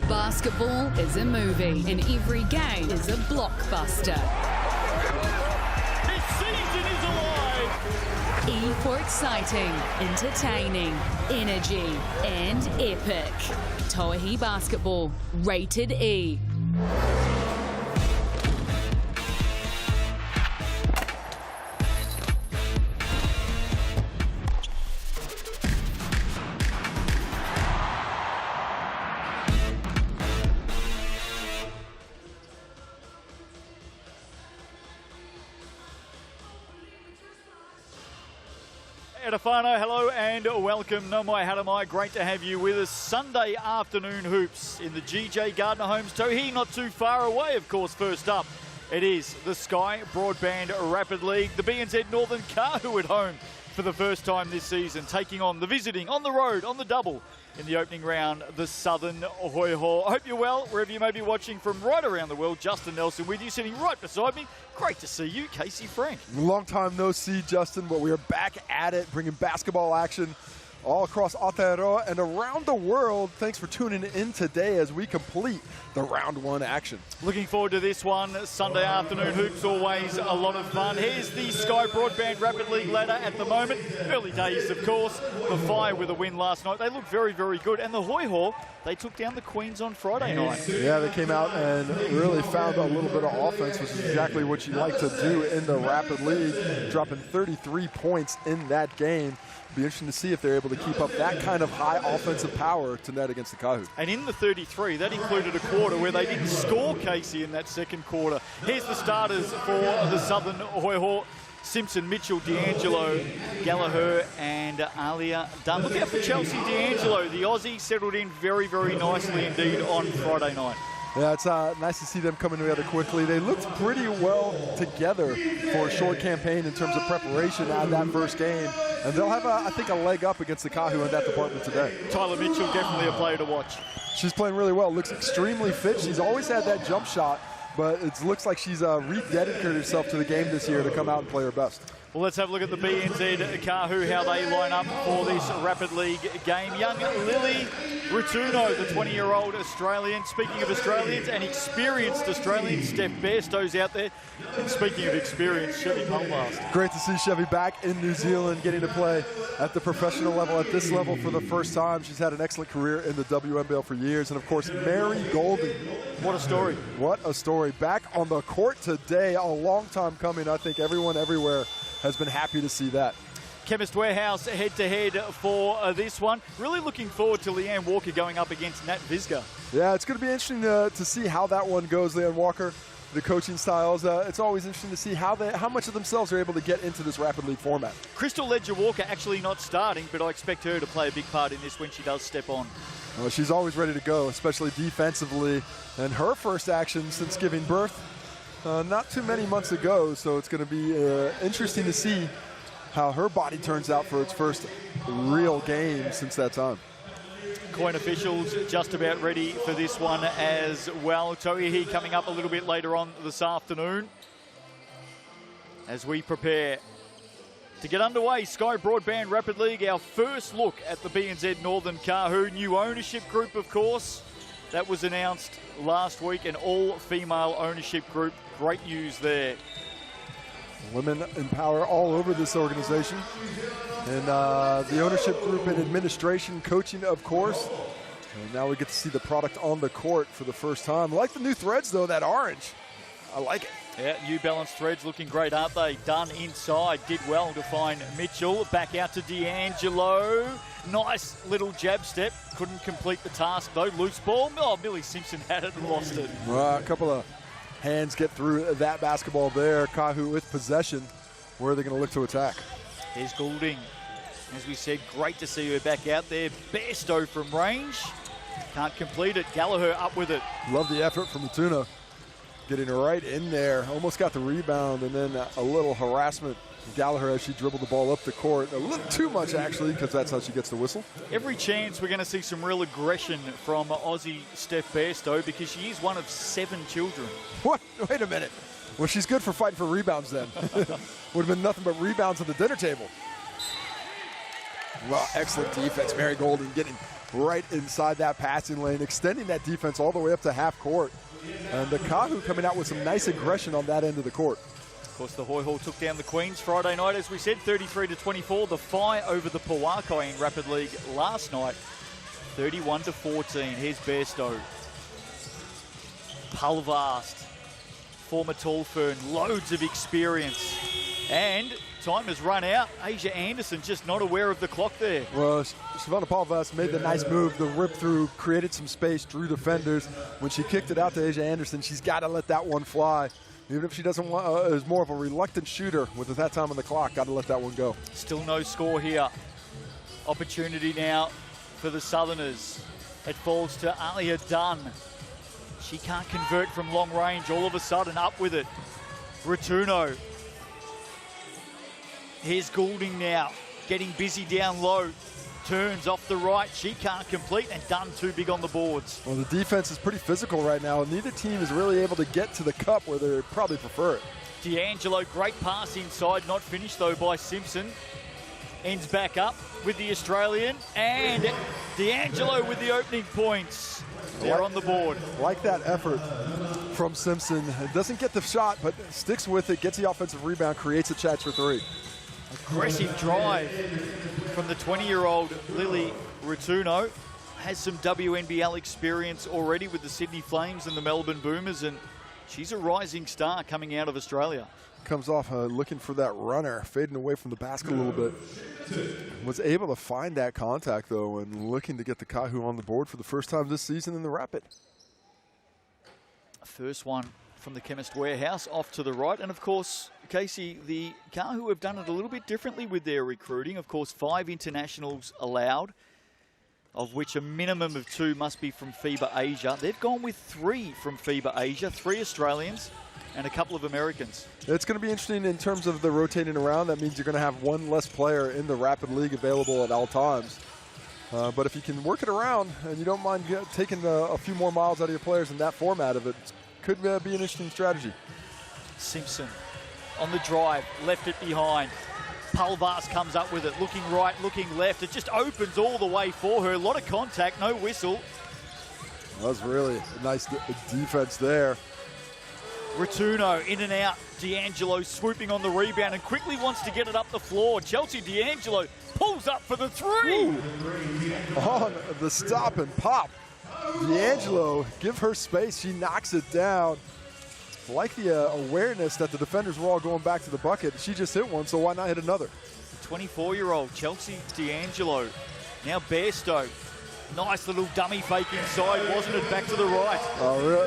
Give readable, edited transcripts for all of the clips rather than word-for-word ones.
Basketball is a movie and every game is a blockbuster. This season is alive! E for exciting, entertaining, energy and epic. Tauihi Basketball, rated E. Edifano, hello and welcome. No mai haramai, great to have you with us. Sunday afternoon hoops in the GJ Gardner Homes Tauihi, not too far away, of course. First up, it is the Sky Broadband Rapid League. The BNZ Northern Kāhu at home for the first time this season, taking on the visiting, on the road, on the double in the opening round, the Southern Hoiho. I hope you're well, wherever you may be watching from right around the world. Justin Nelson with you, sitting right beside me. Great to see you, Casey Frank. Long time no see, Justin, but we are back at it, bringing basketball action all across Aotearoa and around the world. Thanks for tuning in today as we complete the round one action. Looking forward to this one. Sunday afternoon hoops, always a lot of fun. Here's the Sky Broadband Rapid League ladder at the moment. Early days, of course. The Fire with a win last night. They look very, very good. And the Hoiho, they took down the Queens on Friday night. Yeah, they came out and really found a little bit of offense, which is exactly what you like to do in the Rapid League, dropping 33 points in that game. Be interesting to see if they're able to keep up that kind of high offensive power to net against the Kāhu. And in the 33, that included a quarter where they didn't score, Casey, in that second quarter. Here's the starters for the Southern Hoiho. Simpson, Mitchell, D'Angelo, Gallagher and Alia Dunn. Look out for Chelsea D'Angelo. The Aussie settled in very, very nicely indeed on Friday night. Yeah, it's nice to see them coming together quickly. They looked pretty well together for a short campaign in terms of preparation out of that first game. And they'll have, I think, a leg up against the Kāhu in that department today. Tyler Mitchell, definitely a player to watch. She's playing really well. Looks extremely fit. She's always had that jump shot, but it looks like she's rededicated herself to the game this year to come out and play her best. Well, let's have a look at the BNZ Kāhu, how they line up for this Rapid League game. Young Lily Rituno, the 20-year-old Australian. Speaking of Australians, an experienced Australian, Steph Bairstow's out there. And speaking of experience, Chevy Pumlast. Great to see Chevy back in New Zealand, getting to play at the professional level, at this level for the first time. She's had an excellent career in the WNBL for years. And, of course, Mary Golding. What a story. What a story. Back on the court today, a long time coming. I think everyone everywhere has been happy to see that. Chemist Warehouse head-to-head for this one. Really looking forward to Leanne Walker going up against Nat Visga. Yeah, it's going to be interesting to see how that one goes, Leanne Walker. The coaching styles, it's always interesting to see how much of themselves are able to get into this Rapid League format. Crystal Ledger Walker actually not starting, but I expect her to play a big part in this when she does step on. Well, she's always ready to go, especially defensively. And her first action since giving birth, not too many months ago, so it's going to be interesting to see how her body turns out for its first real game since that time. Coin officials just about ready for this one as well. Tauihi coming up a little bit later on this afternoon as we prepare to get underway. Sky Broadband Rapid League, our first look at the BNZ Northern Kāhu. New ownership group, of course. That was announced last week, an all-female ownership group. Great news there. Women in power all over this organization. And the ownership group and administration, coaching, of course. And now we get to see the product on the court for the first time. I like the new threads, though, that orange. I like it. Yeah, New Balance threads looking great, aren't they? Done inside, did well to find Mitchell. Back out to D'Angelo. Nice little jab step. Couldn't complete the task, though. Loose ball. Oh, Millie Simpson had it and lost it. Well, a couple of hands get through that basketball there. Kāhu with possession. Where are they going to look to attack? Here's Goulding. As we said, great to see her back out there. Bairstow from range. Can't complete it. Gallagher up with it. Love the effort from Matuna. Getting right in there. Almost got the rebound, and then a little harassment. Gallagher as she dribbled the ball up the court. A little too much, actually, because that's how she gets the whistle. Every chance we're going to see some real aggression from Aussie Steph Bairstow, because she is one of 7 children. What? Wait a minute. Well, she's good for fighting for rebounds then. Would have been nothing but rebounds at the dinner table. Well, excellent defense. Mary Golding getting right inside that passing lane, extending that defense all the way up to half court. And the Kāhu coming out with some nice aggression on that end of the court. Of course, the Hoiho took down the Queens Friday night, as we said, 33-24. The Phi over the Pauakai in Rapid League last night, 31-14. Here's Bairstow. Pulvast, former Tall Fern, loads of experience. And time has run out. Asia Anderson just not aware of the clock there. Well, Savannah Pulvast made the nice move, the rip through, created some space, drew defenders. When she kicked it out to Asia Anderson, she's got to let that one fly. Even if she doesn't want, is more of a reluctant shooter with that time on the clock, got to let that one go. Still no score here. Opportunity now for the Southerners. It falls to Alia Dunn. She can't convert from long range. All of a sudden, up with it. Ratuno. Here's Goulding now, getting busy down low. Turns off the right. She can't complete, and Dunn too big on the boards. Well, the defense is pretty physical right now. Neither team is really able to get to the cup where they probably prefer it. D'Angelo, great pass inside, not finished though by Simpson. Ends back up with the Australian, and D'Angelo with the opening points. They're on the board. Like that effort from Simpson. Doesn't get the shot, but sticks with it, gets the offensive rebound, creates a chance for three. Aggressive drive from the 20-year-old Lily Ratuno. Has some WNBL experience already with the Sydney Flames and the Melbourne Boomers, and she's a rising star coming out of Australia. Comes off looking for that runner, fading away from the basket a little bit. Was able to find that contact, though, and looking to get the Kāhu on the board for the first time this season in the Rapid. First one from the Chemist Warehouse off to the right. And, of course, Casey, the Kāhu have done it a little bit differently with their recruiting. Of course, 5 internationals allowed, of which a minimum of 2 must be from FIBA Asia. They've gone with 3 from FIBA Asia, 3 Australians and a couple of Americans. It's going to be interesting in terms of the rotating around. That means you're going to have 1 less player in the Rapid League available at all times. But if you can work it around and you don't mind taking a few more miles out of your players in that format of it, could be an interesting strategy. Simpson on the drive, left it behind. Pulvast comes up with it, looking right, looking left. It just opens all the way for her. A lot of contact, no whistle. That was really a nice defense there. Ratuno in and out. D'Angelo swooping on the rebound and quickly wants to get it up the floor. Chelsea D'Angelo pulls up for the 3. Ooh. On the stop and pop. D'Angelo, give her space. She knocks it down. Like the awareness that the defenders were all going back to the bucket. She just hit one, so why not hit another? The 24-year-old Chelsea D'Angelo. Now Bairstow. Nice little dummy fake inside, wasn't it? Back to the right.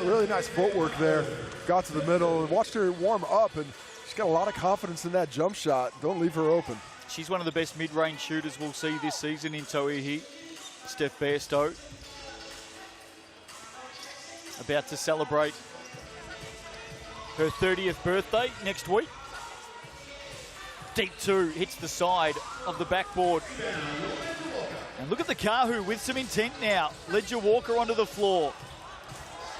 Really nice footwork there. Got to the middle and watched her warm up, and she's got a lot of confidence in that jump shot. Don't leave her open. She's one of the best mid-range shooters we'll see this season in Tauihi. Steph Bairstow. About to celebrate her 30th birthday next week. Deep 2 hits the side of the backboard. And look at the Kāhu with some intent now. Ledger Walker onto the floor.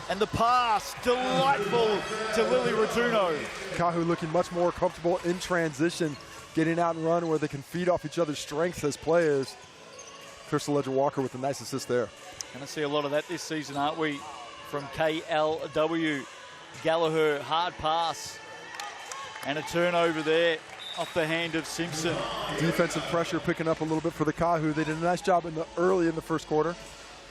And the pass, delightful to Lily Ratuno. Kāhu looking much more comfortable in transition, getting out and run where they can feed off each other's strengths as players. Crystal Ledger Walker with a nice assist there. Going to see a lot of that this season, aren't we? From KLW. Gallagher, hard pass. And a turnover there off the hand of Simpson. Defensive pressure picking up a little bit for the Kāhu. They did a nice job early in the first quarter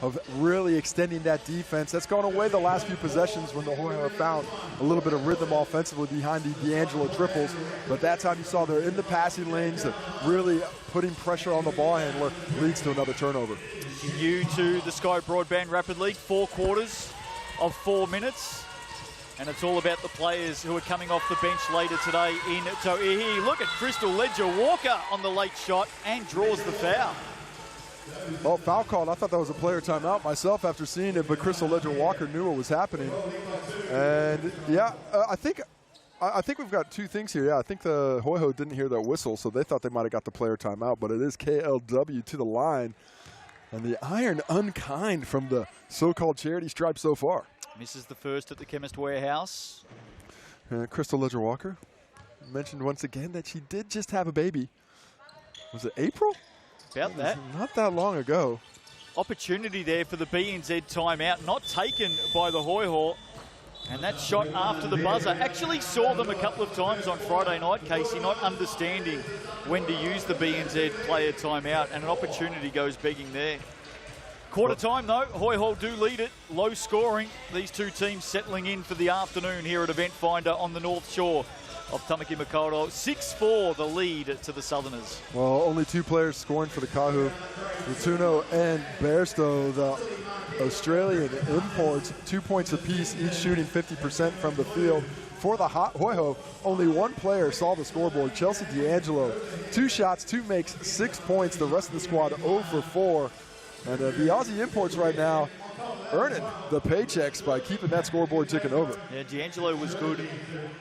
of really extending that defense. That's gone away the last few possessions when the Hoiho found a little bit of rhythm offensively behind the D'Angelo triples. But that time you saw they're in the passing lanes, really putting pressure on the ball handler leads to another turnover. New to the Sky Broadband Rapid League, 4 quarters of 4 minutes. And it's all about the players who are coming off the bench later today in Tauihi. Look at Crystal Ledger Walker on the late shot and draws the foul. Oh, foul called. I thought that was a player timeout myself after seeing it, but Crystal Ledger Walker knew what was happening. And yeah, I think we've got 2 things here. Yeah, I think the Hoiho didn't hear that whistle, so they thought they might have got the player timeout, but it is KLW to the line. And the iron unkind from the so-called charity stripe so far. Misses the first at the Chemist Warehouse. Crystal Ledger Walker mentioned once again that she did just have a baby. Was it April? About that. Not that long ago. Opportunity there for the BNZ timeout, not taken by the Hoiho. And that shot after the buzzer. Actually saw them a couple of times on Friday night, Casey, not understanding when to use the BNZ player timeout, and an opportunity goes begging there. Quarter time though, Hoiho do lead it, low scoring. These two teams settling in for the afternoon here at Eventfinda on the North Shore of Tamaki Makaurau. 6-4 the lead to the Southerners. Well, only two players scoring for the Kāhu, Ratuno and Bairstow, the Australian imports, 2 points apiece, each shooting 50% from the field. For the Hoiho, only one player saw the scoreboard, Chelsea D'Angelo. 2 shots, 2 makes, 6 points. The rest of the squad 0 for 4. And the Aussie imports right now earning the paychecks by keeping that scoreboard ticking over. Yeah, D'Angelo was good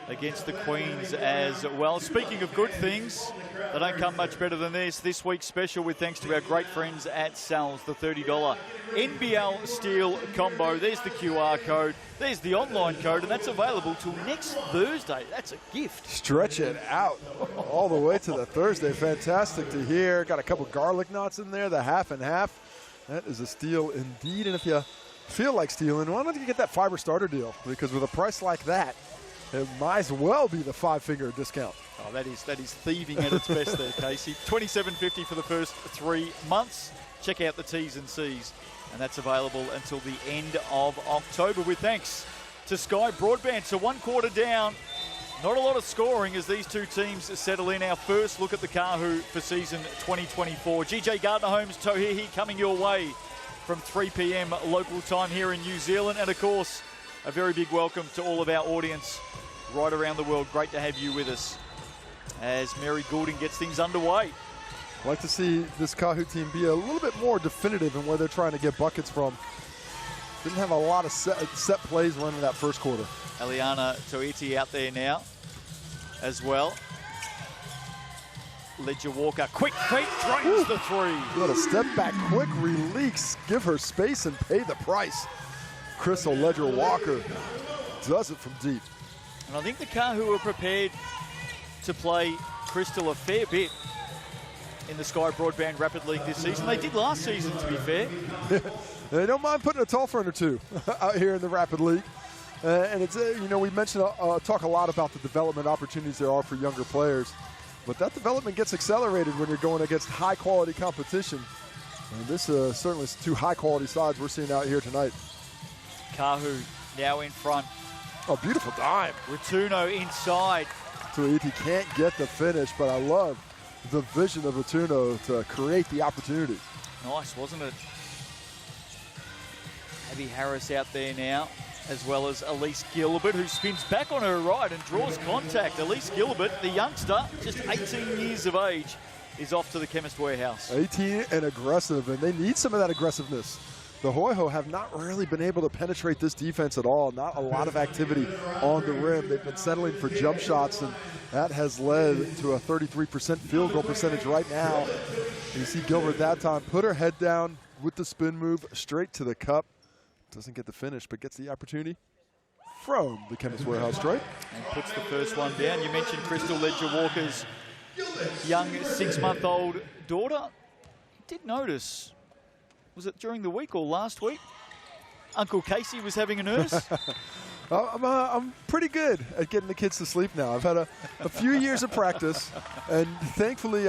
against the Queens as well. Speaking of good things, they don't come much better than this week's special with thanks to our great friends at Sal's, the $30 NBL Steel Combo. There's the QR code, there's the online code, and that's available till next Thursday. That's a gift. Stretch it out all the way to the Thursday. Fantastic to hear. Got a couple garlic knots in there, the half and half. That is a steal indeed, and if you feel like stealing, why don't you get that fiber starter deal? Because with a price like that, it might as well be the 5-finger discount. Oh, that is thieving at its best there, Casey. $27.50 for the first 3 months. Check out the T's and C's, and that's available until the end of October with thanks to Sky Broadband. So 1 quarter down. Not a lot of scoring as these two teams settle in. Our first look at the Kāhu for season 2024. GJ Gardner Homes, Tauihi coming your way from 3 p.m. local time here in New Zealand. And of course, a very big welcome to all of our audience right around the world. Great to have you with us as Mary Goulding gets things underway. I'd like to see this Kāhu team be a little bit more definitive in where they're trying to get buckets from. Didn't have a lot of set plays running that first quarter. Eliana Toiti out there now as well. Ledger Walker, quick feet, drains the three. Little step back, quick release. Give her space and pay the price. Crystal Ledger Walker does it from deep. And I think the Kāhu are prepared to play Crystal a fair bit in the Sky Broadband Rapid League this season. They did last season, to be fair. They don't mind putting a tall friend or two out here in the Rapid League. And it's, you know, we mentioned, talk a lot about the development opportunities there are for younger players. But that development gets accelerated when you're going against high-quality competition. And this certainly is 2 high-quality sides we're seeing out here tonight. Kāhu now in front. Oh, beautiful dime. Ratuno inside. Tauihi can't get the finish, but I love the vision of Ratuno to create the opportunity. Nice, wasn't it? Abby Harris out there now, as well as Elise Gilbert, who spins back on her right and draws contact. Elise Gilbert, the youngster, just 18 years of age, is off to the Chemist Warehouse. 18 and aggressive, and they need some of that aggressiveness. The Hoiho have not really been able to penetrate this defense at all. Not a lot of activity on the rim. They've been settling for jump shots, and that has led to a 33% field goal percentage right now. And you see Gilbert that time put her head down with the spin move straight to the cup. Doesn't get the finish, but gets the opportunity from the Chemist Warehouse straight. And puts the first one down. You mentioned Crystal Ledger Walker's young 6-month-old daughter. Did notice, was it during the week or last week? Uncle Casey was having a nurse. I'm pretty good at getting the kids to sleep now. I've had a few years of practice, and thankfully,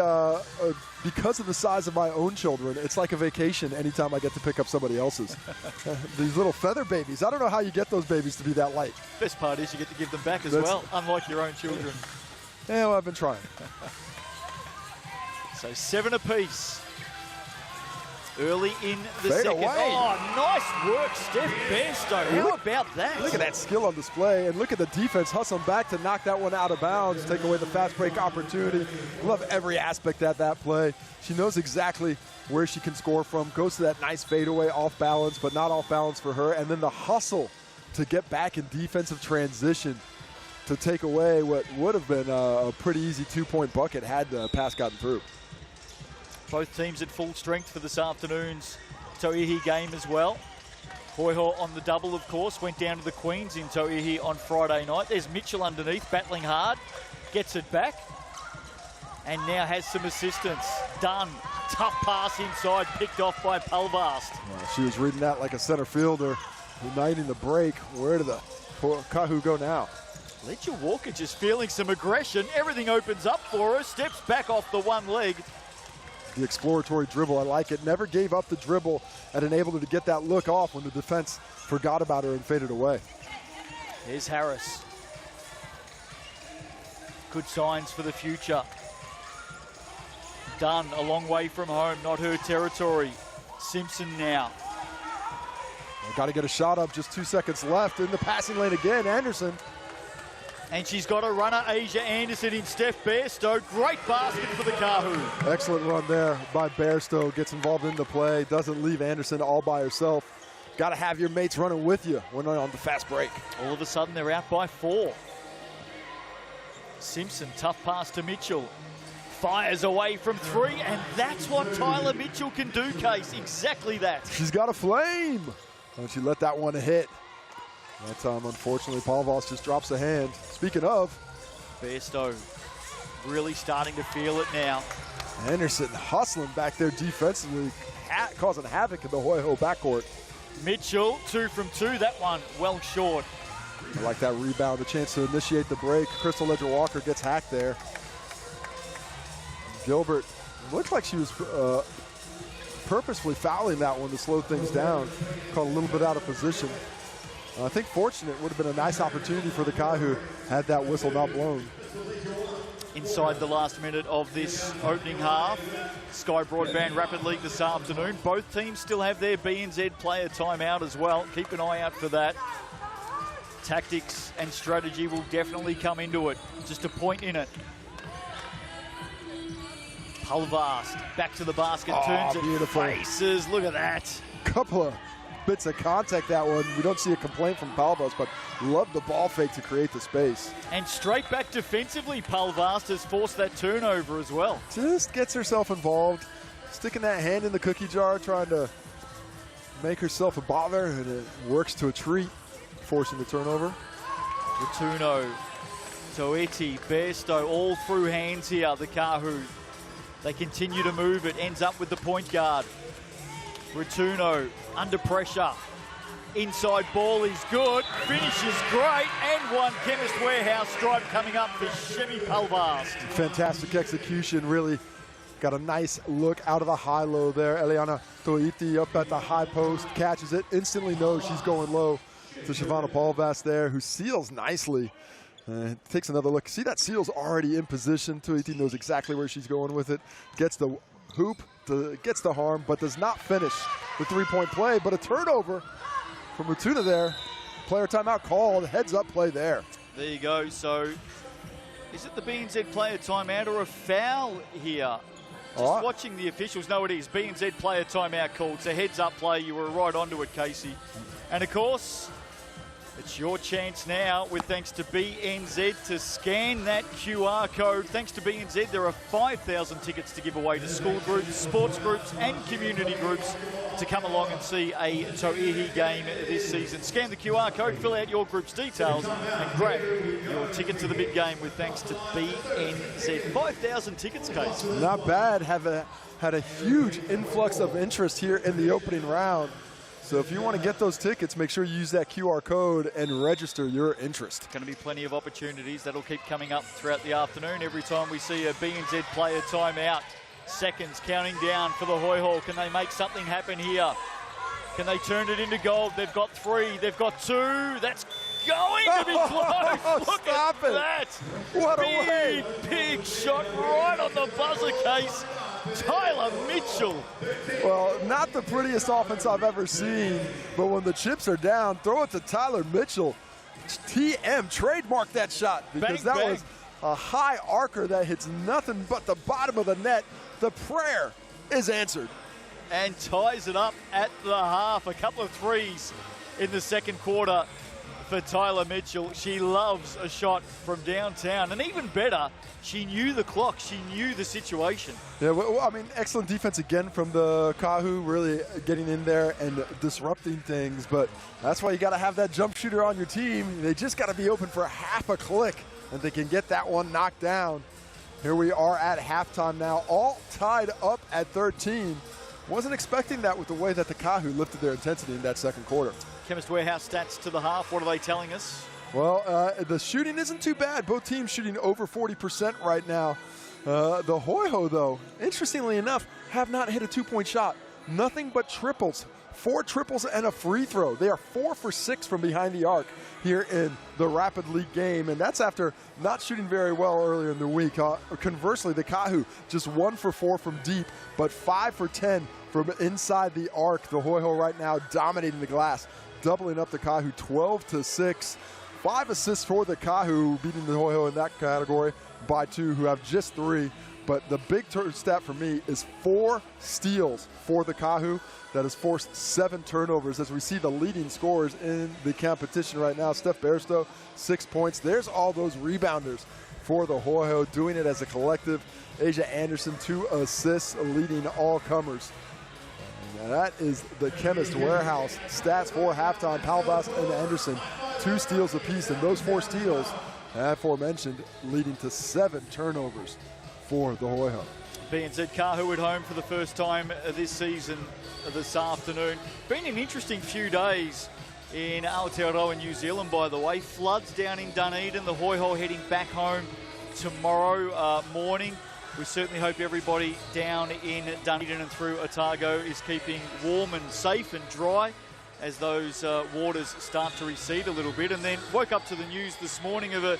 because of the size of my own children, it's like a vacation anytime I get to pick up somebody else's. These little feather babies, I don't know how you get those babies to be that light. Best part is you get to give them back as well, unlike your own children. Yeah, well, I've been trying. So 7 apiece. Early in the Fade second. away. Oh, nice work, Steph Bairstow. How about that? Look at that skill on display, and look at the defense hustling back to knock that one out of bounds, take away the fast break opportunity. Love every aspect of that play. She knows exactly where she can score from, goes to that nice fadeaway off balance, but not off balance for her, and then the hustle to get back in defensive transition to take away what would have been a pretty easy 2-point bucket had the pass gotten through. Both teams at full strength for this afternoon's Tauihi game as well. Hoiho on the double, of course, went down to the Queens in Tauihi on Friday night. There's Mitchell underneath, battling hard, gets it back, and now has some assistance. Dunn Tough pass inside, picked off by Palvast. She was reading that like a center fielder, uniting the break. Where did the Kāhu go now? Ledger Walker just feeling some aggression. Everything opens up for her, steps back off the one leg. The exploratory dribble, I like it. Never gave up the dribble and enabled her to get that look off when the defense forgot about her and faded away. Here's Harris. Good signs for the future. Dunn a long way from home, not her territory. Simpson now. Got to get a shot up, just 2 seconds left in the passing lane again. Anderson. And she's got a runner, Asia Anderson, in Steph Bairstow. Great basket for the Kāhu. Excellent run there by Bairstow. Gets involved in the play. Doesn't leave Anderson all by herself. Got to have your mates running with you when on the fast break. All of a sudden, they're out by 4. Simpson, tough pass to Mitchell. Fires away from 3, and that's what Tyler Mitchell can do, Case. Exactly that. She's got a flame. And she let that one hit. That time, unfortunately, Palvast just drops a hand. Speaking of, Bairstow really starting to feel it now. Anderson hustling back there defensively, causing havoc in the Hoiho backcourt. Mitchell, 2 from 2. That one well short. I like that rebound, a chance to initiate the break. Crystal Ledger Walker gets hacked there. Gilbert, looks like she was purposefully fouling that one to slow things down. Caught a little bit out of position. I think fortunate, would have been a nice opportunity for the Kāhu had that whistle not blown. Inside the last minute of this opening half, Sky Broadband Rapid League this afternoon. Both teams still have their BNZ player timeout as well. Keep an eye out for that. Tactics and strategy will definitely come into it. Just a point in it. Palvast back to the basket, turns it, faces. Look at that. Couple of bits of contact that one. We don't see a complaint from Palvast, but love the ball fake to create the space. And straight back defensively, Palvast has forced that turnover as well. Just gets herself involved, sticking that hand in the cookie jar, trying to make herself a bother, and it works to a treat, forcing the turnover. Ratuno, Tauihi, Bairstow, all through hands here, the Kāhu. They continue to move it, ends up with the point guard. Ratuno under pressure. Inside ball is good, finishes great, and one Chemist Warehouse stripe coming up for Chevy Palvast. Fantastic execution, really got a nice look out of the high-low there. Eliana Tauihi up at the high post, catches it, instantly knows she's going low to Shavana Palvast there, who seals nicely. Takes another look. See, that seal's already in position. Tauihi knows exactly where she's going with it. Gets the hoop, gets the harm, but does not finish the three-point play. But a turnover from Ratuno there. Player timeout called. Heads-up play there. There you go. So, is it the BNZ player timeout or a foul here? Just watching the officials. No, it is. BNZ player timeout called. It's a heads-up play. You were right onto it, Casey. And, of course, it's your chance now, with thanks to BNZ, to scan that QR code. Thanks to BNZ, there are 5,000 tickets to give away to school groups, sports groups and community groups to come along and see a Tauihi game this season. Scan the QR code, fill out your group's details and grab your ticket to the big game with thanks to BNZ. 5,000 tickets, Case. Not bad. Had a huge influx of interest here in the opening round. So if you want to get those tickets, make sure you use that QR code and register your interest. Going to be plenty of opportunities. That'll keep coming up throughout the afternoon. Every time we see a BNZ player timeout, seconds counting down for the Hoiho. Can they make something happen here? Can they turn it into gold? They've got 3. They've got 2. That's going to be close. Look at that. What a way. Big shot right on the buzzer, Case. Tyler Mitchell. Well, not the prettiest offense I've ever seen, but when the chips are down, throw it to Tyler Mitchell. TM, trademark that shot, because that was a high arcer that hits nothing but the bottom of the net. The prayer is answered. And ties it up at the half. A couple of threes in the second quarter for Tyler Mitchell. She loves a shot from downtown, and even better, she knew the clock, she knew the situation. Yeah, well, I mean, excellent defense again from the Kāhu, really getting in there and disrupting things, but that's why you got to have that jump shooter on your team. They just got to be open for half a click, and they can get that one knocked down. Here we are at halftime now, all tied up at 13. Wasn't expecting that with the way that the Kāhu lifted their intensity in that second quarter. Chemist Warehouse stats to the half. What are they telling us? Well, the shooting isn't too bad. Both teams shooting over 40% right now. The Hoiho, though, interestingly enough, have not hit a two-point shot. Nothing but triples. 4 triples and a free throw. They are 4 for 6 from behind the arc here in the Rapid League game, and that's after not shooting very well earlier in the week. Conversely, the Kāhu just 1 for 4 from deep, but 5 for 10 from inside the arc. The Hoiho right now dominating the glass, doubling up the Kāhu 12-6. 5 assists for the Kāhu, beating the Hoiho in that category by 2, who have just 3. But the big stat for me is 4 steals for the Kāhu. That has forced 7 turnovers as we see the leading scorers in the competition right now. Steph Bairstow, 6 points. There's all those rebounders for the Hoiho, doing it as a collective. Asia Anderson, 2 assists, leading all comers. And that is the Chemist Warehouse stats for halftime. Palvas and Anderson, 2 steals apiece, and those 4 steals, aforementioned, leading to 7 turnovers for the Hoiho. BNZ Kāhu at home for the first time this season this afternoon. Been an interesting few days in Aotearoa, New Zealand, by the way. Floods down in Dunedin. The Hoiho heading back home tomorrow morning. We certainly hope everybody down in Dunedin and through Otago is keeping warm and safe and dry as those waters start to recede a little bit. And then woke up to the news this morning of a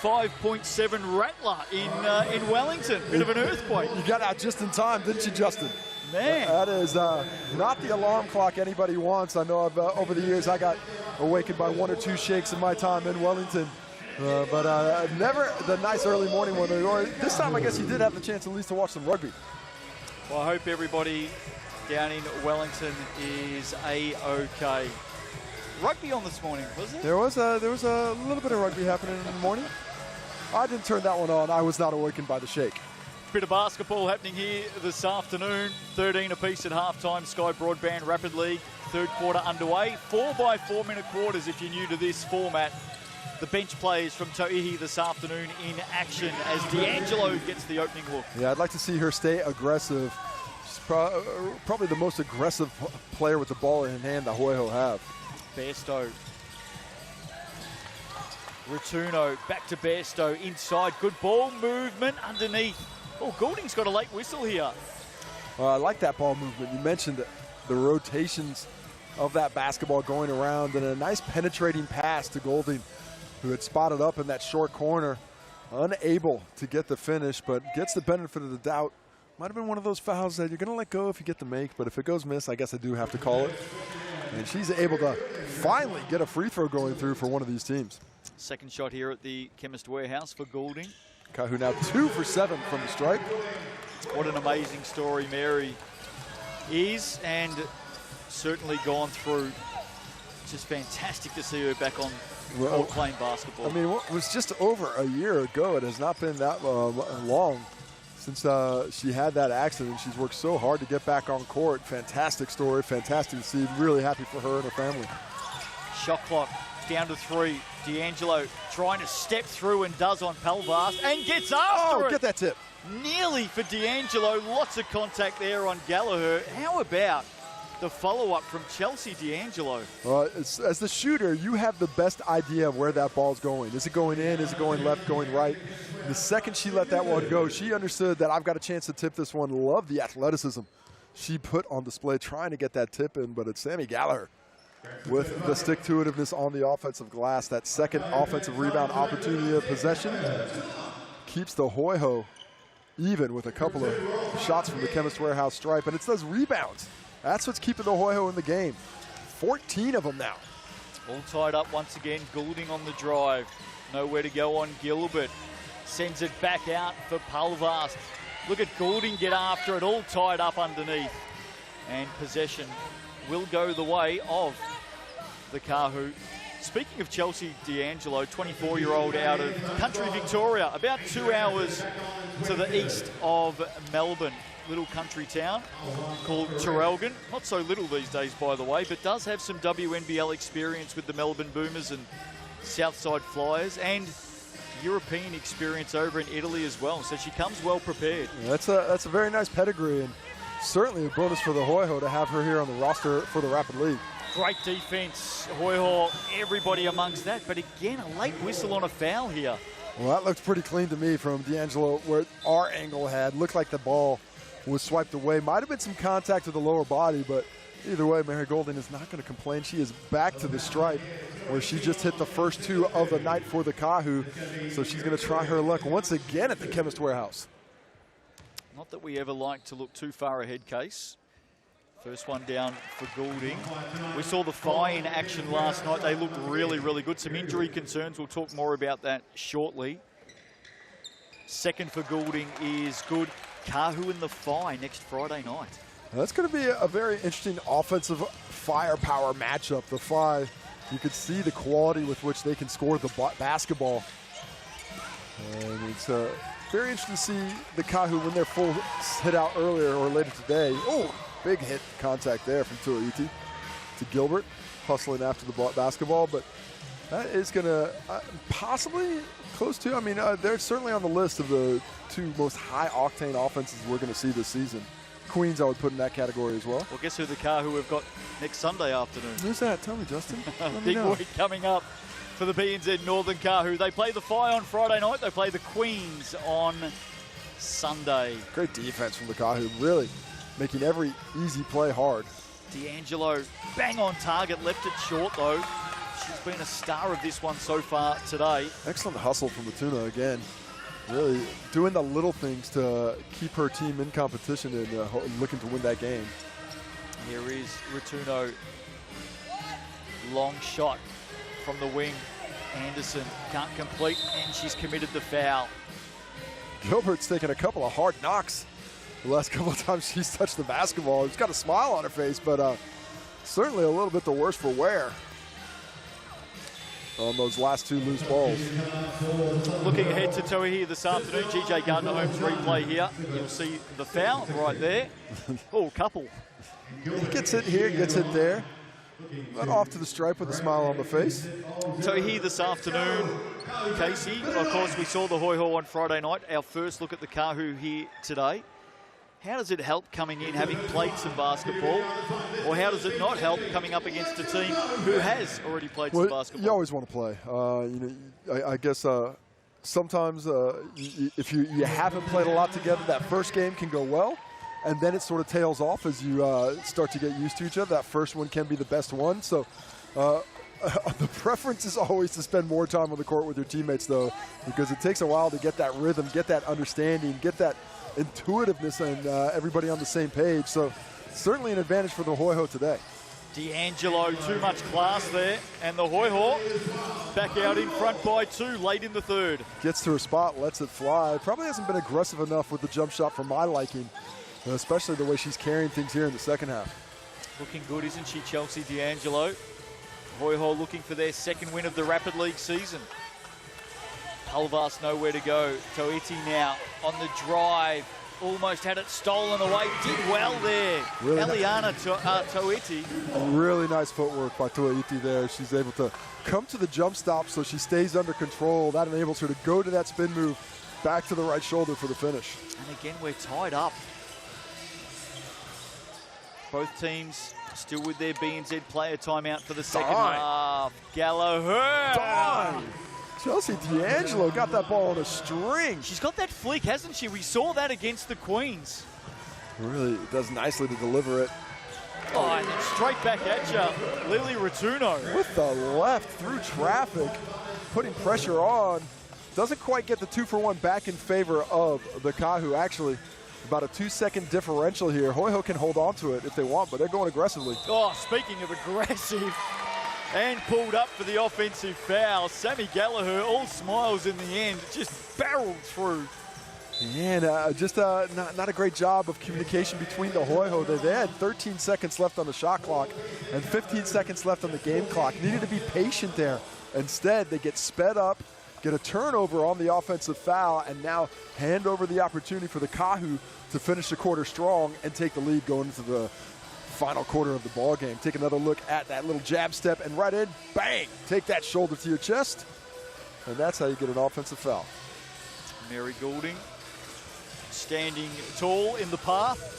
5.7 rattler in Wellington. Bit of an earthquake. You got out just in time, didn't you, Justin? Man. That is not the alarm clock anybody wants. I know over the years I got awakened by 1 or 2 shakes in my time in Wellington. But never the nice early morning one. This time I guess you did have the chance at least to watch some rugby. Well, I hope everybody down in Wellington is A-OK. Rugby on this morning, was it? There was a little bit of rugby happening in the morning. I didn't turn that one on. I was not awakened by the shake. Bit of basketball happening here this afternoon. 13 apiece at halftime. Sky Broadband Rapid League. Third quarter underway. 4x4 minute quarters if you're new to this format. The bench players from Tauihi this afternoon in action as D'Angelo gets the opening hook. Yeah, I'd like to see her stay aggressive. She's probably the most aggressive player with the ball in hand the Hoiho have. Bairstow. Ratuno back to Bairstow inside. Good ball movement underneath. Oh, Goulding's got a late whistle here. I like that ball movement. You mentioned the rotations of that basketball going around, and a nice penetrating pass to Goulding, who had spotted up in that short corner, unable to get the finish, but gets the benefit of the doubt. Might have been one of those fouls that you're going to let go if you get the make, but if it goes miss, I guess I do have to call it. And she's able to finally get a free throw going through for one of these teams. Second shot here at the Chemist Warehouse for Goulding. Kāhu now 2 for 7 from the stripe. What an amazing story Mary is, and certainly gone through. Just fantastic to see her back on court playing basketball. I mean, it was just over a year ago. It has not been that long since she had that accident. She's worked so hard to get back on court. Fantastic story, fantastic to see. Really happy for her and her family. Shot clock down to 3. D'Angelo trying to step through and does on Palvas and gets after it. Get that tip. Nearly for D'Angelo. Lots of contact there on Gallagher. How about the follow-up from Chelsea D'Angelo? As the shooter, you have the best idea of where that ball's going. Is it going in? Is it going left, going right? The second she let that one go, she understood that I've got a chance to tip this one. Love the athleticism she put on display trying to get that tip in, but it's Sammy Gallagher with the stick-to-itiveness on the offensive glass. That second offensive rebound opportunity of possession keeps the Hoiho even with a couple of shots from the Chemist Warehouse stripe, and it's those rebounds. That's what's keeping the Hoiho in the game. 14 of them now. All tied up once again. Goulding on the drive. Nowhere to go on Gilbert. Sends it back out for Palvas. Look at Goulding get after it. All tied up underneath. And possession will go the way of the Kāhu. Speaking of Chelsea D'Angelo, 24-year-old out of country Victoria, about 2 hours to the east of Melbourne. Little country town called Traralgon. Not so little these days, by the way, but does have some WNBL experience with the Melbourne Boomers and Southside Flyers. And European experience over in Italy as well, so she comes well prepared. Yeah, that's a very nice pedigree, and certainly a bonus for the Hoiho to have her here on the roster for the Rapid League. Great defense, Hoiho, everybody amongst that, but again, a late whistle on a foul here. Well, that looked pretty clean to me from D'Angelo, where our angle had. Looked like the ball was swiped away. Might have been some contact with the lower body, but either way, Mary Golden is not going to complain. She is back to the stripe, where she just hit the first two of the night for the Kāhu. So she's going to try her luck once again at the Chemist Warehouse. Not that we ever like to look too far ahead, Case. First one down for Goulding. We saw the Phi in action last night. They looked really, really good. Some injury concerns. We'll talk more about that shortly. Second for Goulding is good. Kāhu and the Phi next Friday night. That's going to be a very interesting offensive firepower matchup. The Phi, you could see the quality with which they can score the basketball. And it's very interesting to see the Kāhu when they're full hit out earlier or later today. Oh, big hit contact there from Tauihi to Gilbert, hustling after the basketball. But that is going to possibly close to, I mean, they're certainly on the list of the two most high-octane offenses we're going to see this season. Queens, I would put in that category as well. Well, guess who the Kāhu have got next Sunday afternoon? Who's that? Tell me, Justin. Big week coming up for the BNZ Northern Kāhu. They play the Phi on Friday night. They play the Queens on Sunday. Great defense from the Kāhu, really making every easy play hard. D'Angelo, bang on target, left it short though. She's been a star of this one so far today. Excellent hustle from the Tuna again. Really doing the little things to keep her team in competition and looking to win that game. Here is Ratuno. Long shot from the wing. Anderson can't complete, and she's committed the foul. Gilbert's taken a couple of hard knocks the last couple of times she's touched the basketball. She's got a smile on her face, but certainly a little bit the worse for wear on those last two loose balls. Looking ahead to Tauihi this afternoon, GJ Gardner Holmes replay here. You'll see the foul right there. Oh, couple. He gets it here, gets it there. But off to the stripe with a smile on the face. Tauihi this afternoon, Casey. Of course, we saw the Hoiho on Friday night. Our first look at the Kāhu here today. How does it help coming in, having played some basketball? Or how does it not help coming up against a team who has already played some basketball? You always want to play. I guess sometimes if you haven't played a lot together, that first game can go well. And then it sort of tails off as you start to get used to each other. That first one can be the best one. So the preference is always to spend more time on the court with your teammates, though, because it takes a while to get that rhythm, get that understanding, get that intuitiveness, and everybody on the same page. So certainly an advantage for the Hoiho today. D'Angelo, too much class there, and the Hoiho back out in front by two late in the third. Gets to her spot, lets it fly. Probably hasn't been aggressive enough with the jump shot for my liking, especially the way she's carrying things here in the second half. Looking good, isn't she, Chelsea D'Angelo? Hoiho looking for their second win of the Rapid League season. Palvas nowhere to go. Tauihi now on the drive. Almost had it stolen away. Did well there. Really Eliana Tauihi. Really nice footwork by Tauihi there. She's able to come to the jump stop so she stays under control. That enables her to go to that spin move back to the right shoulder for the finish. And again, we're tied up. Both teams still with their BNZ player timeout for the second half. Gallagher. Chelsea D'Angelo got that ball on a string. She's got that flick, hasn't she? We saw that against the Queens. Really does nicely to deliver it. Oh, and then straight back at you, Lily Ratuno. With the left through traffic, putting pressure on. Doesn't quite get the 2-for-1 back in favor of the Kāhu. Actually, about a 2-second differential here. Hoiho can hold on to it if they want, but they're going aggressively. Oh, speaking of aggressive, and pulled up for the offensive foul. Sammy Gallagher, all smiles in the end, just barreled through. And just not a great job of communication between the Hoiho. They had 13 seconds left on the shot clock and 15 seconds left on the game clock. Needed to be patient there. Instead, they get sped up, get a turnover on the offensive foul, and now hand over the opportunity for the Kāhu to finish the quarter strong and take the lead going into the final quarter of the ball game. Take another look at that little jab step and right in, bang! Take that shoulder to your chest. and that's how you get an offensive foul. Mary Goulding standing tall in the path.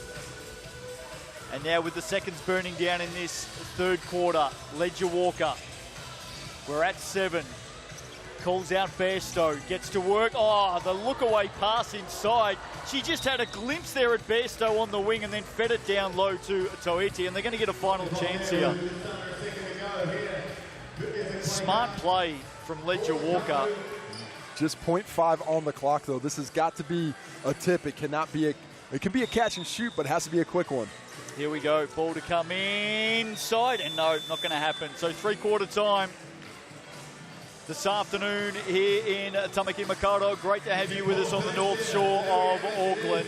And now with the seconds burning down in this third quarter, Ledger Walker, we're at 7. Calls out Bairstow, gets to work. Oh, the look-away pass inside. She just had a glimpse there at Bairstow on the wing and then fed it down low to Tauihi, and they're going to get a final chance here. Smart play from Ledger Walker. Just 0.5 on the clock, though. This has got to be a tip. It cannot be it can be a catch and shoot, but it has to be a quick one. Here we go. Ball to come inside, and no, not going to happen. So three-quarter time this afternoon here in Tamaki Makaurau. Great to have you with us on the North Shore of Auckland.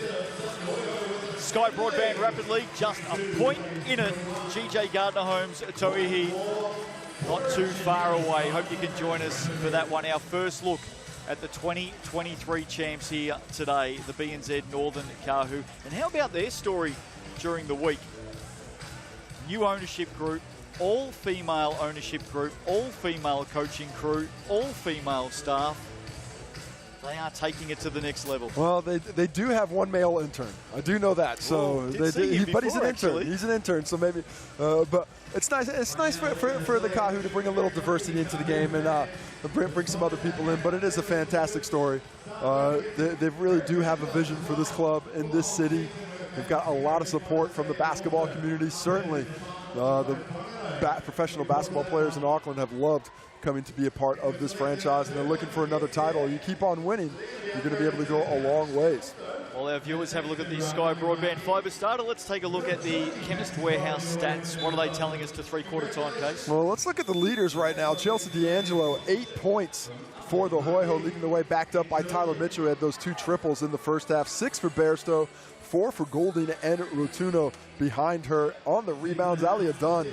Sky Broadband rapidly, just a point in it. GJ Gardner Homes, Tauihi, not too far away. Hope you can join us for that one. Our first look at the 2023 champs here today, the BNZ Northern Kāhu. And how about their story during the week? New ownership group, all-female ownership group, all-female coaching crew, all-female staff. They are taking it to it's next level. Well, they do have one male intern. I do know that. So, but he's an intern. Actually. He's an intern. So maybe, but it's nice. It's nice for the Kāhu to bring a little diversity into the game and bring some other people in. But it is a fantastic story. They really do have a vision for this club in this city. They've got a lot of support from the basketball community. Certainly, the professional basketball players in Auckland have loved coming to be a part of this franchise, and they're looking for another title. You keep on winning, you're going to be able to go a long ways. While our viewers have a look at the Sky Broadband Fibre starter, let's take a look at the Chemist Warehouse stats. What are they telling us to three-quarter time, Case? Well, let's look at the leaders right now. Chelsea D'Angelo, 8 points for the Hoiho, leading the way, backed up by Tyler Mitchell, who had those 2 triples in the first half. 6 for Bairstow, 4 for Goulding and Rotuno behind her. On the rebounds, Alia Dunn,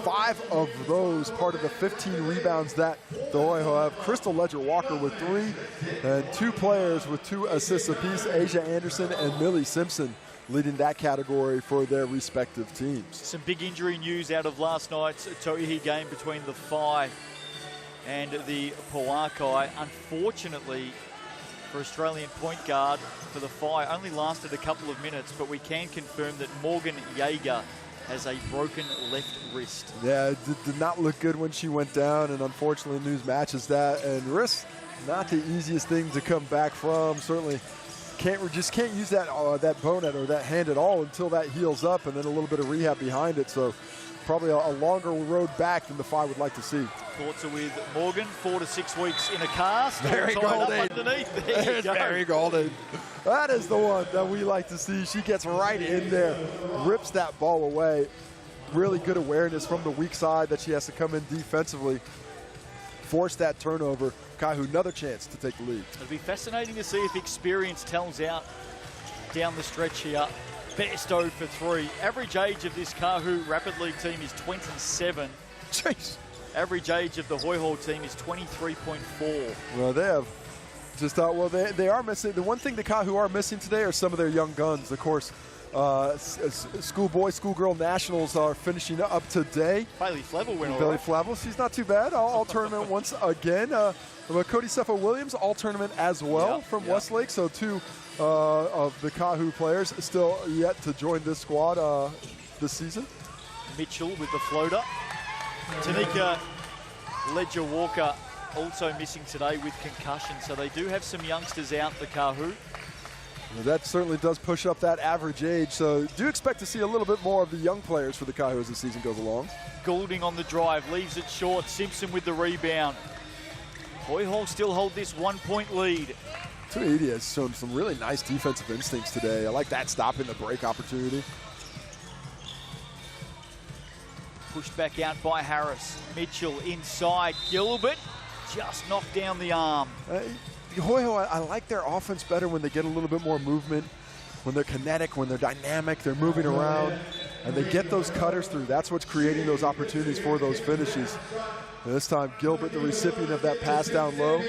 5 of those part of the 15 rebounds that the Hoiho have. Crystal Ledger Walker with 3, and 2 players with 2 assists apiece, Asia Anderson and Millie Simpson, leading that category for their respective teams. Some big injury news out of last night's Tauihi game between the Phi and the Pauakai. Unfortunately, for Australian point guard for the Phi, only lasted a couple of minutes, but we can confirm that Morgan Yeager has a broken left wrist. Yeah, it did not look good when she went down, and unfortunately news matches that. And wrist, not the easiest thing to come back from. Certainly can't use that bone or that hand at all until that heals up, and then a little bit of rehab behind it. So probably a longer road back than the Phi would like to see. Thoughts are with Morgan, 4 to 6 weeks in a cast. Very Golden. There's Very Golden. That is the one that we like to see. She gets right in there, rips that ball away. Really good awareness from the weak side that she has to come in defensively, force that turnover. Kāhu, another chance to take the lead. It'll be fascinating to see if experience tells out down the stretch here. Bairstow for 3. Average age of this Kāhu Rapid League team is 27. Jeez. Average age of the Hoiho team is 23.4. Well, they have just they are missing. The one thing the Kāhu are missing today are some of their young guns. Of course, schoolboy, schoolgirl nationals are finishing up today. Bailey Flavel went all Bailey right. Flavel, she's not too bad. All tournament once again. Cody Cepho-Williams, all tournament as well from Westlake. So 2 of the Kāhu players still yet to join this squad this season. Mitchell with the floater. Tanika Ledger Walker also missing today with concussion. So they do have some youngsters out, the Kāhu. Well, that certainly does push up that average age. So do expect to see a little bit more of the young players for the Kāhu as the season goes along. Goulding on the drive, leaves it short. Simpson with the rebound. Hoiho still hold this 1-point lead. Tauihi has shown some really nice defensive instincts today. I like that stopping the break opportunity. Pushed back out by Harris. Mitchell inside. Gilbert just knocked down the arm. Hoiho, I like their offense better when they get a little bit more movement, when they're kinetic, when they're dynamic, they're moving around, and they get those cutters through. That's what's creating those opportunities for those finishes. And this time, Gilbert, the recipient of that pass down low,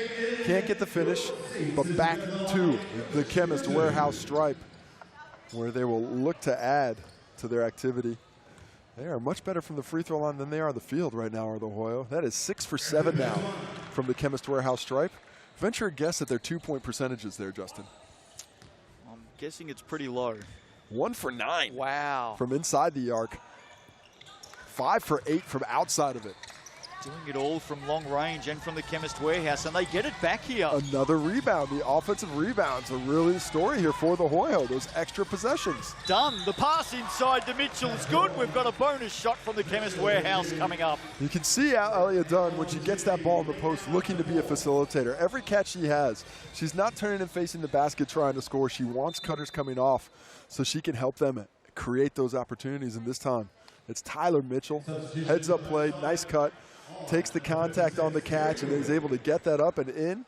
can't get the finish, but back to the Chemist Warehouse stripe, where they will look to add to their activity. They are much better from the free throw line than they are the field right now, are the Hoiho. That is 6 for 7 now from from the Chemist Warehouse stripe. Venture a guess at their 2-point percentages there, Justin. I'm guessing it's pretty low. 1 for 9. Wow. From inside the arc. 5 for 8 from outside of it. Doing it all from long range and from the Chemist Warehouse, and they get it back here. Another rebound. The offensive rebounds are really the story here for the Hoiho, those extra possessions. Done. The pass inside to Mitchell is good. We've got a bonus shot from the Chemist Warehouse coming up. You can see Alia Dunn when she gets that ball in the post looking to be a facilitator. Every catch she has, she's not turning and facing the basket trying to score. She wants cutters coming off so she can help them create those opportunities. And this time, it's Tyler Mitchell. Heads up play, nice cut. Takes the contact on the catch and is able to get that up and in.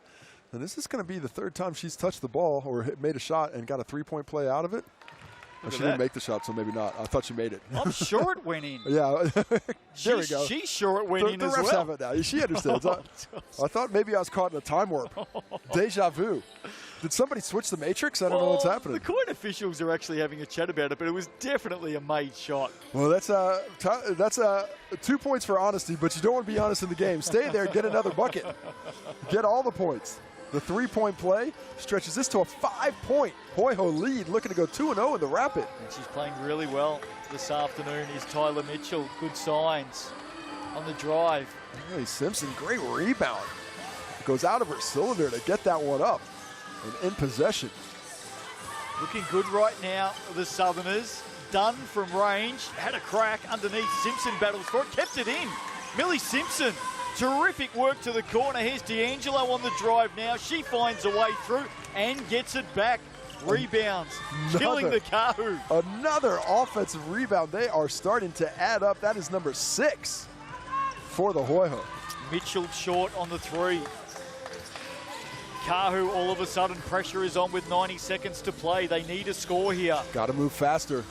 And this is going to be the 3rd time she's touched the ball or made a shot and got a 3-point play out of it. Well, she didn't make the shot, so maybe not. I thought she made it. I'm sure it went in. Yeah, there we go. She's sure it went in as well. The refs have it now. She understands. I thought maybe I was caught in a time warp. Deja vu. Did somebody switch the matrix? I don't know what's happening. The court officials are actually having a chat about it, but it was definitely a made shot. Well, that's 2 points for honesty, but you don't want to be honest in the game. Stay there, get another bucket. Get all the points. The 3-point play stretches this to a 5-point Hoiho lead, looking to go 2-0 in the Rapid. And she's playing really well this afternoon is Tyler Mitchell. Good signs on the drive. Hey, Simpson, great rebound. Goes out of her cylinder to get that one up. And in possession. Looking good right now, the Southerners. Dunn from range, had a crack underneath. Simpson battles for it, kept it in. Millie Simpson, terrific work to the corner. Here's D'Angelo on the drive now. She finds a way through and gets it back. Rebounds, killing the Kāhu. Another offensive rebound. They are starting to add up. That is number 6 for the Hoiho. Mitchell short on the 3. Kāhu, all of a sudden, pressure is on with 90 seconds to play. They need a score here. Got to move faster.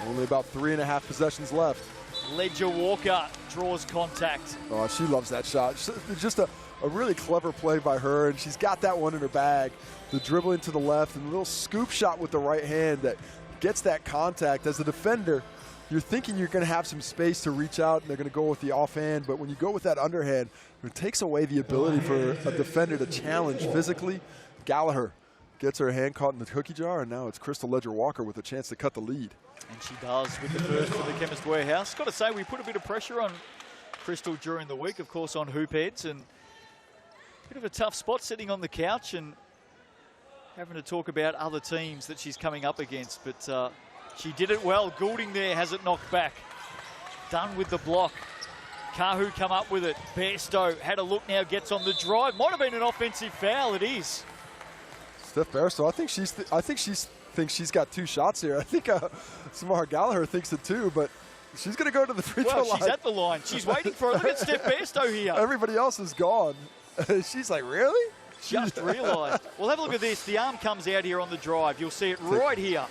Only about 3.5 possessions left. Ledger Walker draws contact. Oh, she loves that shot. Just a really clever play by her, and she's got that one in her bag. The dribbling to the left and a little scoop shot with the right hand that gets that contact. As a defender, you're thinking you're going to have some space to reach out, and they're going to go with the offhand, but when you go with that underhand, it takes away the ability for a defender to challenge physically. Gallagher gets her hand caught in the cookie jar, and now it's Crystal Ledger-Walker with a chance to cut the lead. And she does with the first from the Chemist Warehouse. Got to say, we put a bit of pressure on Crystal during the week, of course, on hoop heads, and a bit of a tough spot sitting on the couch and having to talk about other teams that she's coming up against, but she did it well. Goulding there has it knocked back. Done with the block. Kāhu come up with it. Bairstow had a look now, gets on the drive. Might have been an offensive foul. It is. Steph Bairstow, I think she thinks she's got 2 shots here. I think Samara Gallagher thinks it too, but she's going to go to the free throw line. Well, she's at the line. She's waiting for it. Look at Steph Bairstow here. Everybody else is gone. She's like, really? Just realised. Well, have a look at this. The arm comes out here on the drive. You'll see it right here.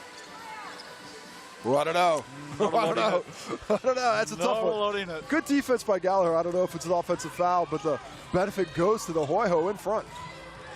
Well, I don't know. I don't know. That's a tough one. Not a lot in it. Good defense by Gallagher. I don't know if it's an offensive foul, but the benefit goes to the Hoiho in front.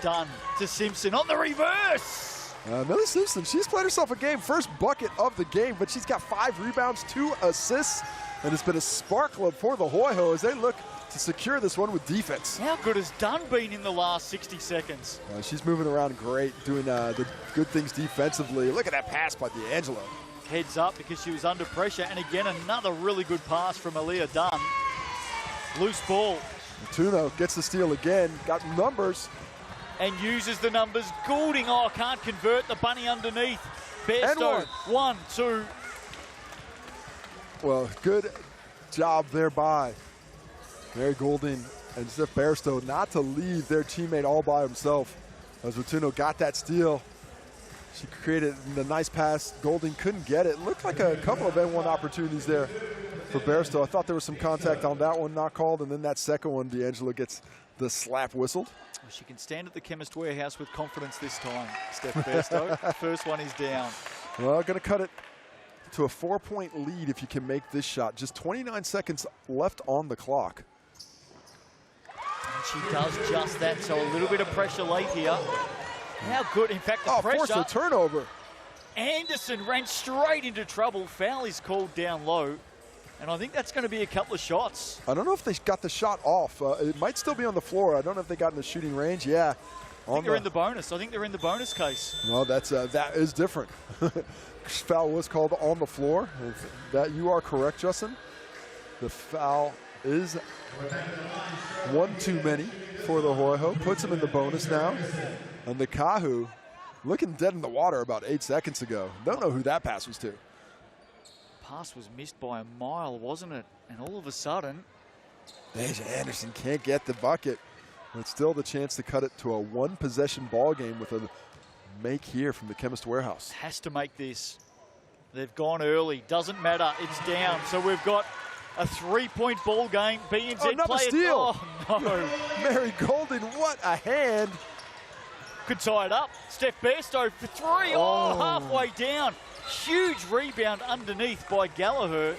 Done to Simpson on the reverse. Millie Simpson, she's played herself a game. First bucket of the game, but she's got 5 rebounds, 2 assists, and it's been a spark club for the Hoiho as they look to secure this one with defense. How good has Dunn been in the last 60 seconds? She's moving around great, doing the good things defensively. Look at that pass by D'Angelo. Heads up because she was under pressure, and again another really good pass from Aaliyah Dunn. Loose ball. Tuno gets the steal again, got numbers. And uses the numbers. Goulding, can't convert. The bunny underneath. Bairstow, 1, 2. Well, good job there by Mary Goulding and Steph Bairstow not to leave their teammate all by himself. As Ratuno got that steal, she created the nice pass. Goulding couldn't get it. Looked like a couple of N1 opportunities there for Bairstow. I thought there was some contact on that one, not called, and then that second one, D'Angelo gets the slap whistled. She can stand at the Chemist Warehouse with confidence this time, Steph Bairstow. First one is down. Well, going to cut it to a 4-point lead if you can make this shot. Just 29 seconds left on the clock. And she does just that, so a little bit of pressure late here. How good, in fact, the pressure. Forced a turnover. Anderson ran straight into trouble. Foul is called down low. And I think that's going to be a couple of shots. I don't know if they got the shot off. It might still be on the floor. I don't know if they got in the shooting range. Yeah. I think they're in the bonus. I think they're in the bonus case. No, that is different. Foul was called on the floor. That you are correct, Justin. The foul is one too many for the Hoiho. Puts him in the bonus now. And the Kāhu looking dead in the water about 8 seconds ago. Don't know who that pass was to. Pass was missed by a mile, wasn't it? And all of a sudden, Deja Anderson can't get the bucket. But still the chance to cut it to a one-possession ball game with a make here from the Chemist Warehouse. Has to make this. They've gone early. Doesn't matter. It's down. So we've got a three-point ball game. BNZ another play steal. It. Oh, no. Mary Golden, what a hand. Could tie it up. Steph Bairstow for three. Oh, halfway down. Huge rebound underneath by Gallagher.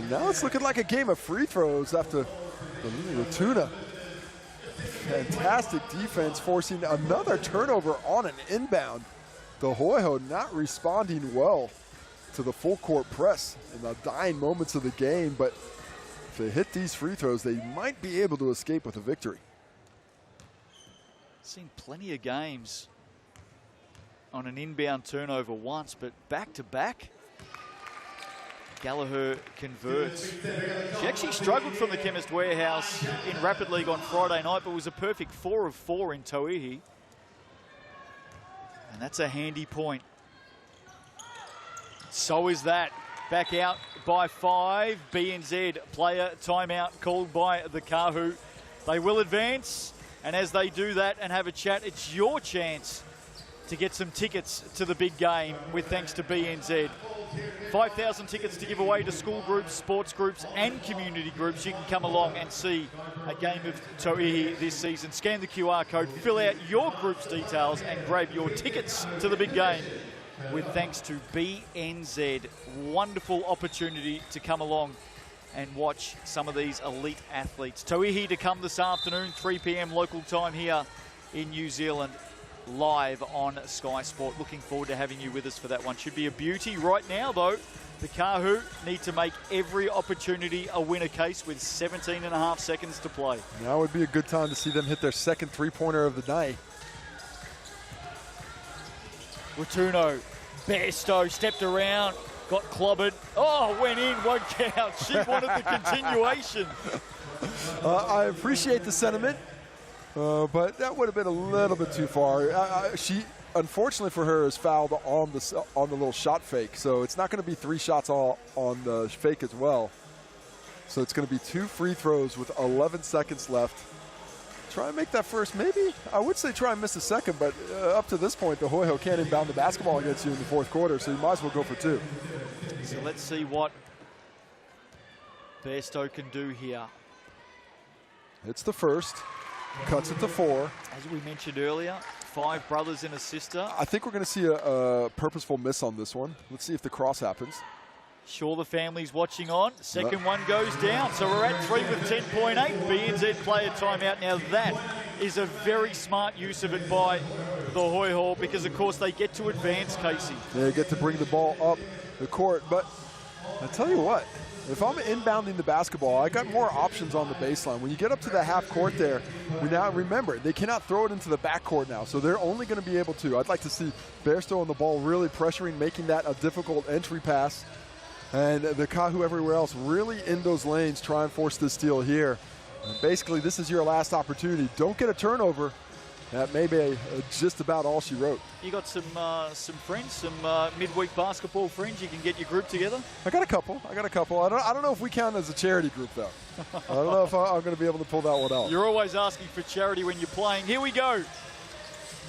Now it's looking like a game of free throws after the tuna. Fantastic defense, forcing another turnover on an inbound. The Hoiho not responding well to the full court press in the dying moments of the game, but if they hit these free throws, they might be able to escape with a victory. Seen plenty of games on an inbound turnover once, but back-to-back, Gallagher converts. She actually struggled from the Chemist Warehouse in Rapid League on Friday night, but was a perfect 4 of 4 in Tauihi. And that's a handy point. So is that. Back out by 5. BNZ player timeout called by the Kāhu. They will advance, and as they do that and have a chat, it's your chance to get some tickets to the big game with thanks to BNZ. 5,000 tickets to give away to school groups, sports groups and community groups. You can come along and see a game of Tauihi this season. Scan the QR code, fill out your group's details and grab your tickets to the big game with thanks to BNZ. Wonderful opportunity to come along and watch some of these elite athletes. Tauihi to come this afternoon, 3 p.m. local time here in New Zealand, live on Sky Sport. Looking forward to having you with us for that one. Should be a beauty. Right now, though, the Kāhu need to make every opportunity a winner case with 17.5 seconds to play. Now would be a good time to see them hit their second three-pointer of the night. Ratuno, Bairstow stepped around, got clobbered. Oh, went in, won't count. She wanted the continuation. I appreciate the sentiment. But that would have been a little bit too far. She, unfortunately for her, is fouled on the little shot fake. So it's not going to be 3 shots all on the fake as well. So it's going to be 2 free throws with 11 seconds left. Try and make that first. Maybe, I would say try and miss the second, but up to this point, the Hoiho can't inbound the basketball against you in the fourth quarter, so you might as well go for 2. So let's see what Bairstow can do here. It's the first. Cuts it to 4. As we mentioned earlier, 5 brothers and a sister. I think we're going to see a purposeful miss on this one. Let's see if the cross happens. Sure, the family's watching on. Second one goes down. So we're at 3 with 10.8. BNZ player timeout. Now that is a very smart use of it by the Hoiho because, of course, they get to advance, Casey. They get to bring the ball up the court. But I tell you what, if I'm inbounding the basketball, I got more options on the baseline. When you get up to the half court there, we now remember, they cannot throw it into the backcourt now, so they're only going to be able to. I'd like to see Bairstow on the ball really pressuring, making that a difficult entry pass. And the Kāhu everywhere else really in those lanes, try and force this steal here. And basically, this is your last opportunity. Don't get a turnover. That may be just about all she wrote. You got some friends, some midweek basketball friends you can get your group together? I got a couple. I don't know if we count as a charity group, though. I don't know if I'm going to be able to pull that one out. You're always asking for charity when you're playing. Here we go.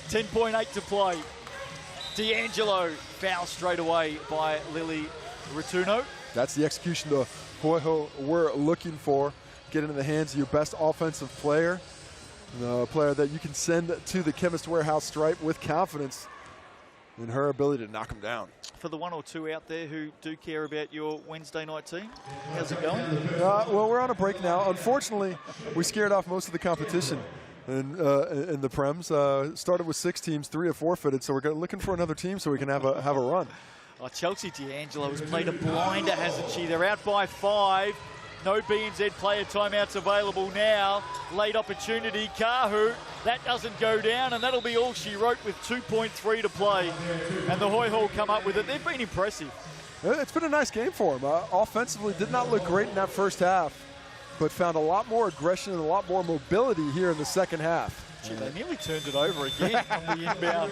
10.8 to play. D'Angelo foul straight away by Lily Ratuno. That's the execution the Hoiho were looking for. Get into the hands of your best offensive player. A player that you can send to the Chemist Warehouse stripe with confidence in her ability to knock them down. For the 1 or 2 out there who do care about your Wednesday night team, how's it going? Well, we're on a break now. Unfortunately, we scared off most of the competition in the Prems. Started with 6 teams, 3 have forfeited, so we're looking for another team so we can have a run. Oh, Chelsea D'Angelo has played a blinder, hasn't she? They're out by 5. No BNZ player timeouts available now. Late opportunity, Kāhu. That doesn't go down, and that'll be all she wrote with 2.3 to play. And the Hoiho come up with it. They've been impressive. It's been a nice game for them. Offensively, did not look great in that first half, but found a lot more aggression and a lot more mobility here in the second half. Gee, they nearly turned it over again on the inbound.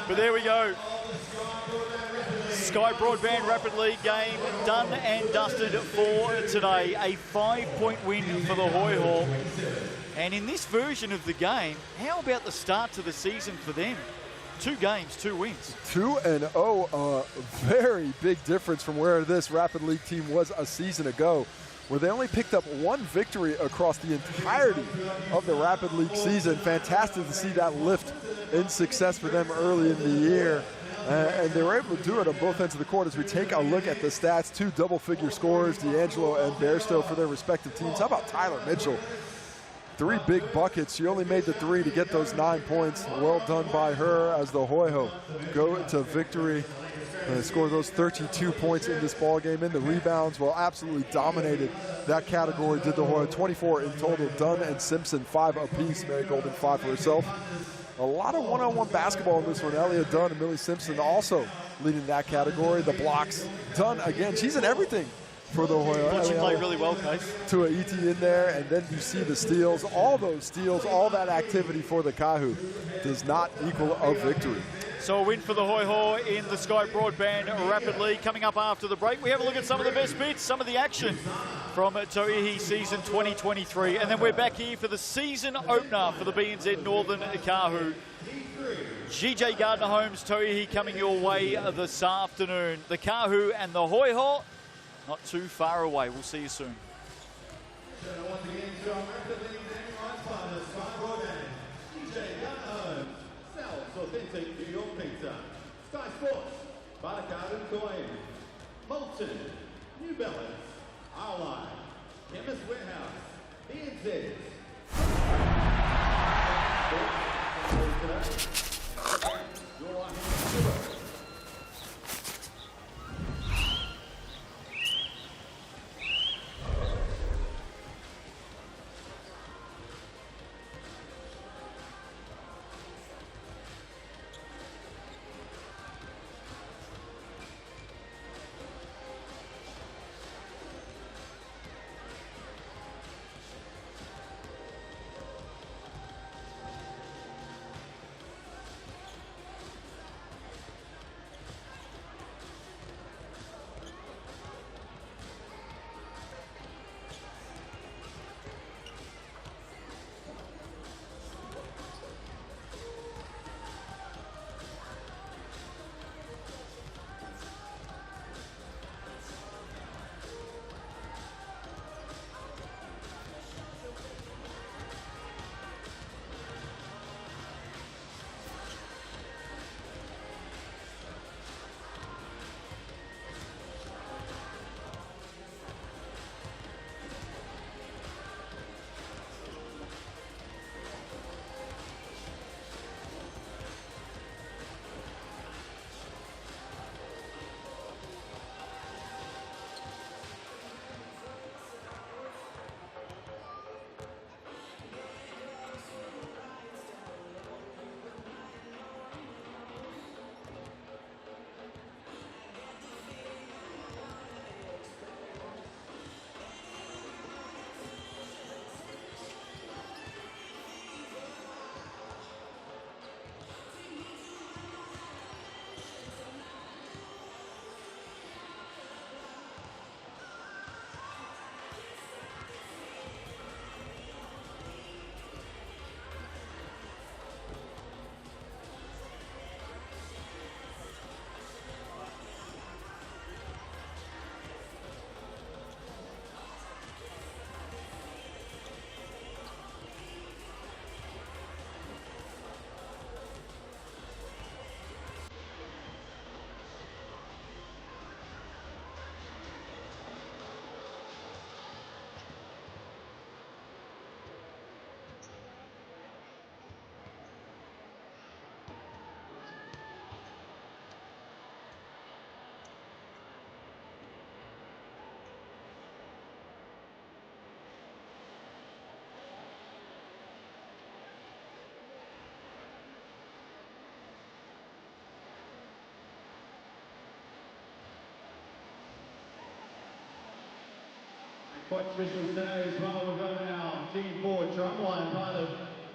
But there we go. Sky Broadband Rapid League game done and dusted for today. A 5-point win for the Hoiho. And in this version of the game, how about the start to the season for them? 2 games, 2 wins. 2-0, a very big difference from where this Rapid League team was a season ago, where they only picked up 1 victory across the entirety of the Rapid League season. Fantastic to see that lift in success for them early in the year. And they were able to do it on both ends of the court. As we take a look at the stats, 2 double-figure scorers, D'Angelo and Bairstow for their respective teams. How about Tyler Mitchell? 3 big buckets. She only made the 3 to get those 9 points. Well done by her as the Hoiho go to victory and score those 32 points in this ball game. In the rebounds, well, absolutely dominated that category. Did the Hoiho 24 in total. Dunn and Simpson 5 apiece. Mary Golden 5 for herself. A lot of one-on-one basketball in this one. Elliott Dunn and Millie Simpson also leading that category. The blocks. Dunn again. She's in everything for the Hoiho. Thought she played really well, Case. To a ET in there, and then you see the steals. All those steals, all that activity for the Kāhu does not equal a victory. So a win for the Hoiho in the Sky Broadband Rapid League. Coming up after the break, we have a look at some of the best bits, some of the action from Tauihi season 2023. And then we're back here for the season opener for the BNZ Northern Kāhu. GJ Gardner Homes, Tauihi coming your way this afternoon. The Kāhu and the Hoiho not too far away. We'll see you soon. Authentic New York pizza. Sky Sports, Baracard and Kauai, Molten, New Balance, Arline, Chemist Warehouse, BNZ. Your life. Quite special today as well. We've got our Team 4 drumline, part of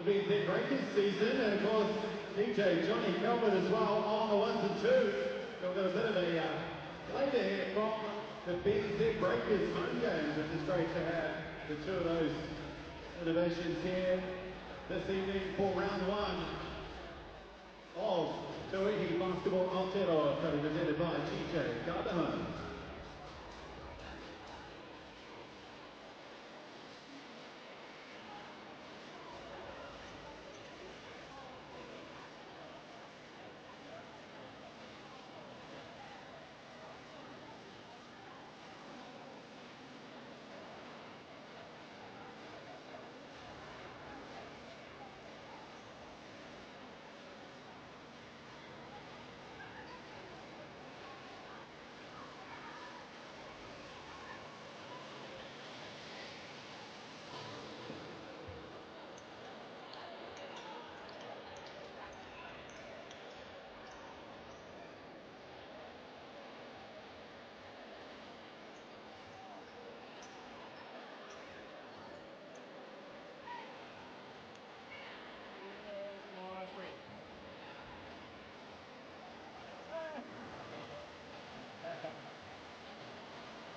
the BBNZ Breakers season, and of course DJ Johnny Calvert as well on the 1s and 2s. We've got a bit of a later here from the BBNZ Breakers home games, which is great to have the two of those innovations here this evening for round 1 of Tauihi Basketball Aotearoa, presented by GJ Garden Homes.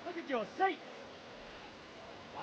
Look at your seat! Wow.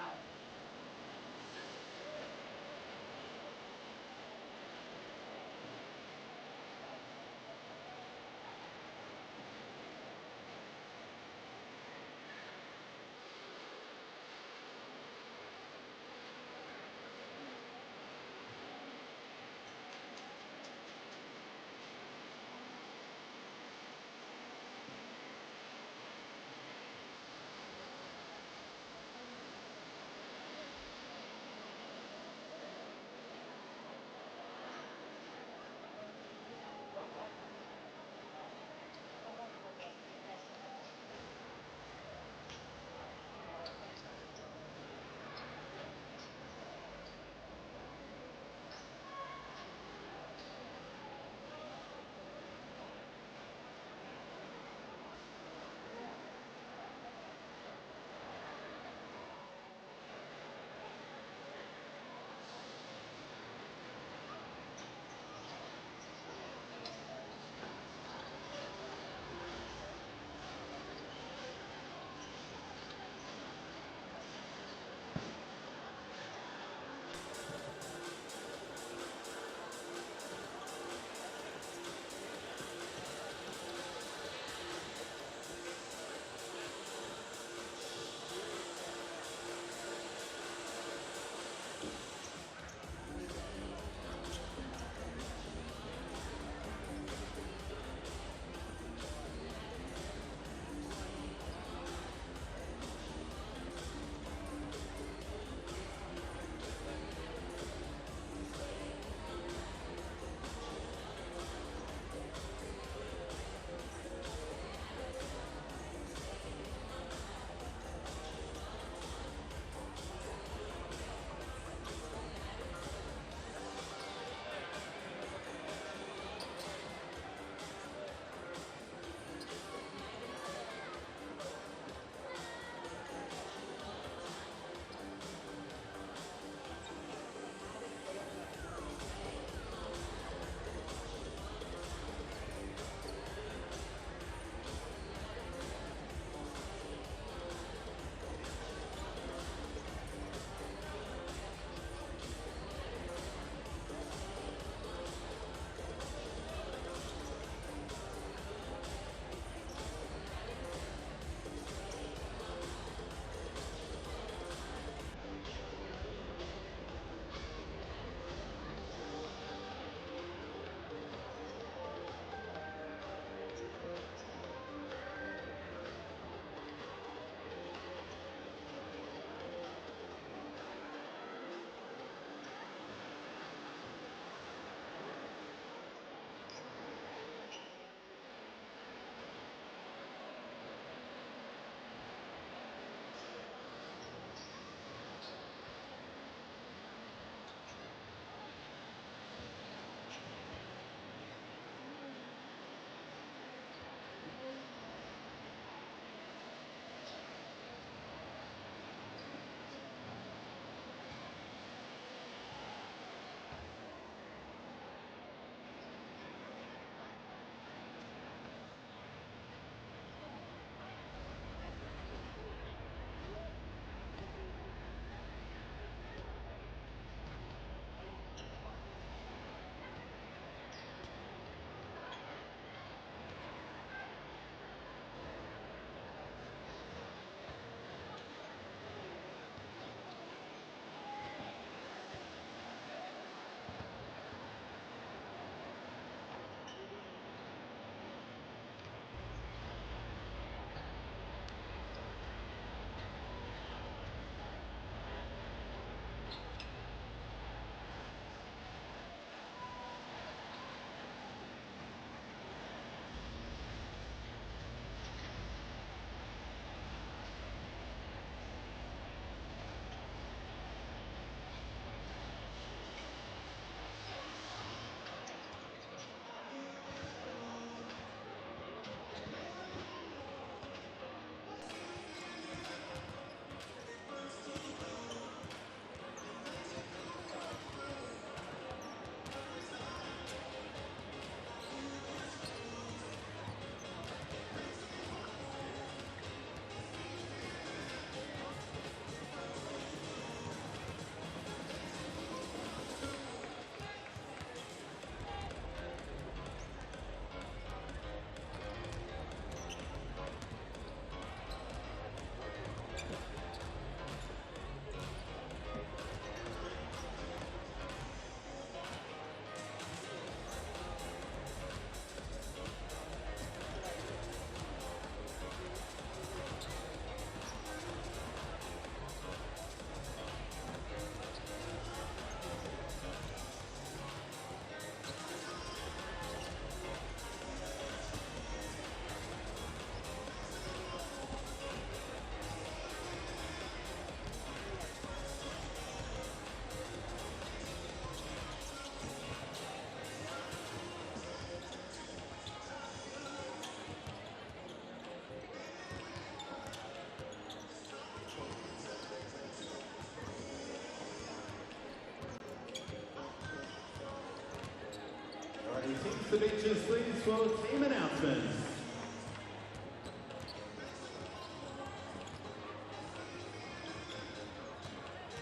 the benches, please, for team announcements.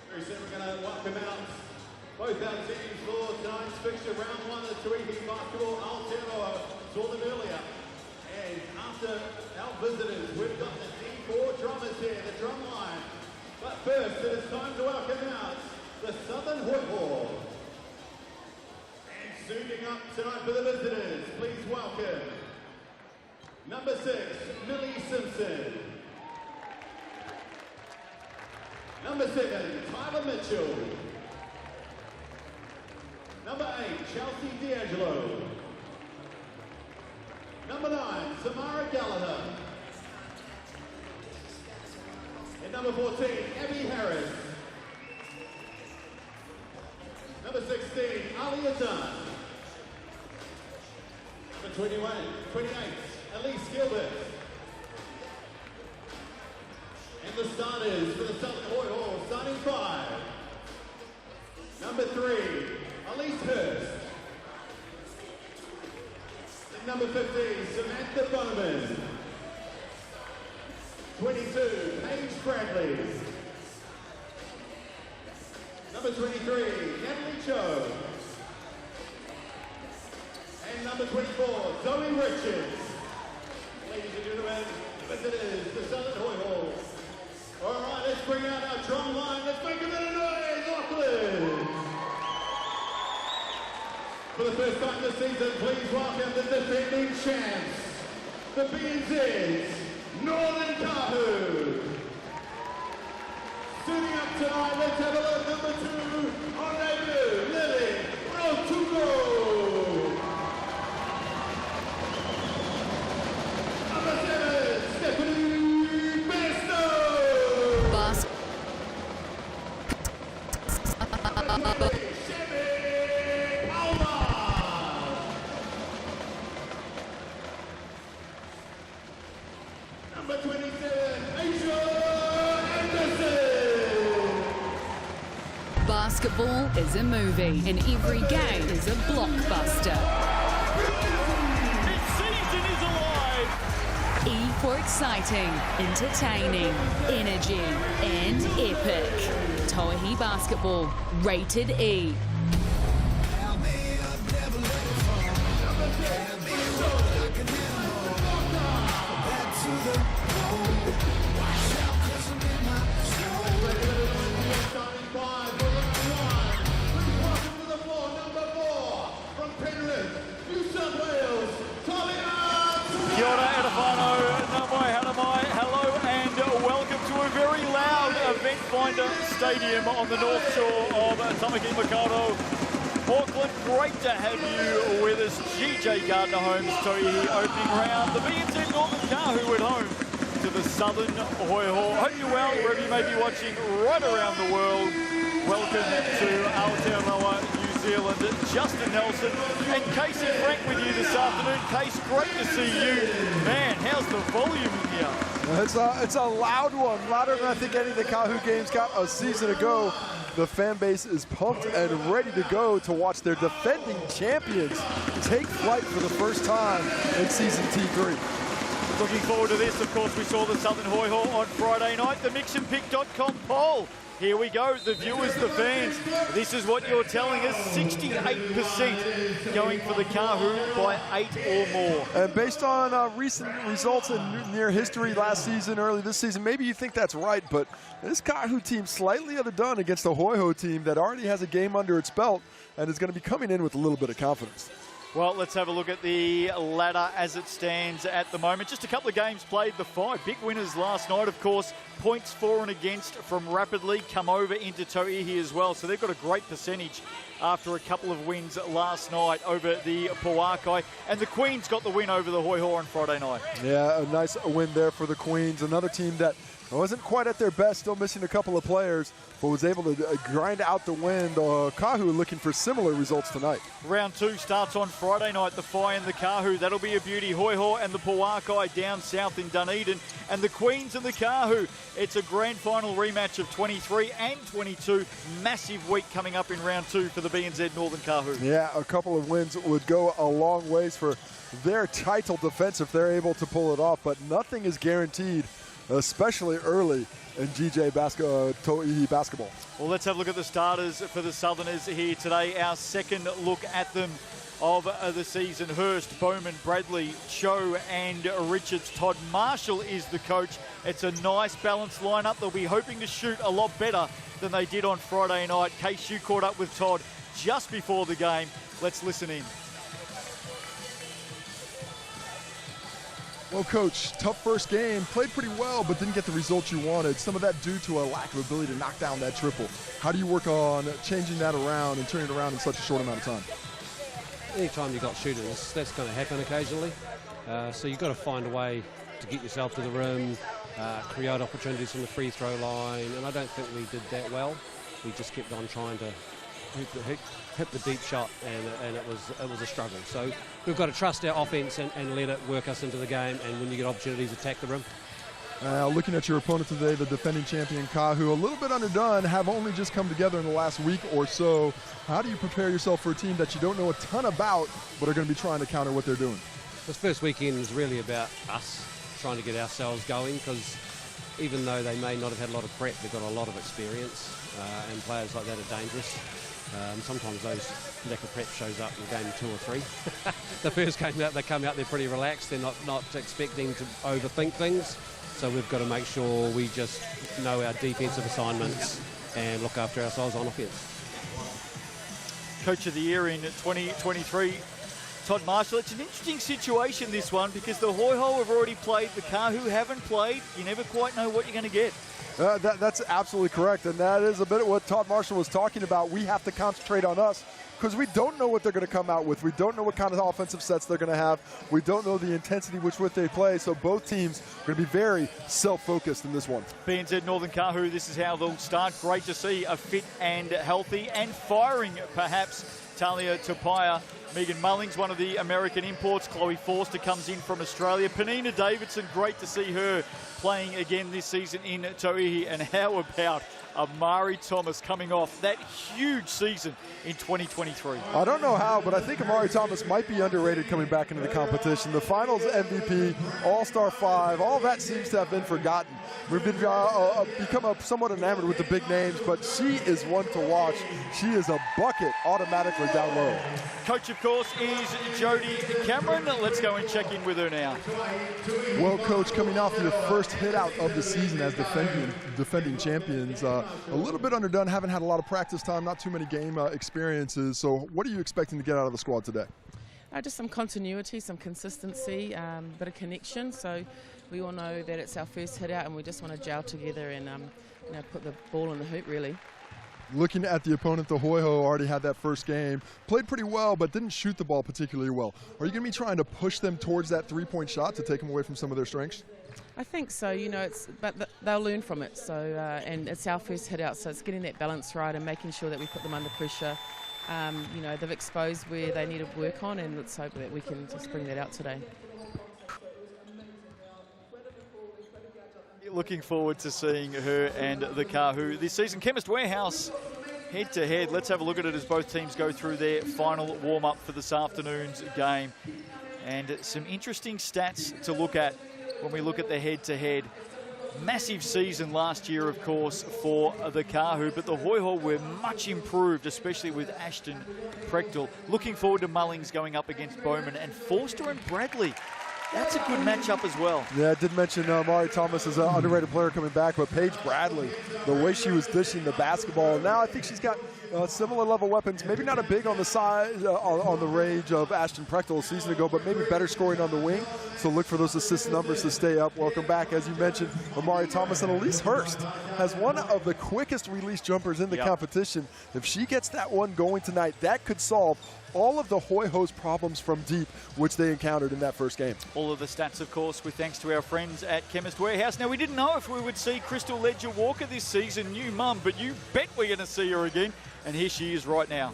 Very soon we're going to welcome out both our teams for tonight's fixture, round one of Tauihi Basketball Aotearoa. Saw them earlier. And after our visitors, we've got the D4 drummers here, the drum line. But first, it is time to welcome out the Southern Hoiho. And suiting up tonight for the visitors, please welcome number 6, Millie Simpson. Number 7, Tyler Mitchell. Number 8, Chelsea D'Angelo. Number 9, Samara Gallagher. And number 14, Abby Harris. Number 16, Alia Dunn. Number 28, Elise Gilbert. And the starters for the Southern Hoiho, starting 5. Number 3, Elise Hurst. And number 15, Samantha Bowman. 22, Paige Bradley. Number 23, Natalie Cho. And number 24, Zoe Richards. Ladies and gentlemen, visitors, the Southern Hoiho. All right, let's bring out our drum line. Let's make a bit of noise, Auckland. For the first time this season, please welcome the defending champs, the BBNZ Northern Kāhu. Suiting up tonight, let's have a look. Number 2, Hoiho, Lily Rotuko. Number 7, Stephanie Besto. Number 27, Asia Anderson. Basketball is a movie, and every game is a blockbuster. This season is alive! E for exciting, entertaining, energy, and epic. Tauihi Basketball, rated E. Kia ora, Edifano, namai, hanamai, hello and welcome to a very loud Eventfinda Stadium on the north shore of Tauihi. Auckland, great to have you with us. GJ Gardner Homes, Tauihi opening round. The BBNZ Northern Kāhu at home to the Southern Hoiho. Hope you're well, wherever you may be watching right around the world. Welcome to Aotearoa, New Zealand. Justin Nelson and Casey Frank with you this afternoon. Case, great to see you. Man, how's the volume in here? It's a loud one, louder than I think any of the Kāhu games got a season ago. The fan base is pumped and ready to go to watch their defending champions take flight for the first time in season T3. Looking forward to this. Of course, we saw the Southern Hoiho on Friday night. The mixandpick.com poll. Here we go, the viewers, the fans. This is what you're telling us, 68% going for the Kāhu by 8 or more. And based on recent results in near history last season, early this season, maybe you think that's right, but this Kāhu team slightly underdone against the Hoiho team that already has a game under its belt and is going to be coming in with a little bit of confidence. Well, let's have a look at the ladder as it stands at the moment. Just a couple of games played, the 5 big winners last night, of course. Points for and against from Rapidly come over into Tauihi as well. So they've got a great percentage after a couple of wins last night over the Pauakai. And the Queens got the win over the Hoiho on Friday night. Yeah, a nice win there for the Queens. Another team that wasn't quite at their best, still missing a couple of players, but was able to grind out the win. Kāhu looking for similar results tonight. Round 2 starts on Friday night, the Phi and the Kāhu. That'll be a beauty. Hoiho and the Puakai down south in Dunedin. And the Queens and the Kāhu. It's a grand final rematch of 23 and 22. Massive week coming up in round 2 for the BNZ Northern Kāhu. Yeah, a couple of wins would go a long ways for their title defense if they're able to pull it off, but nothing is guaranteed, especially early in Tauihi basketball. Well, let's have a look at the starters for the Southerners here today. Our second look at them of the season. Hurst, Bowman, Bradley, Cho and Richards. Todd Marshall is the coach. It's a nice balanced lineup. They'll be hoping to shoot a lot better than they did on Friday night. Case you caught up with Todd just before the game. Let's listen in. Well, Coach, tough first game, played pretty well, but didn't get the results you wanted. Some of that due to a lack of ability to knock down that triple. How do you work on changing that around and turning it around in such a short amount of time? Anytime you've got shooters, that's going to happen occasionally. So you've got to find a way to get yourself to the rim, create opportunities from the free throw line, and I don't think we did that well. We just kept on trying to hit the deep shot, and it was a struggle. So we've got to trust our offense and let it work us into the game, and when you get opportunities, attack the rim. Looking at your opponent today, the defending champion Kāhu, a little bit underdone, have only just come together in the last week or so. How do you prepare yourself for a team that you don't know a ton about, but are going to be trying to counter what they're doing? This first weekend is really about us trying to get ourselves going, because even though they may not have had a lot of prep, they've got a lot of experience, and players like that are dangerous. Sometimes those lack of prep shows up in game 2 or 3. The first game out, they come out, they're pretty relaxed. They're not expecting to overthink things. So we've got to make sure we just know our defensive assignments and look after ourselves on offense. Coach of the Year in 2023, Todd Marshall. It's an interesting situation, this one, because the Hoiho have already played, the Kāhu haven't played. You never quite know what you're going to get. That's absolutely correct, and that is a bit of what Todd Marshall was talking about. We have to concentrate on us because we don't know what they're going to come out with. We don't know what kind of offensive sets they're going to have. We don't know the intensity which they play, so both teams are going to be very self-focused in this one. BNZ Northern Kāhu, this is how they'll start. Great to see a fit and healthy and firing, perhaps, Talia Tupaia. Megan Mullings, one of the American imports. Chloe Forster comes in from Australia. Penina Davidson, great to see her playing again this season in Tauihi. And how about Amari Thomas coming off that huge season in 2023? I don't know how, but I think Amari Thomas might be underrated coming back into the competition. The finals MVP, All-Star 5, all that seems to have been forgotten. We've been become somewhat enamored with the big names, but she is one to watch. She is a bucket automatically down low. Coach, of course, is Jody Cameron. Let's go and check in with her now. Well, Coach, coming off your first hit out of the season as defending champions, a little bit underdone, haven't had a lot of practice time, not too many game experiences. So what are you expecting to get out of the squad today? Just some continuity, some consistency, bit of connection. So we all know that it's our first hit out and we just want to gel together and put the ball in the hoop, really. Looking at the opponent, the Hoiho already had that first game, played pretty well, but didn't shoot the ball particularly well. Are you going to be trying to push them towards that three-point shot to take them away from some of their strengths? I think so. But they'll learn from it. So, and it's our first hit out, so it's getting that balance right and making sure that we put them under pressure. They've exposed where they need to work on, and let's hope that we can just bring that out today. Looking forward to seeing her and the Kāhu this season. Chemist Warehouse head-to-head. Let's have a look at it as both teams go through their final warm-up for this afternoon's game. And some interesting stats to look at when we look at the head-to-head. Massive season last year, of course, for the Kāhu, but the Hoiho were much improved, especially with Ashton Prechtel. Looking forward to Mullings going up against Bowman and Forster and Bradley. That's a good matchup as well. Yeah, I did mention Amari Thomas is an underrated player coming back, but Paige Bradley, the way she was dishing the basketball, now I think she's got similar level weapons, maybe not a big on the side, on the range of Ashton Prechtel a season ago, but maybe better scoring on the wing. So look for those assist numbers to stay up. Welcome back, as you mentioned, Amari Thomas. And Elise Hurst has one of the quickest release jumpers in the competition. If she gets that one going tonight, that could solve all of the Hoiho's problems from deep, which they encountered in that first game. All of the stats, of course, with thanks to our friends at Chemist Warehouse. Now, we didn't know if we would see Crystal Ledger-Walker this season, new mum, but you bet we're going to see her again. And here she is right now.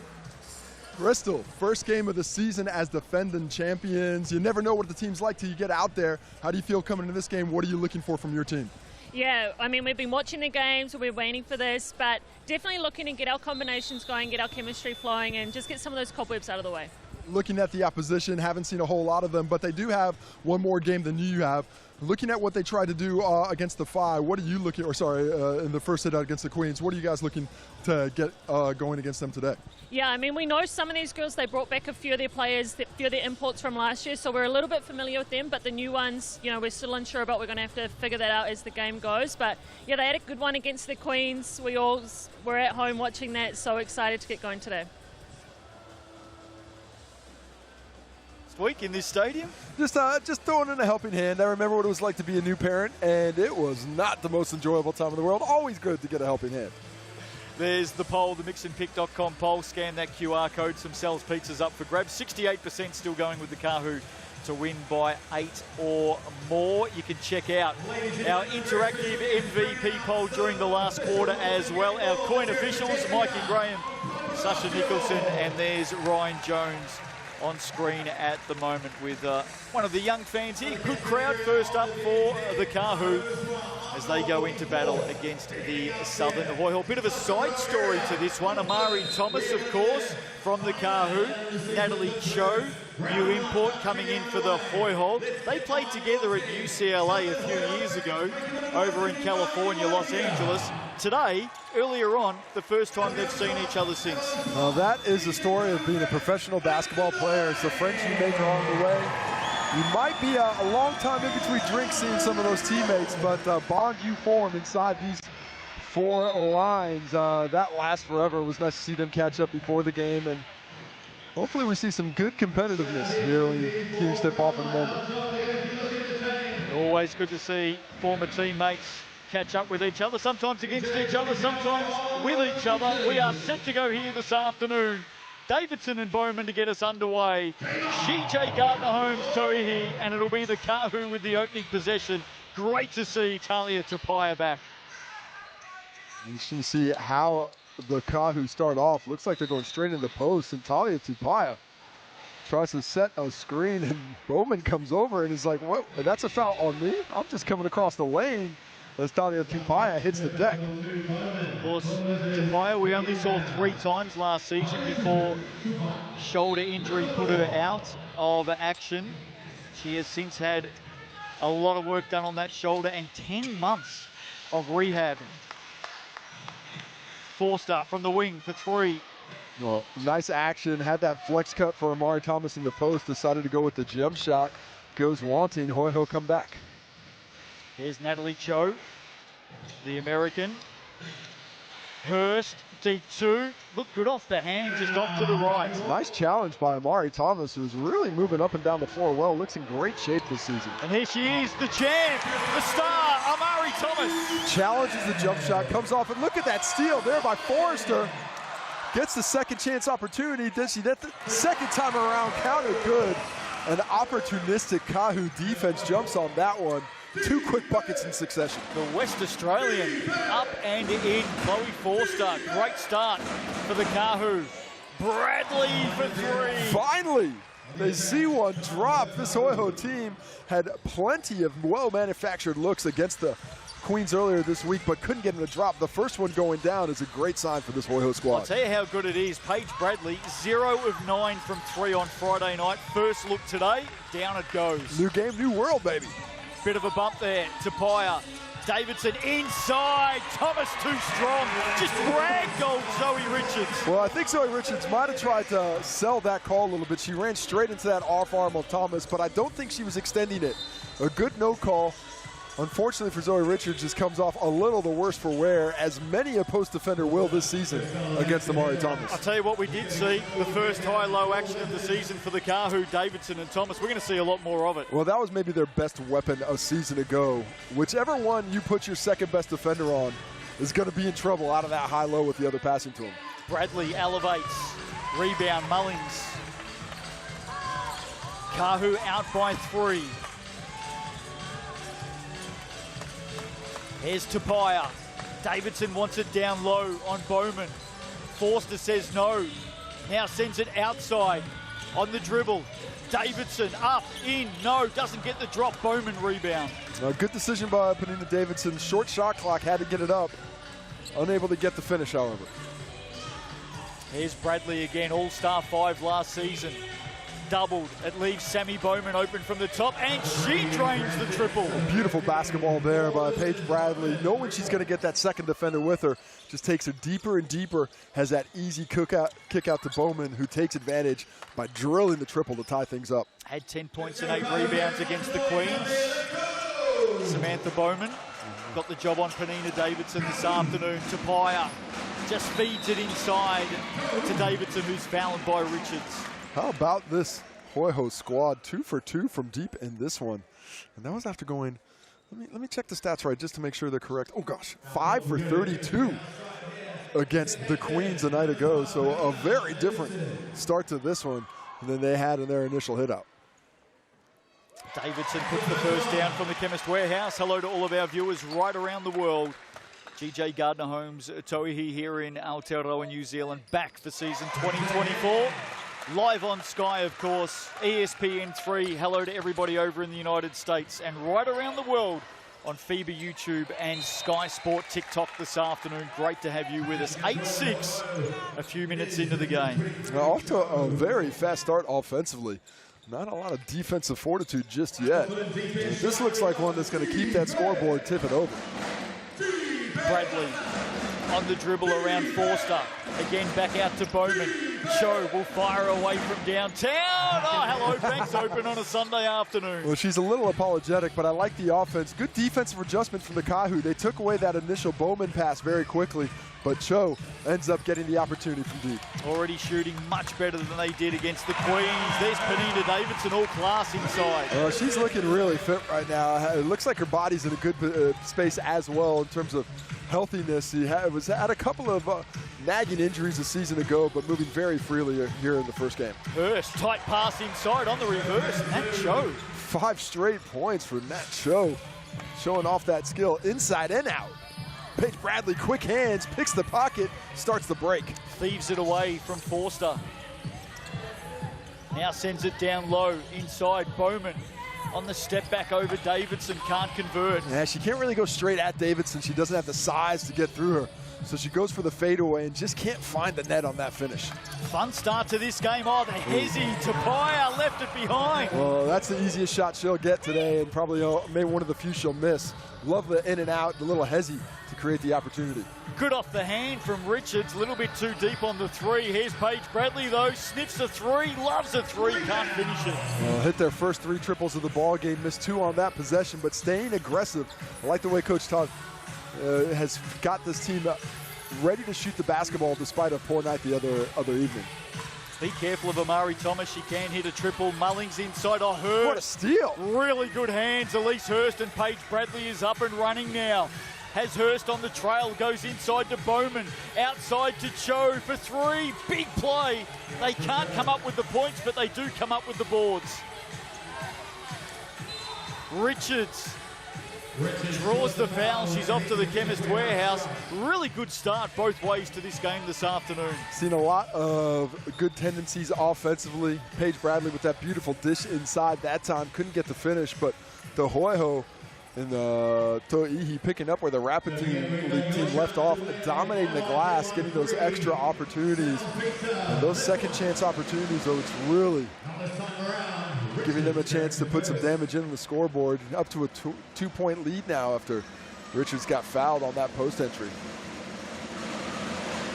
Crystal, first game of the season as defending champions. You never know what the team's like till you get out there. How do you feel coming into this game? What are you looking for from your team? Yeah, I mean, we've been watching the games, we're waiting for this, but definitely looking to get our combinations going, get our chemistry flowing, and just get some of those cobwebs out of the way. Looking at the opposition, haven't seen a whole lot of them, but they do have one more game than you have. Looking at what they tried to do against the Phi, what are you looking, in the first hit out against the Queens, what are you guys looking to get going against them today? Yeah, I mean, we know some of these girls, they brought back a few of their players, a few of their imports from last year, so we're a little bit familiar with them, but the new ones, you know, we're still unsure about. We're going to have to figure that out as the game goes. But yeah, they had a good one against the Queens. We all were at home watching that, so excited to get going today. Week in this stadium? Just throwing in a helping hand. I remember what it was like to be a new parent, and it was not the most enjoyable time in the world. Always good to get a helping hand. There's the poll, the mixandpick.com poll. Scan that QR code. Some Sal's Pizzas up for grabs. 68% still going with the Kāhu to win by 8 or more. You can check out our interactive MVP poll during the last quarter as well. Our coin officials, Mikey Graham, Sasha Nicholson, and there's Ryan Jones on screen at the moment with one of the young fans here. Good crowd first up for the Kāhu as they go into battle against the Southern Hoiho. Bit of a side story to this one. Amari Thomas, of course, from the Kāhu. Natalie Cho, new import coming in for the Hoiho. They played together at UCLA a few years ago over in California, Los Angeles. Today, earlier on, the first time they've seen each other since. Well, that is the story of being a professional basketball player. It's the friends you make along the way. You might be a long time in between drinks seeing some of those teammates, but bond you form inside these four lines, that lasts forever. It was nice to see them catch up before the game, and hopefully we see some good competitiveness here when you teams step off in a moment. Always good to see former teammates catch up with each other, sometimes against each other, sometimes with each other. We are set to go here this afternoon. Davidson and Bowman to get us underway. GJ Gardner-Holmes, Tauihi, and it'll be the Kāhu with the opening possession. Great to see Talia Tapia back. You can see how the Kāhu start off. Looks like they're going straight into the post, and Talia Tapia tries to set a screen, and Bowman comes over and is like, what? That's a foul on me? I'm just coming across the lane. As Talia Tapia hits the deck. Of course, Tapia we only saw 3 times last season before shoulder injury put her out of action. She has since had a lot of work done on that shoulder and 10 months of rehab. Forster from the wing for 3. Well, nice action. Had that flex cut for Amari Thomas in the post. Decided to go with the jump shot. Goes wanting. Hoiho come back. Here's Natalie Cho, the American. Hurst, deep 2. Look good off the hand, just off to the right. Nice challenge by Amari Thomas, who's really moving up and down the floor well. Looks in great shape this season. And here she is, the champ, the star, Amari Thomas. Challenges the jump shot, comes off, and look at that steal there by Forrester. Gets the second chance opportunity. Does she that the second time around counted good? An opportunistic Kāhu defense jumps on that one. 2 quick buckets in succession. The West Australian up and in. Chloe Forster, great start for the Kāhu. Bradley for 3. Finally, they see one drop. This Hoiho team had plenty of well-manufactured looks against the Queens earlier this week, but couldn't get him to drop. The first one going down is a great sign for this Hoiho squad. I'll tell you how good it is. Paige Bradley, 0 of 9 from 3 on Friday night. First look today, down it goes. New game, new world, baby. Bit of a bump there. Tapia, Davidson inside. Thomas too strong. Just ragdolled Zoe Richards. Well, I think Zoe Richards might have tried to sell that call a little bit. She ran straight into that off arm of Thomas, but I don't think she was extending it. A good no call. Unfortunately for Zoe Richards, just comes off a little the worse for wear, as many a post defender will this season against Amari Thomas. I'll tell you what, we did see the first high-low action of the season for the Kāhu, Davidson and Thomas. We're going to see a lot more of it. Well, that was maybe their best weapon a season ago. Whichever one you put your second best defender on is going to be in trouble out of that high-low with the other passing to him. Bradley elevates. Rebound, Mullings Kāhu out by 3. Here's Tupaia. Davidson wants it down low on Bowman. Forster says no. Now sends it outside on the dribble. Davidson up, in, no, doesn't get the drop. Bowman rebound. Good decision by Penina Davidson. Short shot clock, had to get it up. Unable to get the finish, however. Here's Bradley again, All-Star 5 last season. Doubled. It leaves Sammy Bowman open from the top, and she drains the triple. Beautiful basketball there by Paige Bradley. Knowing she's going to get that second defender with her, just takes her deeper and deeper, has that easy kick out to Bowman, who takes advantage by drilling the triple to tie things up. Had 10 points and 8 rebounds against the Queens. Samantha Bowman got the job on Penina Davidson this afternoon. Tupaia just feeds it inside to Davidson, who's fouled by Richards. How about this Hoiho squad? 2 for 2 from deep in this one. And that was after going, let me check the stats right just to make sure they're correct. Oh gosh, 5 for 32 against the Queens a night ago. So a very different start to this one than they had in their initial hit out. Davidson puts the first down from the Chemist Warehouse. Hello to all of our viewers right around the world. GJ Gardner Homes, Tauihi here in Aotearoa, New Zealand, back for season 2024. Live on Sky, of course, ESPN3. Hello to everybody over in the United States and right around the world on FIBA YouTube and Sky Sport TikTok this afternoon. Great to have you with us. 8-6, a few minutes into the game. Now, off to a very fast start offensively. Not a lot of defensive fortitude just yet. This looks like one that's going to keep that scoreboard tipping over. Bradley on the dribble around Forster. Again, back out to Bowman. Cho will fire away from downtown. Oh, hello, Banks open on a Sunday afternoon. Well, she's a little apologetic, but I like the offense. Good defensive adjustment from the Kāhu. They took away that initial Bowman pass very quickly, but Cho ends up getting the opportunity from deep. Already shooting much better than they did against the Queens. There's Penina Davidson, all class inside. She's looking really fit right now. It looks like her body's in a good space as well in terms of healthiness. He had a couple of nagging injuries a season ago, but moving very freely here in the first game. Hurst, tight pass inside on the reverse. Nat Cho. 5 straight points for Nat Cho, showing off that skill inside and out. Paige Bradley, quick hands, picks the pocket, starts the break. Thieves it away from Forster. Now sends it down low, inside Bowman. On the step back over Davidson, can't convert. Yeah, she can't really go straight at Davidson. She doesn't have the size to get through her. So she goes for the fadeaway and just can't find the net on that finish. Fun start to this game. Oh, the hezzy, Tupaia left it behind. Well, that's the easiest shot she'll get today and probably maybe one of the few she'll miss. Love the in and out, the little hezzy to create the opportunity. Good off the hand from Richards, a little bit too deep on the 3. Here's Paige Bradley though, sniffs a 3, loves a 3, can't finish it. Hit their first 3 triples of the ball game, missed 2 on that possession, but staying aggressive. I like the way Coach Todd has got this team ready to shoot the basketball despite a poor night the other evening. Be careful of Amari Thomas. She can hit a triple. Mullings inside. Oh, Hurst. What a steal. Really good hands. Elise Hurst, and Paige Bradley is up and running now. Has Hurst on the trail. Goes inside to Bowman. Outside to Cho for 3. Big play. They can't come up with the points, but they do come up with the boards. Richards draws the foul. She's off to the Chemist Warehouse. Really good start both ways to this game this afternoon. Seen a lot of good tendencies offensively. Paige Bradley with that beautiful dish inside that time. Couldn't get the finish, but the Hoiho and the Tauihi picking up where the Rapid team left off, dominating the glass, getting those extra opportunities. And those second chance opportunities, though, it's really giving them a chance to put some damage in the scoreboard. Up to a 2-point lead now after Richards got fouled on that post entry.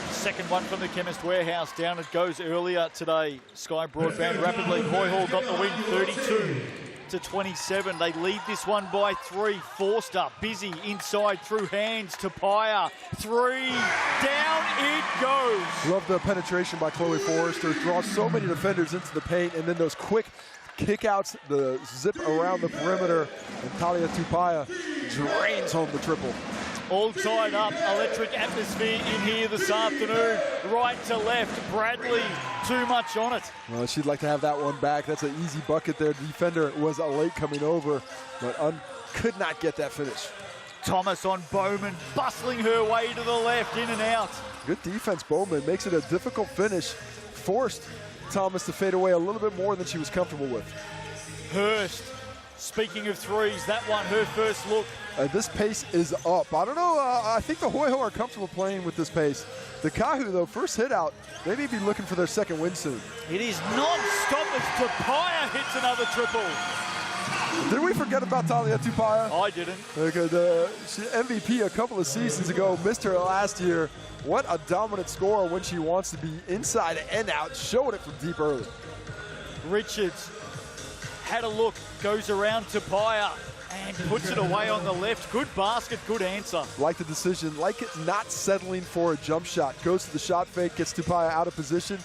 Second one from the Chemist Warehouse. Down it goes earlier today. Sky Broadband Rapid League. Hoiho got the win 32-27. They lead this one by 3. Forster busy inside through hands. Tupaia 3. Down it goes. Love the penetration by Chloe Forrester. Draws so many defenders into the paint, and then those quick kickouts, the zip around the perimeter, and Talia Tupaia drains home the triple. All tied up, electric atmosphere in here this afternoon. Right to left, Bradley, too much on it. Well, she'd like to have that one back. That's an easy bucket there. The defender was late coming over, but could not get that finish. Thomas on Bowman, bustling her way to the left, in and out. Good defense, Bowman. Makes it a difficult finish. Forced Thomas to fade away a little bit more than she was comfortable with. Hurst, speaking of threes, that one, her first look. This pace is up. I don't know. I think the Hoiho are comfortable playing with this pace. The Kāhu, though, first hit out, they may be looking for their second win soon. It is non-stop as Tupaya hits another triple. Did we forget about Talia Tupaya? I didn't. She MVP a couple of seasons ago, missed her last year. What a dominant scorer when she wants to be inside and out, showing it from deep early. Richards had a look, goes around Tupaya and puts it away on the left. Good basket, good answer. Like the decision, like it not settling for a jump shot. Goes to the shot fake, gets Tupaya out of position.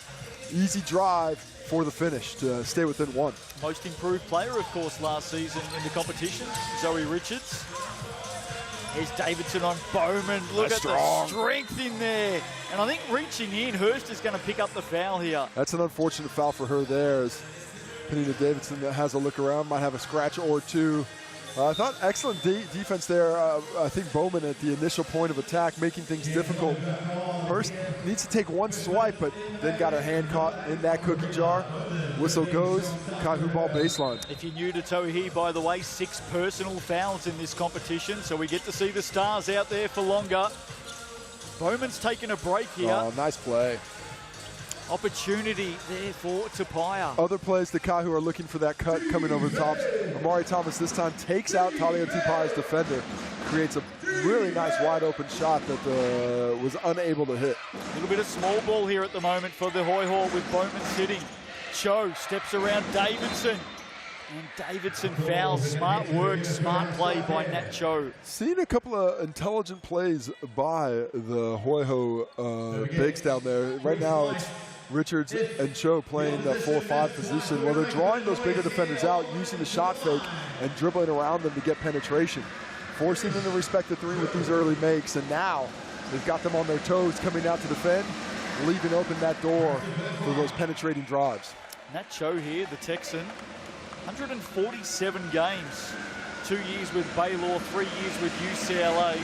Easy drive for the finish to stay within one. Most improved player, of course, last season in the competition, Zoe Richards. Here's Davidson on Bowman. Look at the strength in there. And I think reaching in, Hurst is going to pick up the foul here. That's an unfortunate foul for her there. As Penina Davidson has a look around, might have a scratch or two. I thought excellent defense there. I think Bowman at the initial point of attack, making things difficult. Hurst needs to take one swipe, but then got her hand caught in that cookie jar. Whistle goes, Kāhu ball baseline. If you're new to Tauihi, by the way, 6 personal fouls in this competition, so we get to see the stars out there for longer. Bowman's taking a break here. Oh, nice play. Opportunity there for Tupaya. Other plays, the Kāhu are looking for that cut coming over the tops. Amari Thomas this time takes out Talia Tupaya's defender. Creates a really nice wide open shot that was unable to hit. A little bit of small ball here at the moment for the Hoiho with Bowman sitting. Cho steps around Davidson. And Davidson fouls. Smart work, smart play by Nat Cho. Seen a couple of intelligent plays by the Hoiho bigs down there. Right now it's Richards and Cho playing that 4-5 position. Well, they're drawing those bigger defenders out, using the shot fake and dribbling around them to get penetration. Forcing them to respect the three with these early makes. And now they've got them on their toes coming out to defend, leaving open that door for those penetrating drives. Nat Cho here, the Texan. 147 games, 2 years with Baylor, 3 years with UCLA.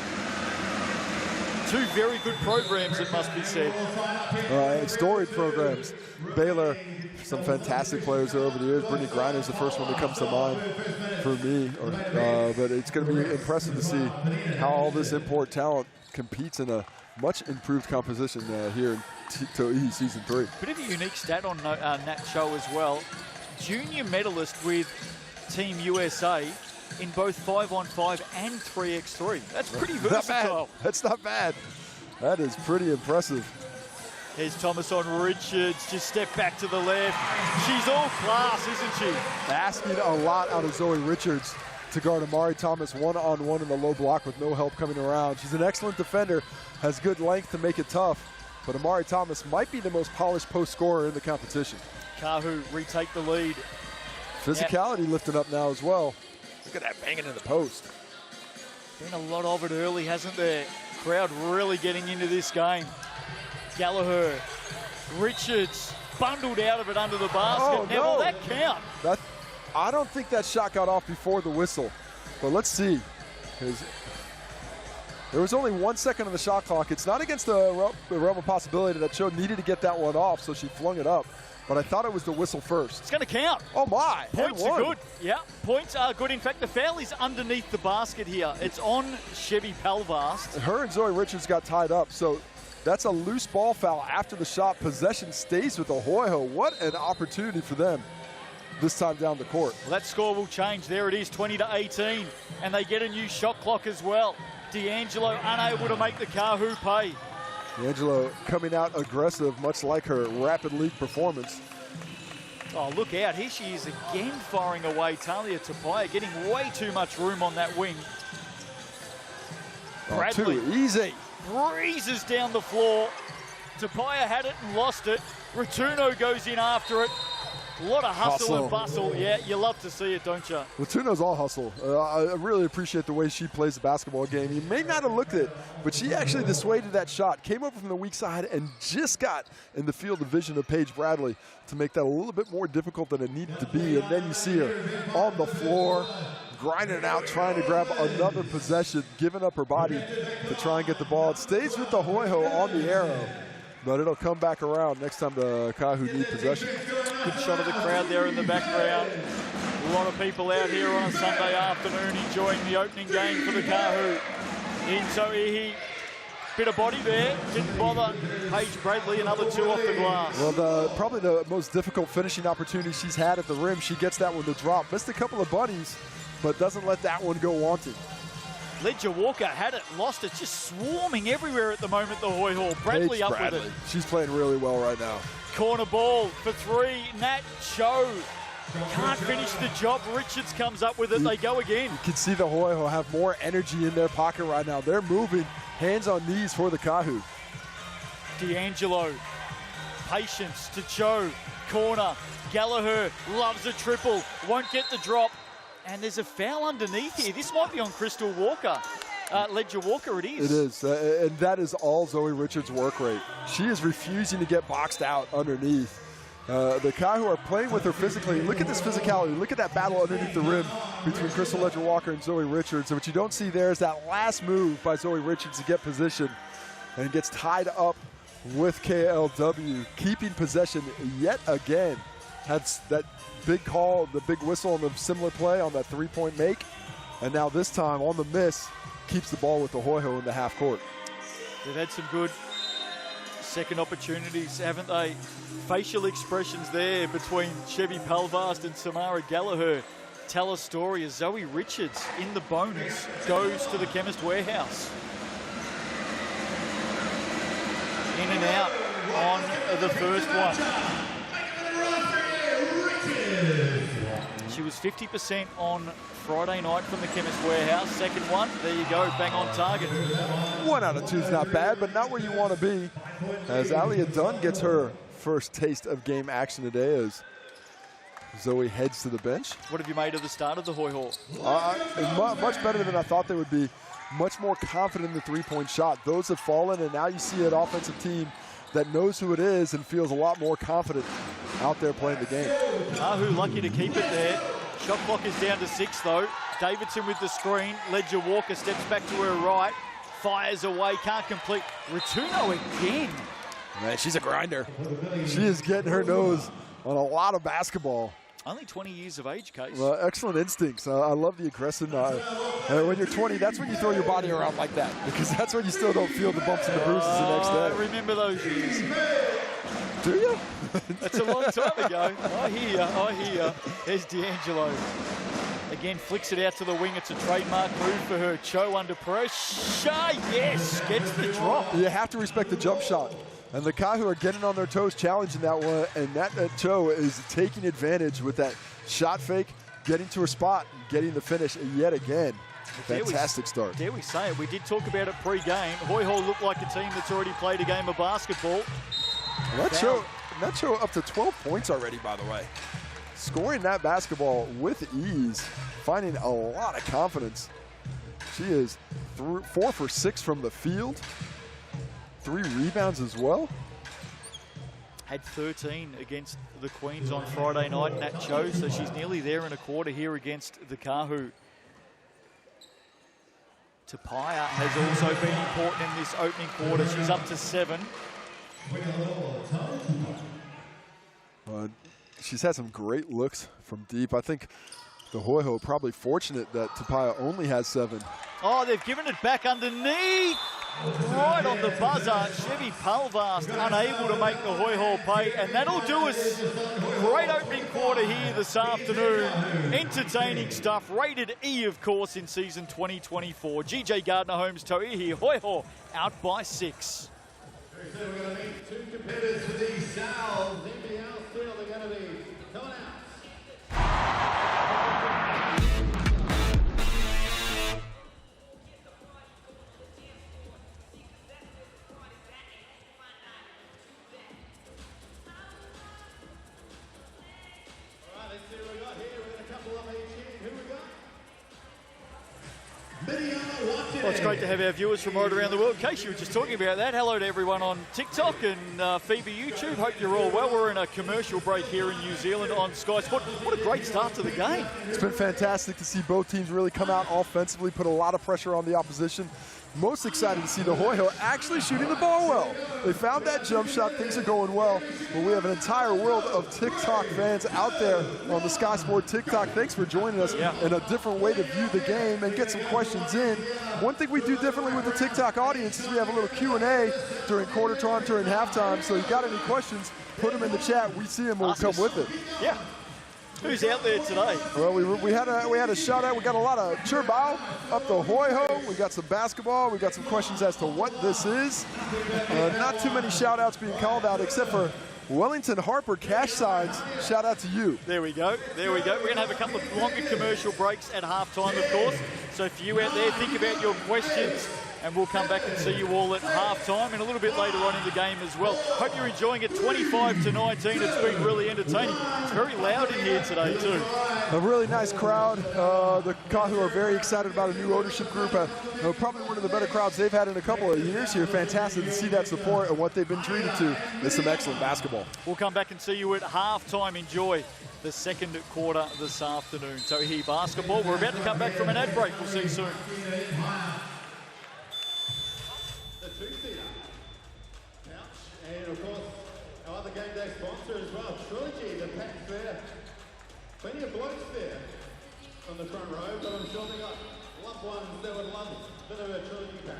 2 very good programs, it must be said. Storied programs. Baylor, some fantastic players there over the years. Brittany Griner's the first one that comes to mind for me. But it's going to be impressive to see how all this import talent competes in a much improved composition here in Tauihi Season 3. Bit of a unique stat on Nat Cho as well. Junior medalist with Team USA in both 5-on-5 and 3x3. That's pretty versatile. That's not bad. That is pretty impressive. Here's Thomas on Richards. Just step back to the left. She's all class, isn't she? Asking a lot out of Zoe Richards to guard Amari Thomas one-on-one in the low block with no help coming around. She's an excellent defender, has good length to make it tough, but Amari Thomas might be the most polished post scorer in the competition. Kāhu retake the lead. Physicality lifting up now as well. Look at that banging in the post. Been a lot of it early, hasn't there? Crowd really getting into this game. Gallagher, Richards, bundled out of it under the basket. Oh, now, will that count? I don't think that shot got off before the whistle, but let's see. There was only 1 second on the shot clock. It's not against the realm of possibility that Cho needed to get that one off, so she flung it up. But I thought it was the whistle first. It's going to count. Oh, my. Points are good. Yeah, points are good. In fact, the foul is underneath the basket here. It's on Chevy Palvast. Her and Zoe Richards got tied up, so that's a loose ball foul after the shot. Possession stays with the Hoiho. What an opportunity for them this time down the court. Well, that score will change. There it is, 20-18. And they get a new shot clock as well. D'Angelo unable to make the Kāhu pay. D'Angelo coming out aggressive, much like her rapid league performance. Oh, look out. Here she is again firing away. Talia Tupaya getting way too much room on that wing. Bradley. Too easy. Breezes down the floor. Tupaya had it and lost it. Rotuno goes in after it. A lot of hustle and bustle. Yeah, you love to see it, don't you? Latuna's all hustle. I really appreciate the way she plays the basketball game. You may not have looked it, but she actually dissuaded that shot, came over from the weak side, and just got in the field of vision of Paige Bradley to make that a little bit more difficult than it needed to be. And then you see her on the floor, grinding it out, trying to grab another possession, giving up her body to try and get the ball. It stays with the Hoiho on the arrow, but it'll come back around next time the Kāhu need possession. Good shot of the crowd there in the background. A lot of people out here on a Sunday afternoon enjoying the opening game for the Kāhu. In Tauihi, bit of body there, didn't bother. Paige Bradley, another 2 off the glass. Well, probably the most difficult finishing opportunity she's had at the rim. She gets that one to drop. Missed a couple of bunnies, but doesn't let that one go wanting. Ledger Walker had it, lost it, just swarming everywhere at the moment, the Hoiho. Bradley up with it. She's playing really well right now. Corner ball for 3, Nat Cho. Can't finish the job. Richards comes up with it, they go again. You can see the Hoiho have more energy in their pocket right now. They're moving, hands on knees for the Kāhu. D'Angelo, patience to Cho, corner. Gallagher loves a triple, won't get the drop. And there's a foul underneath here. This might be on Crystal Walker. Ledger Walker, it is. It is, and that is all Zoe Richards' work rate. She is refusing to get boxed out underneath. The Kāhu are playing with her physically. Look at this physicality. Look at that battle underneath the rim between Crystal Ledger Walker and Zoe Richards. And what you don't see there is that last move by Zoe Richards to get position, and gets tied up with KLW, keeping possession yet again. Had that big call, the big whistle on the similar play on that 3-point make. And now this time on the miss, keeps the ball with the Hoiho in the half court. They've had some good second opportunities, haven't they? Facial expressions there between Chevy Palvast and Samara Gallagher tell a story as Zoe Richards in the bonus goes to the Chemist Warehouse. In and out on the first one. She was 50% on Friday night from the Chemist Warehouse. Second one, there you go, bang on target. 1 out of 2 is not bad, but not where you want to be. As Alia Dunn gets her first taste of game action today as Zoe heads to the bench. What have you made of the start of the Hoiho? Much better than I thought they would be. Much more confident in the 3-point shot. Those have fallen, and now you see an offensive team that knows who it is and feels a lot more confident out there playing the game. Kāhu lucky to keep it there. Shot clock is down to 6 though. Davidson with the screen. Ledger Walker steps back to her right. Fires away, can't complete. Ratuno again. Man, she's a grinder. She is getting her nose on a lot of basketball. Only 20 years of age, Case. Well, excellent instincts. I love the aggressive. When you're 20, that's when you throw your body around like that, because that's when you still don't feel the bumps and the bruises the next day. I remember those years. Do you? That's a long time ago. I hear you. There's D'Angelo. Again, flicks it out to the wing. It's a trademark move for her. Cho under pressure. Yes, gets the drop. You have to respect the jump shot. And the Kāhu are getting on their toes, challenging that one. And that Cho is taking advantage with that shot fake, getting to her spot, and getting the finish yet again. Fantastic start. Dare we say it? We did talk about it pre-game. Hoiho looked like a team that's already played a game of basketball. That Cho up to 12 points already, by the way. Scoring that basketball with ease, finding a lot of confidence. She is 4 for 6 from the field. 3 rebounds as well. Had 13 against the Queens on Friday night, Nat Cho, so she's nearly there in a quarter here against the Kāhu. Tapia has also been important in this opening quarter. She's up to 7. She's had some great looks from deep. I think the Hoiho probably fortunate that Tapia only has 7. Oh, they've given it back underneath. Right on the buzzer. Chevy Palvast unable to make the Hoiho pay, and that'll do us. Great opening quarter here this afternoon. Entertaining stuff. Rated E, of course, in season 2024. GJ Gardner Homes, Tauihi, Hoiho out by 6. So we're going to meet 2 competitors for these sales. Anything else still, they're going to be coming out. Well, it's great to have our viewers from right around the world. Casey, you were just talking about that. Hello to everyone on TikTok and FIBA YouTube. Hope you're all well. We're in a commercial break here in New Zealand on Sky Sport. What a great start to the game. It's been fantastic to see both teams really come out offensively, put a lot of pressure on the opposition. Most excited to see the Hoiho actually shooting the ball well. They found that jump shot, things are going well, but we have an entire world of TikTok fans out there on the Sky Sport TikTok. Thanks for joining us in a different way to view the game and get some questions in. One thing we do differently with the TikTok audience is we have a little Q&A during quarter time, during halftime, so you got any questions, put them in the chat. We see them, we'll come with it. Yeah. Who's out there today? Well, we had a shout out. We got a lot of Churbao up to Hoiho. We got some basketball. We got some questions as to what this is. Not too many shout outs being called out except for Wellington Harper cash signs. Shout out to you. There we go. There we go. We're going to have a couple of longer commercial breaks at halftime, of course. So for you out there, think about your questions. And we'll come back and see you all at halftime and a little bit later on in the game as well. Hope you're enjoying it. 25-19. It's been really entertaining. It's very loud in here today too. A really nice crowd. The Kāhu are very excited about a new ownership group. Probably one of the better crowds they've had in a couple of years here. Fantastic to see that support and what they've been treated to. It's some excellent basketball. We'll come back and see you at halftime. Enjoy the second quarter this afternoon. Tauihi Basketball. We're about to come back from an ad break. We'll see you soon. And of course, our other game day sponsor as well, Trilogy, the pack's there. Plenty of blokes there on the front row, but I'm sure they got loved ones that would love a bit of a Trilogy pack.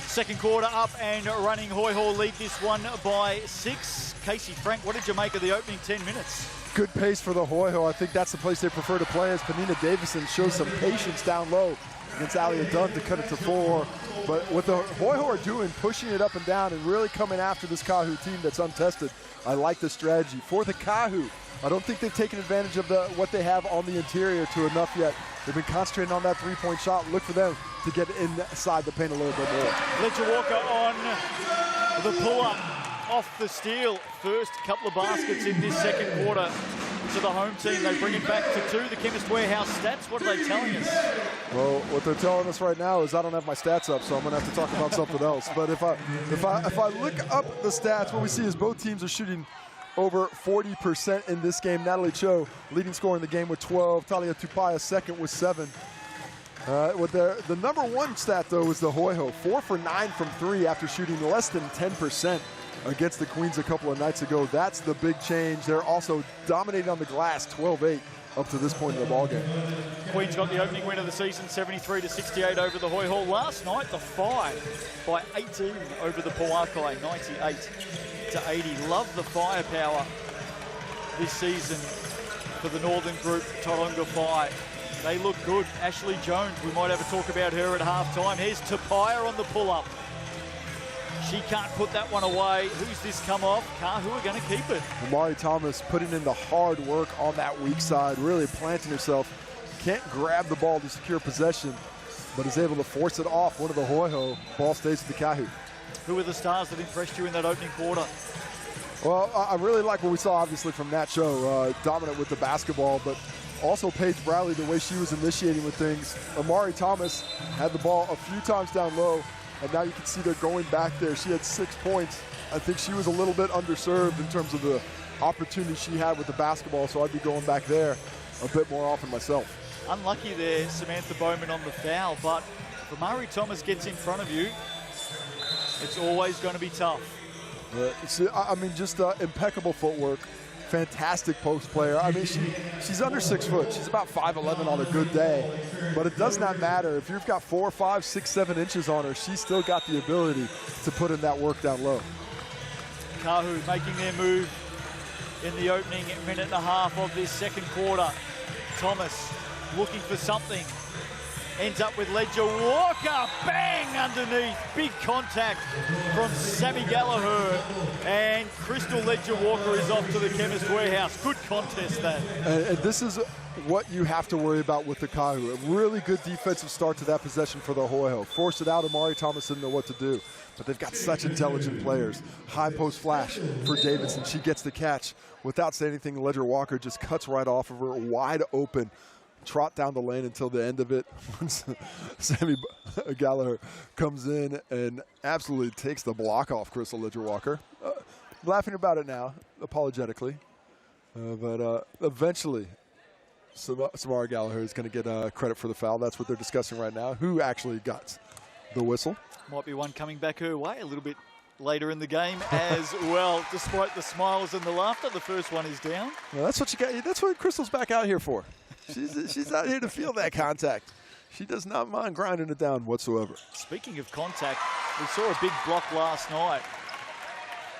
Second quarter up and running. Hoiho lead this one by 6. Casey, Frank, what did you make of the opening 10 minutes? Good pace for the Hoiho. I think that's the place they prefer to play as Panina Davison shows some patience down low against Alia Dunn to cut it to 4. But what the Hoiho are doing, pushing it up and down and really coming after this Kāhu team that's untested. I like the strategy. For the Kāhu, I don't think they've taken advantage of what they have on the interior to enough yet. They've been concentrating on that three-point shot. Look for them to get inside the paint a little bit more. Ledger Walker on the pull-up off the steal. First couple of baskets in this second quarter to the home team. They bring it back to 2. The Chemist Warehouse stats, what are they telling us? Well, what they're telling us right now is I don't have my stats up, so I'm going to have to talk about something else. But if I look up the stats, what we see is both teams are shooting over 40% in this game. Natalie Cho leading scorer in the game with 12. Talia Tupaya second with 7. The number one stat, though, is the Hoiho. 4 for 9 from 3 after shooting less than 10% against the Queens a couple of nights ago. That's the big change. They're also dominating on the glass, 12-8 up to this point in the ballgame. Queens got the opening win of the season, 73-68 over the Hoiho. Last night, the 5 by 18 over the Pauakai, 98-80. Love the firepower this season for the Northern Group, Tauranga 5. They look good. Ashley Jones, we might have a talk about her at halftime. Here's Tupaya on the pull-up. She can't put that one away. Who's this come off? Kāhu are going to keep it. Amari Thomas putting in the hard work on that weak side, really planting herself. Can't grab the ball to secure possession, but is able to force it off one of the Hoiho. Ball stays with the Kāhu. Who are the stars that impressed you in that opening quarter? Well, I really like what we saw, obviously, from Nat Cho, dominant with the basketball, but also Paige Bradley, the way she was initiating with things. Amari Thomas had the ball a few times down low, and now you can see they're going back there. She had 6 points. I think she was a little bit underserved in terms of the opportunity she had with the basketball, so I'd be going back there a bit more often myself. Unlucky there, Samantha Bowman on the foul, but if Amari Thomas gets in front of you, it's always going to be tough. Just impeccable footwork. Fantastic post player. I mean, she's under 6 foot. She's about 5'11" on a good day. But it does not matter. If you've got 4, 5, 6, 7 inches on her, she's still got the ability to put in that work down low. Kāhu making their move in the opening minute and a half of this second quarter. Thomas looking for something. ends up with Ledger Walker. Bang underneath. Big contact from Sammy Gallagher. And Crystal Ledger Walker is off to the Chemist Warehouse. Good contest, that. And this is what you have to worry about with the Kāhu. A really good defensive start to that possession for the Hoiho. Forced it out. Amari Thomas didn't know what to do. But they've got such intelligent players. High post flash for Davidson. She gets the catch. Without saying anything, Ledger Walker just cuts right off of her, wide open. Trot down the lane until the end of it. Sammy Gallagher comes in and absolutely takes the block off Crystal Ledger Walker. Laughing about it now, apologetically. But eventually, Samara Gallagher is going to get credit for the foul. That's what they're discussing right now. Who actually got the whistle? Might be one coming back her way a little bit later in the game as well. Despite the smiles and the laughter, the first one is down. Well, that's what you got. That's what Crystal's back out here for. She's out here to feel that contact. She does not mind grinding it down whatsoever. Speaking of contact, we saw a big block last night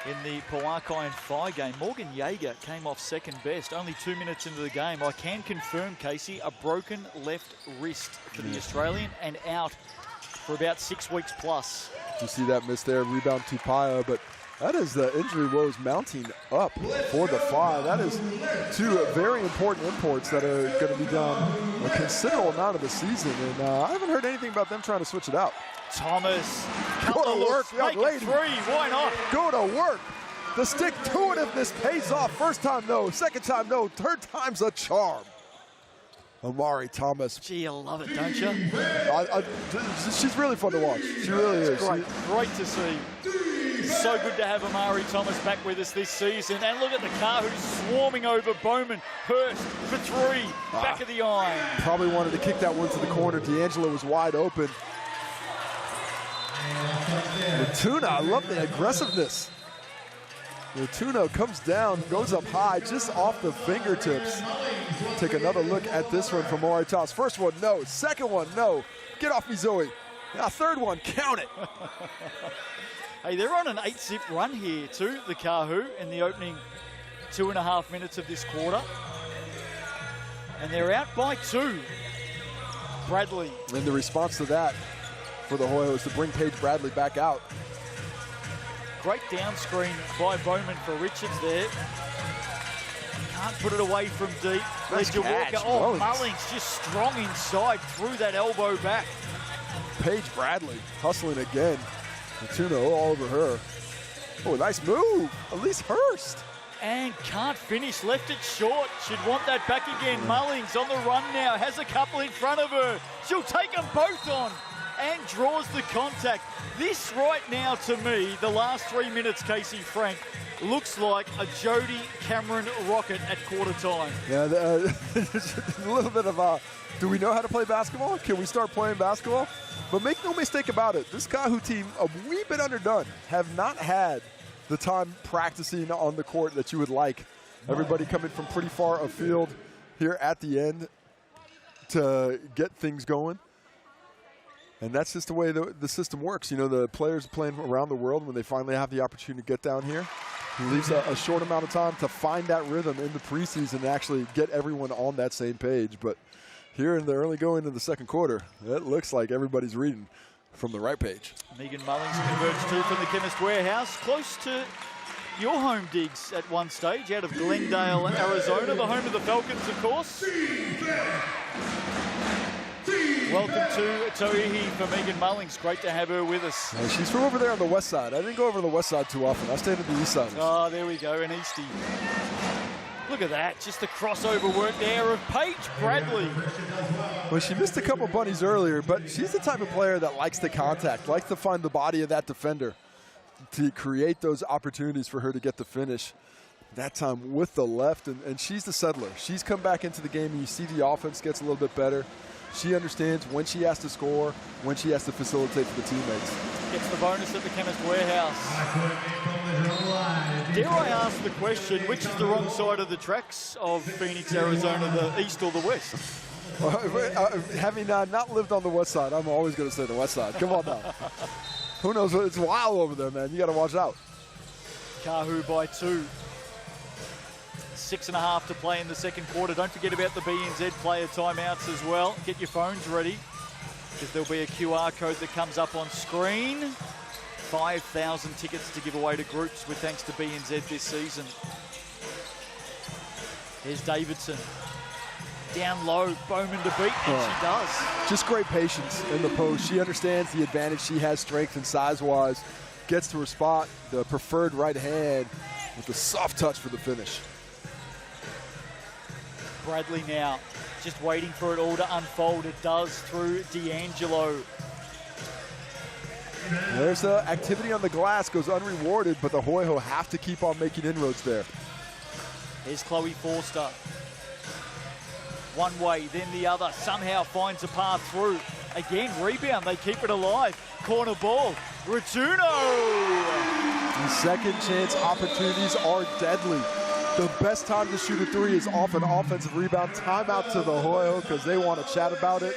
in the Pauakai and Phi game. Morgan Yeager came off second best, only 2 minutes into the game. I can confirm, Casey, a broken left wrist for the Australian and out for about 6 weeks plus. You see that miss there, rebound to Paya, but that is the injury woes mounting up for the Phi. That is two very important imports that are going to be done a considerable amount of the season, and I haven't heard anything about them trying to switch it out. Thomas, go to work, young lady. Three, why not? Go to work. The stick-to-itiveness pays off. First time, no. Second time, no. Third time's a charm. Amari Thomas. Gee, you love it, don't you? She's really fun to watch. She really is. Great to see. So good to have Amari Thomas back with us this season. And look at the Kāhu swarming over Bowman. Hurst for three. Back of the iron. Probably wanted to kick that one to the corner. D'Angelo was wide open. Latuna, I love the aggressiveness. Latuna comes down, goes up high, just off the fingertips. Take another look at this one from Amari Thomas. First one, no. Second one, no. Get off me, Zoe. Now, third one, count it. Hey, they're on an 8-zip run here too, the Kāhu, in the opening 2.5 minutes of this quarter. And they're out by 2. Bradley. And the response to that for the Hoiho is to bring Paige Bradley back out. Great down screen by Bowman for Richards there. Can't put it away from deep. Nice Ledger catch. Walker. Oh, Mullings just strong inside through that elbow back. Paige Bradley hustling again. Latuna all over her. Oh, nice move. Elise Hurst. And can't finish, left it short. Should want that back again. Mullings on the run now, has a couple in front of her. She'll take them both on and draws the contact. This right now, to me, the last 3 minutes, Casey Frank, looks like a Jody Cameron rocket at quarter time. Yeah, there's a little bit of do we know how to play basketball? Can we start playing basketball? But make no mistake about it, this Kāhu team, a wee bit underdone, have not had the time practicing on the court that you would like. Everybody coming from pretty far afield here at the end to get things going. And that's just the way the system works. You know, the players playing around the world, when they finally have the opportunity to get down here, it leaves a short amount of time to find that rhythm in the preseason and actually get everyone on that same page. But here in the early going in the second quarter, it looks like everybody's reading from the right page. Megan Mullings converts 2 from the Chemist Warehouse, close to your home digs at one stage, out of Glendale, Arizona, the home of the Falcons, of course. Welcome to Tauihi for Megan Mullings. Great to have her with us. She's from over there on the west side. I didn't go over to the west side too often. I stayed at the east side. Oh, there we go, an Eastie. Look at that, just the crossover work there of Paige Bradley. Well, she missed a couple bunnies earlier, but she's the type of player that likes the contact, likes to find the body of that defender to create those opportunities for her to get the finish. That time with the left, and she's the settler. She's come back into the game, and you see the offense gets a little bit better. She understands when she has to score, when she has to facilitate for the teammates. Gets the bonus at the Chemist Warehouse. Dare I ask the question, which is the wrong side of the tracks of Phoenix, Arizona, the east or the west? Having not lived on the west side, I'm always going to say the west side. Come on now. Who knows? It's wild over there, man. You got to watch out. Kāhu by 2. 6.5 to play in the second quarter. Don't forget about the BNZ player timeouts as well. Get your phones ready. because there'll be a QR code that comes up on screen. 5,000 tickets to give away to groups with thanks to BNZ this season. Here's Davidson. Down low, Bowman to beat, and she does. Just great patience in the post. She understands the advantage she has strength and size-wise. Gets to her spot, the preferred right hand, with a soft touch for the finish. Bradley now, just waiting for it all to unfold. It does through D'Angelo. There's the activity on the glass, goes unrewarded, but the Hoiho have to keep on making inroads there. Here's Chloe Forster. One way, then the other, somehow finds a path through. Again, rebound, they keep it alive. Corner ball, Ratuno! These second chance opportunities are deadly. The best time to shoot a three is off an offensive rebound. Timeout to the Hoiho because they want to chat about it.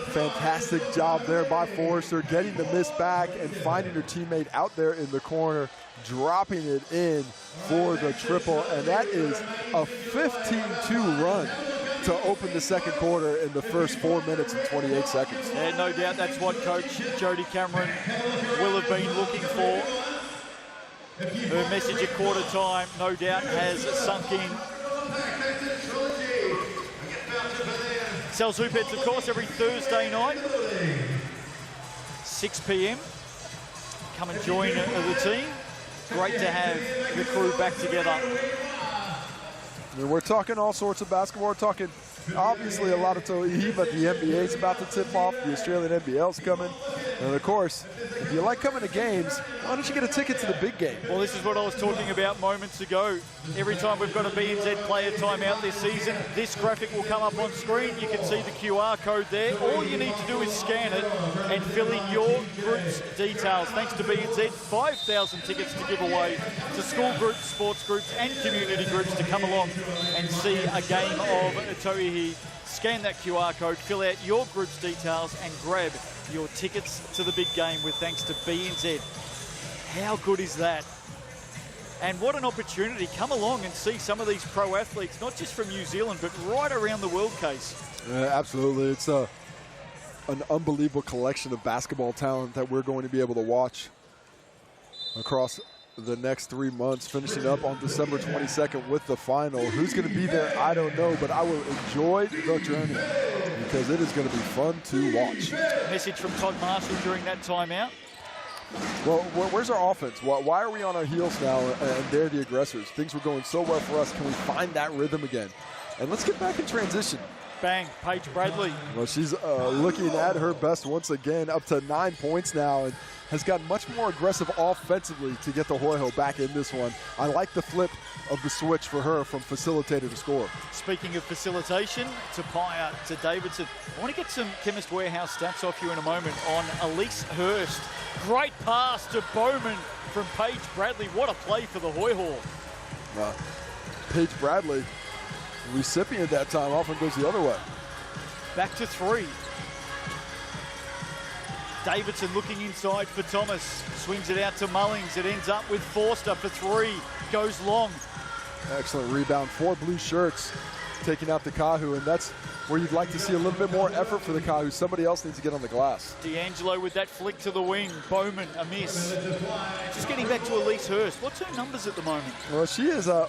Fantastic job there by Forrester, getting the miss back and finding her teammate out there in the corner, dropping it in for the triple. And that is a 15-2 run to open the second quarter in the first 4 minutes and 28 seconds. Yeah, no doubt that's what Coach Jody Cameron will have been looking for. Her message at quarter time, no doubt, has sunk in. Sells Hoopheads, of course, every Thursday night, 6 p.m. Come and join the team. Great to have the crew back together. And we're talking all sorts of basketball. We're talking obviously a lot of Tauihi, but the NBA's about to tip off. The Australian NBL's coming. And of course, if you like coming to games, why don't you get a ticket to the big game? Well, this is what I was talking about moments ago. Every time we've got a BNZ player timeout this season, this graphic will come up on screen. You can see the QR code there. All you need to do is scan it and fill in your group's details. Thanks to BNZ, 5,000 tickets to give away to school groups, sports groups and community groups to come along and see a game of Tauihi. Scan that QR code, fill out your group's details and grab your tickets to the big game with thanks to BNZ. How good is that? And what an opportunity. Come along and see some of these pro athletes, not just from New Zealand, but right around the world, Case. Absolutely. It's an unbelievable collection of basketball talent that we're going to be able to watch across the next 3 months, finishing up on December 22nd with the final. Who's going to be there, I don't know, but I will enjoy the journey because it is going to be fun to watch. Message from Todd Marshall during that timeout. Well, where's our offense? Why are we on our heels now and they're the aggressors? Things were going so well for us. Can we find that rhythm again? And let's get back in transition. Bang, Paige Bradley. Well, she's looking at her best once again, up to 9 points now, and has gotten much more aggressive offensively to get the Hoiho back in this one. I like the flip of the switch for her from facilitator to scorer. Speaking of facilitation, Tapia to Davidson. I want to get some Chemist Warehouse stats off you in a moment on Elise Hurst. Great pass to Bowman from Paige Bradley. What a play for the Hoiho. Paige Bradley, recipient that time, often goes the other way. Back to three. Davidson looking inside for Thomas. Swings it out to Mullings. It ends up with Forster for three. Goes long. Excellent rebound. 4 blue shirts taking out the Kāhu, and that's where you'd like to see a little bit more effort for the Kāhu. Somebody else needs to get on the glass. D'Angelo with that flick to the wing. Bowman, a miss. Just getting back to Elise Hurst. What's her numbers at the moment? Well, she is 0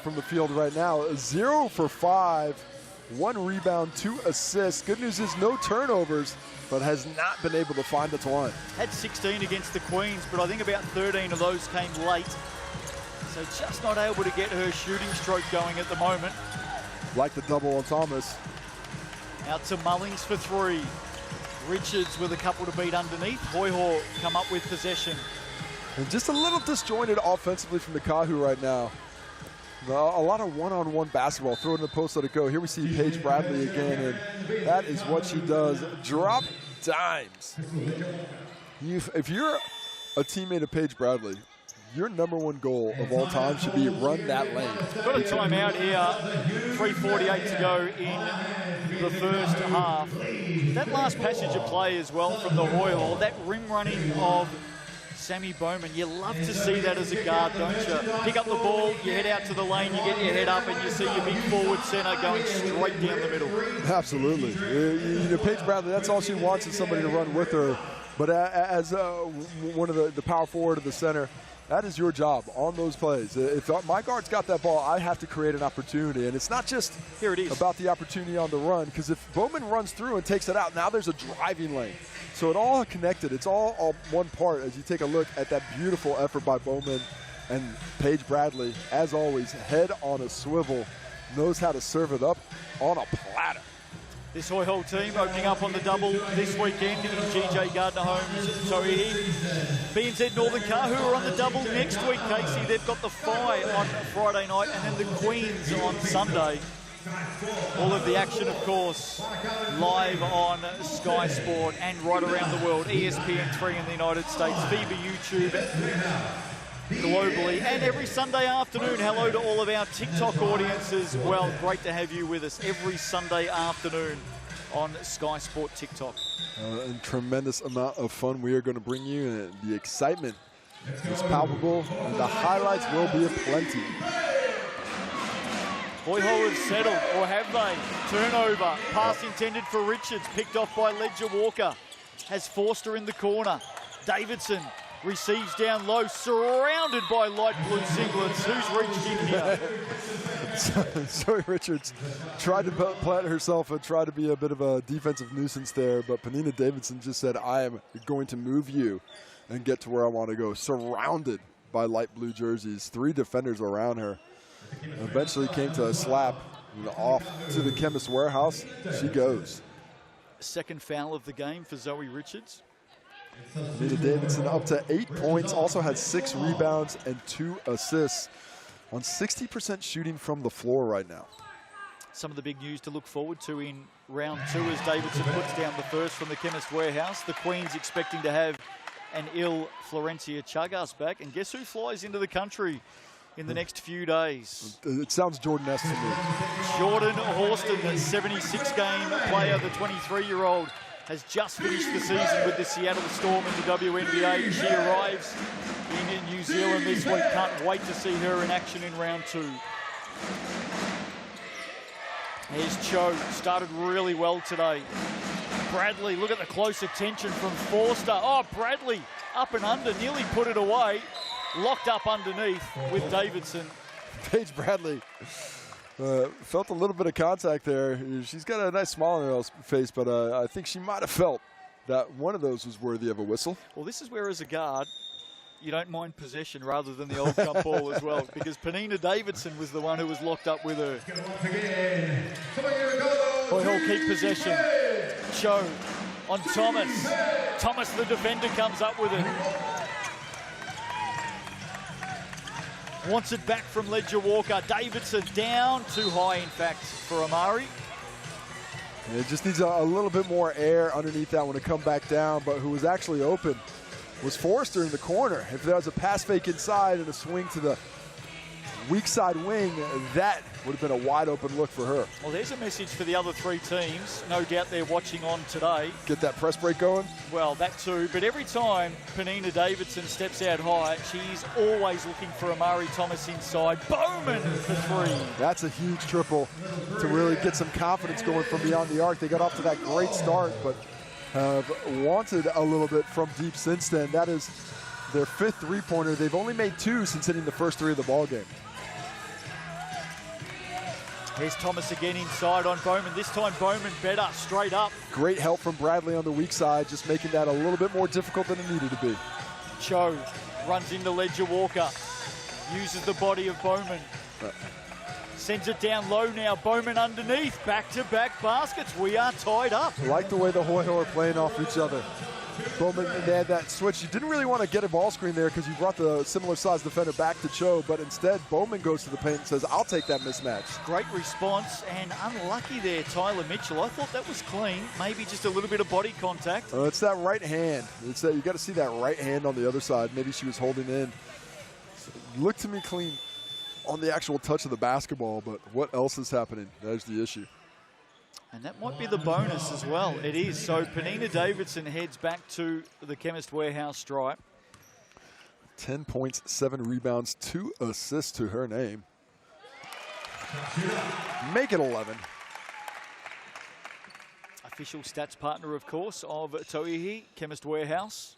from the field right now. 0 for 5. 1 rebound, 2 assists. Good news is no turnovers, but has not been able to find the twine. Had 16 against the Queens, but I think about 13 of those came late. So just not able to get her shooting stroke going at the moment. Like the double on Thomas. Out to Mullings for 3. Richards with a couple to beat underneath. Hoiho come up with possession. And just a little disjointed offensively from the Kāhu right now. A lot of one-on-one basketball. Throw it in the post, let it go. Here we see Paige Bradley again, and that is what she does. Drop dimes. If you're a teammate of Paige Bradley, your #1 goal of all time should be run that lane. Got a timeout here. 3:48 to go in the first half. That last passage of play as well from the Hoiho, that rim running of Sammy Bowman. You love to see that as a guard, don't you? Pick up the ball, you head out to the lane, you get your head up, and you see your big forward centre going straight down the middle. Absolutely. You know, Paige Bradley, that's all she wants is somebody to run with her. But as one of the power forward of the center, that is your job on those plays. If my guard's got that ball, I have to create an opportunity. And it's not just here it is about the opportunity on the run, because if Bowman runs through and takes it out, now there's a driving lane. So it all connected. It's all one part as you take a look at that beautiful effort by Bowman. And Paige Bradley, as always, head on a swivel, knows how to serve it up on a platter. This Hoiho team opening up on the double this weekend in GJ Gardner Homes, Tauihi. BBNZ Northern Kāhu are on the double next week, Casey. They've got the Phi on Friday night and then the Queens on Sunday. All of the action, of course, live on Sky Sport and right around the world. ESPN3 in the United States, FIBA YouTube globally, and every Sunday afternoon. Hello to all of our TikTok audience as well. Great to have you with us every Sunday afternoon on Sky Sport TikTok. A tremendous amount of fun we are going to bring you, and the excitement is palpable, and the highlights will be aplenty. Hoiho have settled, or have they? Turnover, pass intended for Richards, picked off by Ledger Walker. Has Forster in the corner. Davidson receives down low, surrounded by light blue singlets. Who's reached in here? Zoe Richards tried to plant herself and try to be a bit of a defensive nuisance there, but Penina Davidson just said, I am going to move you and get to where I want to go. Surrounded by light blue jerseys, 3 defenders around her. Eventually came to a slap off to the Chemist Warehouse. She goes. Second foul of the game for Zoe Richards. Penina Davidson up to 8 points, also had 6 rebounds and 2 assists on 60% shooting from the floor right now. Some of the big news to look forward to in round 2 as Davidson puts down the first from the Chemist Warehouse. The Queens expecting to have an ill Florencia Chagas back. And guess who flies into the country in the next few days? It sounds Jordan-esque to me. Jordan Horston, the 76-game player, the 23-year-old, has just finished the season with the Seattle Storm in the WNBA. She arrives in New Zealand this week. Can't wait to see her in action in round 2. Here's Cho, started really well today. Bradley, look at the close attention from Forster. Oh, Bradley up and under, nearly put it away. Locked up underneath with Davidson. Paige Bradley felt a little bit of contact there. She's got a nice smile on her face, but I think she might have felt that one of those was worthy of a whistle. Well, this is where, as a guard, you don't mind possession rather than the old jump ball as well, because Penina Davidson was the one who was locked up with her. Hoiho keep possession. Cho on Thomas. Thomas, the defender, comes up with it. Wants it back from Ledger Walker. Davidson down too high, in fact, for Amari. It just needs a little bit more air underneath that one to come back down, but who was actually open was Forster in the corner. If there was a pass fake inside and a swing to the weak side wing, that would have been a wide open look for her. Well, there's a message for the other 3 teams. No doubt they're watching on today. Get that press break going? Well, that too. But every time Penina Davidson steps out high, she's always looking for Amari Thomas inside. Bowman for 3. That's a huge triple to really get some confidence going from beyond the arc. They got off to that great start, but have wanted a little bit from deep since then. That is their 5th three-pointer. They've only made 2 since hitting the first 3 of the ball game. Here's Thomas again inside on Bowman. This time Bowman better, straight up. Great help from Bradley on the weak side, just making that a little bit more difficult than it needed to be. Cho runs into Ledger Walker, uses the body of Bowman. Sends it down low now. Bowman underneath. Back-to-back baskets. We are tied up. I like the way the Hoiho are playing off each other. Bowman, they had that switch. You didn't really want to get a ball screen there because you brought the similar size defender back to Cho, but instead Bowman goes to the paint and says, I'll take that mismatch. Great response, and unlucky there, Tyler Mitchell. I thought that was clean. Maybe just a little bit of body contact. It's that right hand. It's that you got to see that right hand on the other side. Maybe she was holding in. Looked to me clean on the actual touch of the basketball, but what else is happening? That's the issue. And that might be the bonus as well. It is. So Penina Davidson heads back to the Chemist Warehouse stripe. 10 points, 7 rebounds, 2 assists to her name. Make it 11. Official stats partner, of course, of Tauihi, Chemist Warehouse.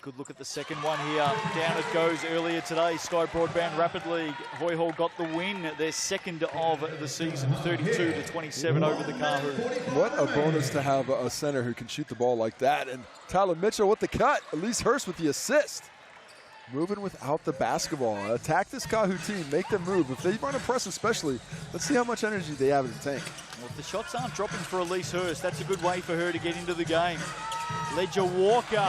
Good look at the second one here. Down it goes earlier today. Sky Broadband Rapid League. Hoiho got the win, their second of the season, 32-27 over the Kāhu. What a bonus to have a center who can shoot the ball like that. And Tyler Mitchell with the cut. Elise Hurst with the assist. Moving without the basketball. Attack this Kāhu team. Make them move. If they want to press especially, let's see how much energy they have in the tank. Well, if the shots aren't dropping for Elise Hurst, that's a good way for her to get into the game. Ledger Walker.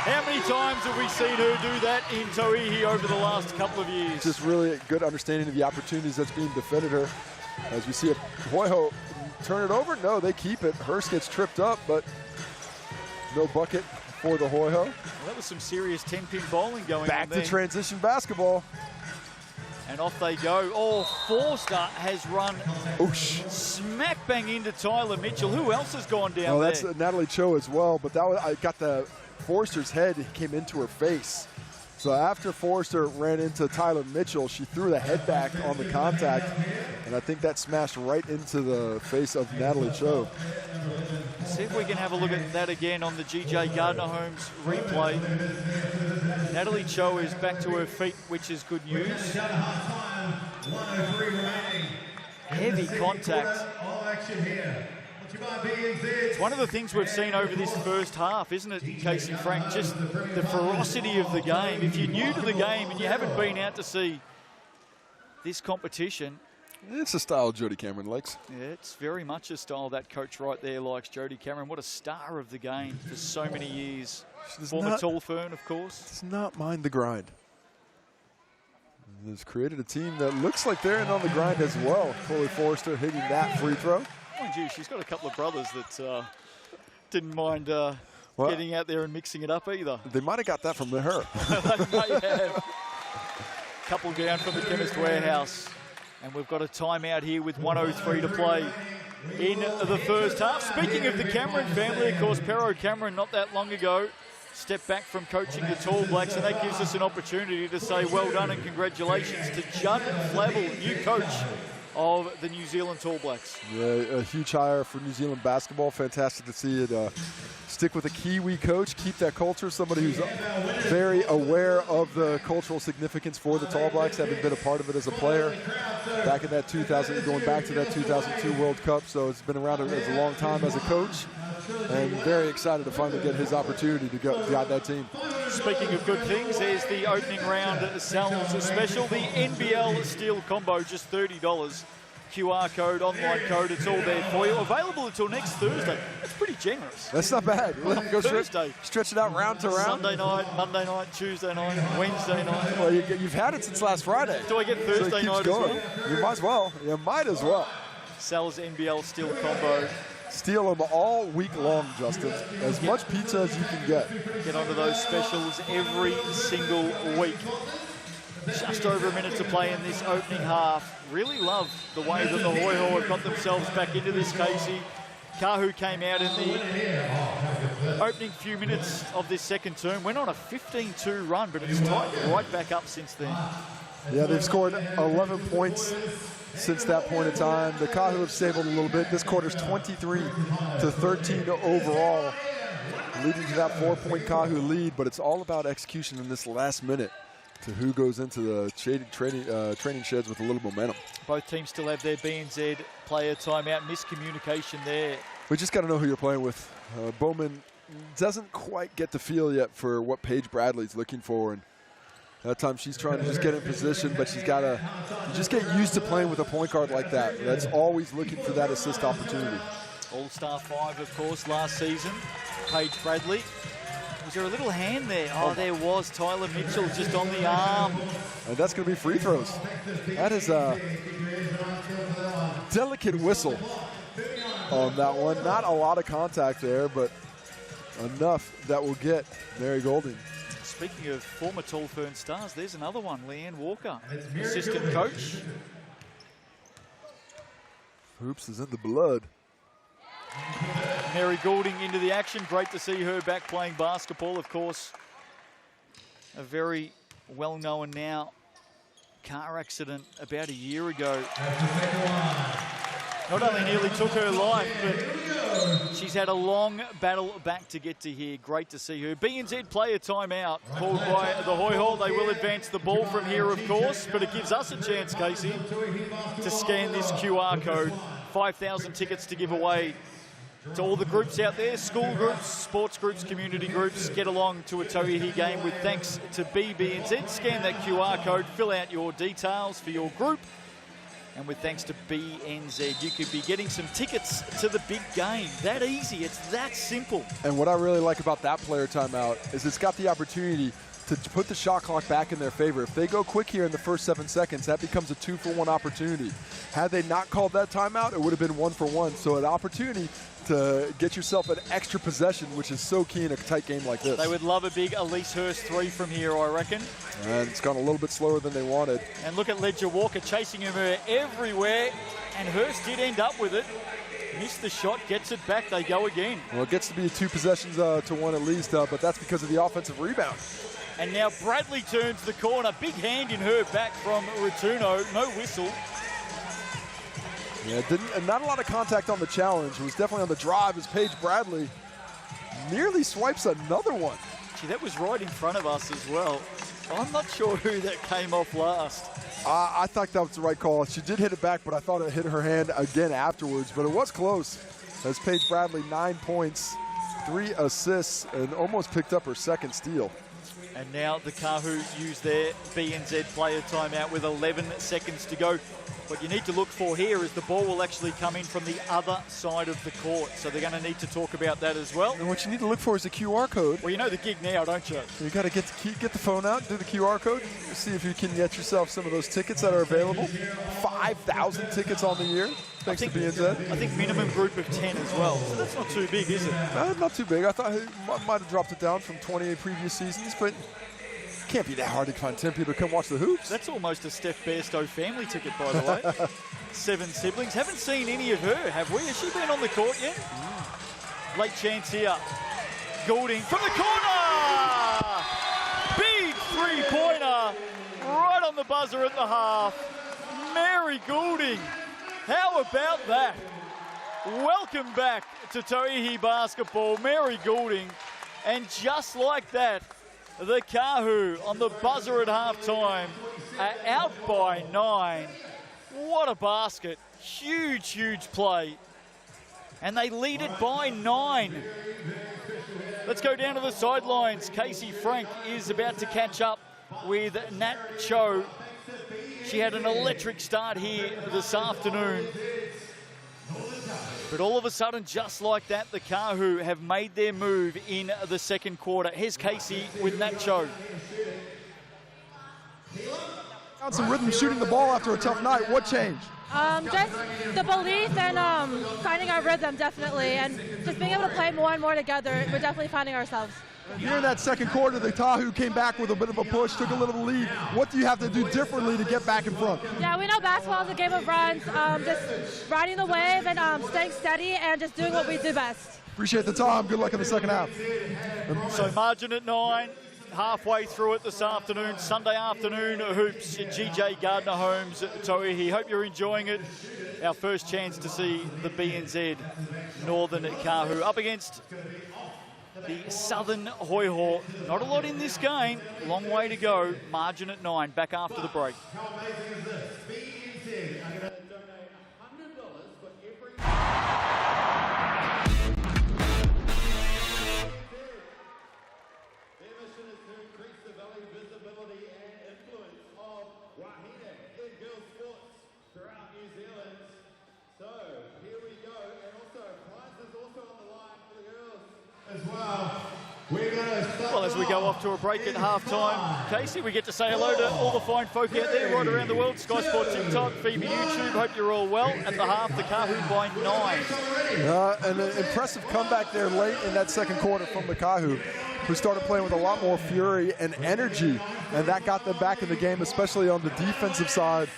How many times have we seen her do that in Tauihi over the last couple of years? Just really a good understanding of the opportunities that's being defended her. As we see a Hoiho turn it over. No, they keep it. Hurst gets tripped up, but no bucket for the Hoiho. Well, that was some serious 10-pin bowling going on Back there. to transition basketball. And off they go. Oh, Forster has run Oosh. smack bang into Tyler Mitchell. Who else has gone down Oh, there? that's Natalie Cho as well, but that was, I got the Forster's head came into her face. So after Forster ran into Tyler Mitchell, she threw the head back on the contact, and I think that smashed right into the face of Natalie Cho. See if we can have a look at that again on the GJ Gardner Homes replay. Natalie Cho is back to her feet, which is good news. Heavy contact. It's one of the things we've seen over this first half, isn't it, Casey Frank? Just the ferocity of the game. If you're new to the game and you haven't been out to see this competition, It's a style Jody Cameron likes. yeah, it's very much a style that coach right there likes, Jody Cameron. What a star of the game for so many years. Former Tall Fern, of course. Does not mind the grind. Has created a team that looks like they're in on the grind as well. Chloe Forster hitting that free throw. Mind you, she's got a couple of brothers that didn't mind getting out there and mixing it up either. They might have got that from her. They may have. Couple down from the Chemist Warehouse. And we've got a timeout here with 1:03 to play in the first half. Speaking of the Cameron family, of course, Pero Cameron not that long ago stepped back from coaching the Tall Blacks, and that gives us an opportunity to say well done and congratulations to Judd Flavel, new coach of the New Zealand Tall Blacks. Yeah, a huge hire for New Zealand basketball. Fantastic to see it stick with a Kiwi coach, keep that culture, somebody who's very aware of the cultural significance for the Tall Blacks, having been a part of it as a player back in that 2000, going back to that 2002 World Cup. So it's been around as a long time as a coach, and very excited to finally get his opportunity to guide that team. Speaking of good things, there's the opening round sales special, the NBL Steel Combo, just $30. QR code, online code, it's all there for you. Available until next Thursday. That's pretty generous. That's not bad. Go Thursday. Stretch it out round to round. Sunday night, Monday night, Tuesday night, Wednesday night. Well, you've had it since last Friday. Do I get Thursday so night going. as well? You might as well. You might as well. Sal's NBL Steel Combo. Steal them all week long, Justin. As much pizza as you can get. Get onto those specials every single week. Just over a minute to play in this opening half. Really love the way that the Hoiho have got themselves back into this, Casey. Kāhu came out in the opening few minutes of this second term. Went on a 15-2 run, but it's tightened right back up since then. Yeah, they've scored 11 points since that point in time. The Kāhu have stabilized a little bit. This quarter's 23-13 overall, leading to that 4-point Kāhu lead, but it's all about execution in this last minute to who goes into the training sheds with a little momentum. Both teams still have their BNZ player timeout. Miscommunication there. We just got to know who you're playing with. Bowman doesn't quite get the feel yet for what Paige Bradley's looking for, and that time she's trying to just get in position, but she's got to just get used to playing with a point guard like that. That's always looking for that assist opportunity. All-Star 5, of course, last season. Paige Bradley. Was there a little hand there? Oh, there was. Tyler Mitchell just on the arm. And that's going to be free throws. That is a delicate whistle on that one. Not a lot of contact there, but enough that will get Mary Golding. Speaking of former Tall Fern stars, there's another one, Leanne Walker, assistant coach. Hoops is in the blood. Mary Goulding into the action. Great to see her back playing basketball. Of course, a very well-known now car accident about a year ago. Not only nearly took her life, but she's had a long battle back to get to here. Great to see her. BNZ player timeout called by the Hoiho. They will advance the ball from here, of course, but it gives us a chance, Casey, to scan this QR code. 5,000 tickets to give away to all the groups out there, school groups, sports groups, community groups. Get along to a Tauihi game with thanks to BBNZ. Scan that QR code, fill out your details for your group. And with thanks to BNZ, you could be getting some tickets to the big game. That easy, it's that simple. And what I really like about that player timeout is it's got the opportunity to put the shot clock back in their favor. If they go quick here in the first 7 seconds, that becomes a 2-for-1 opportunity. Had they not called that timeout, it would have been 1-for-1. So an opportunity to get yourself an extra possession, which is so key in a tight game like this. They would love a big Elise Hurst 3 from here, I reckon. And it's gone a little bit slower than they wanted. And look at Ledger Walker chasing her everywhere, and Hurst did end up with it. Missed the shot, gets it back, they go again. Well, it gets to be 2 possessions to 1 at least, but that's because of the offensive rebound. And now Bradley turns the corner. Big hand in her back from Ratuno. No whistle. Yeah, not a lot of contact on the challenge. It was definitely on the drive as Paige Bradley nearly swipes another one. Gee, that was right in front of us as well. I'm not sure who that came off last. I thought that was the right call. She did hit it back, but I thought it hit her hand again afterwards. But it was close as Paige Bradley, 9 points, 3 assists, and almost picked up her second steal. And now the Kāhu use their BNZ player timeout with 11 seconds to go. What you need to look for here is the ball will actually come in from the other side of the court. So they're going to need to talk about that as well. And what you need to look for is the QR code. Well, you know the gig now, don't you? So you got to get the phone out, do the QR code, see if you can get yourself some of those tickets that are available. 5,000 tickets on the year, thanks to BNZ. I think minimum group of 10 as well. So that's not too big, is it? Not too big. I thought he might have dropped it down from 28 previous seasons, but can't be that hard to find 10 people to come watch the hoops. That's almost a Steph Bairstow family ticket, by the way. 7 siblings. Haven't seen any of her, have we? Has she been on the court yet? Late chance here. Goulding from the corner! Big three-pointer right on the buzzer at the half. Mary Goulding. How about that? Welcome back to Tauihi Basketball. Mary Goulding. And just like that, the Kāhu on the buzzer at halftime are out by 9. What a basket. Huge, huge play. And they lead it by 9. Let's go down to the sidelines. Casey Frank is about to catch up with Nat Cho. She had an electric start here this afternoon. But all of a sudden, just like that, the Kāhu have made their move in the second quarter. Here's Casey with Nacho. Found some rhythm shooting the ball after a tough night. What changed? Just the belief and finding our rhythm, definitely. And just being able to play more and more together, we're definitely finding ourselves. Here in that second quarter, the Kāhu came back with a bit of a push, took a little lead. What do you have to do differently to get back in front? Yeah, we know basketball is a game of runs. Just riding the wave and staying steady and just doing what we do best. Appreciate the time. Good luck in the second half. So margin at 9, halfway through it this afternoon, Sunday afternoon hoops at GJ Gardner Homes Tauihi. Hope you're enjoying it. Our first chance to see the BNZ Northern Kāhu up against the Southern Hoiho. Not a lot in this game. Long way to go. Margin at 9. Back after the break. Well, as we go off to a break at halftime, Casey, we get to say hello to all the fine folk out there right around the world. Sky Sports TikTok, FIBA YouTube. Hope you're all well. At the half, the Kāhu by 9. An impressive comeback there late in that second quarter from the Kāhu, who started playing with a lot more fury and energy, and that got them back in the game, especially on the defensive side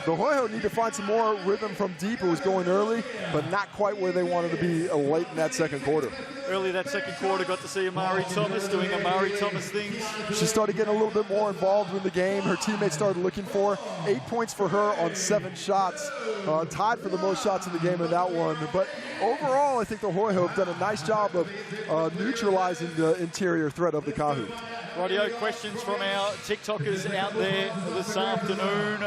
The Hoiho need to find some more rhythm from deep. It was going early, but not quite where they wanted to be late in that second quarter. Early that second quarter, got to see Amari Thomas doing Amari Thomas things. She started getting a little bit more involved in the game. Her teammates started looking for 8 points for her on 7 shots. Tied for the most shots in the game in that one. But overall, I think the Hoiho have done a nice job of neutralizing the interior threat of the Kāhu. Rightio, questions from our TikTokers out there this afternoon.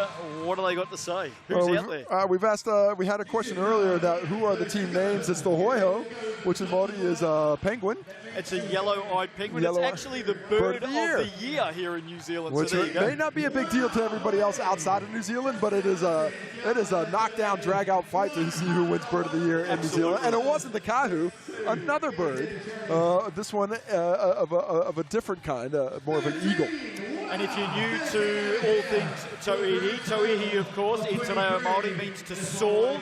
What do they got to say? Who's out there? We've asked, we had a question earlier that who are the team names. It's the Hoiho, which in Māori is penguin. It's a yellow-eyed penguin. It's actually the bird of the year here in New Zealand. Which so there you go. May not be a big deal to everybody else outside of New Zealand, but it is a knockdown, drag-out fight to see who wins bird of the year in New Zealand. And it wasn't the Kāhu, another bird. This one of a different kind, more of an eagle. And if you're new to all things Tauihi, of course, in Te Reo Māori means to soar.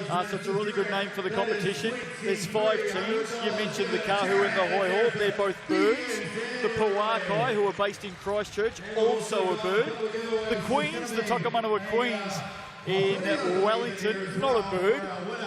So it's a really good name for the competition. There's 5 teams. You mentioned the Kāhu and the Hoiho. They're both birds. The Puakai, who are based in Christchurch, also a bird. The Queens, the Takamanua Queens in Wellington, not a bird.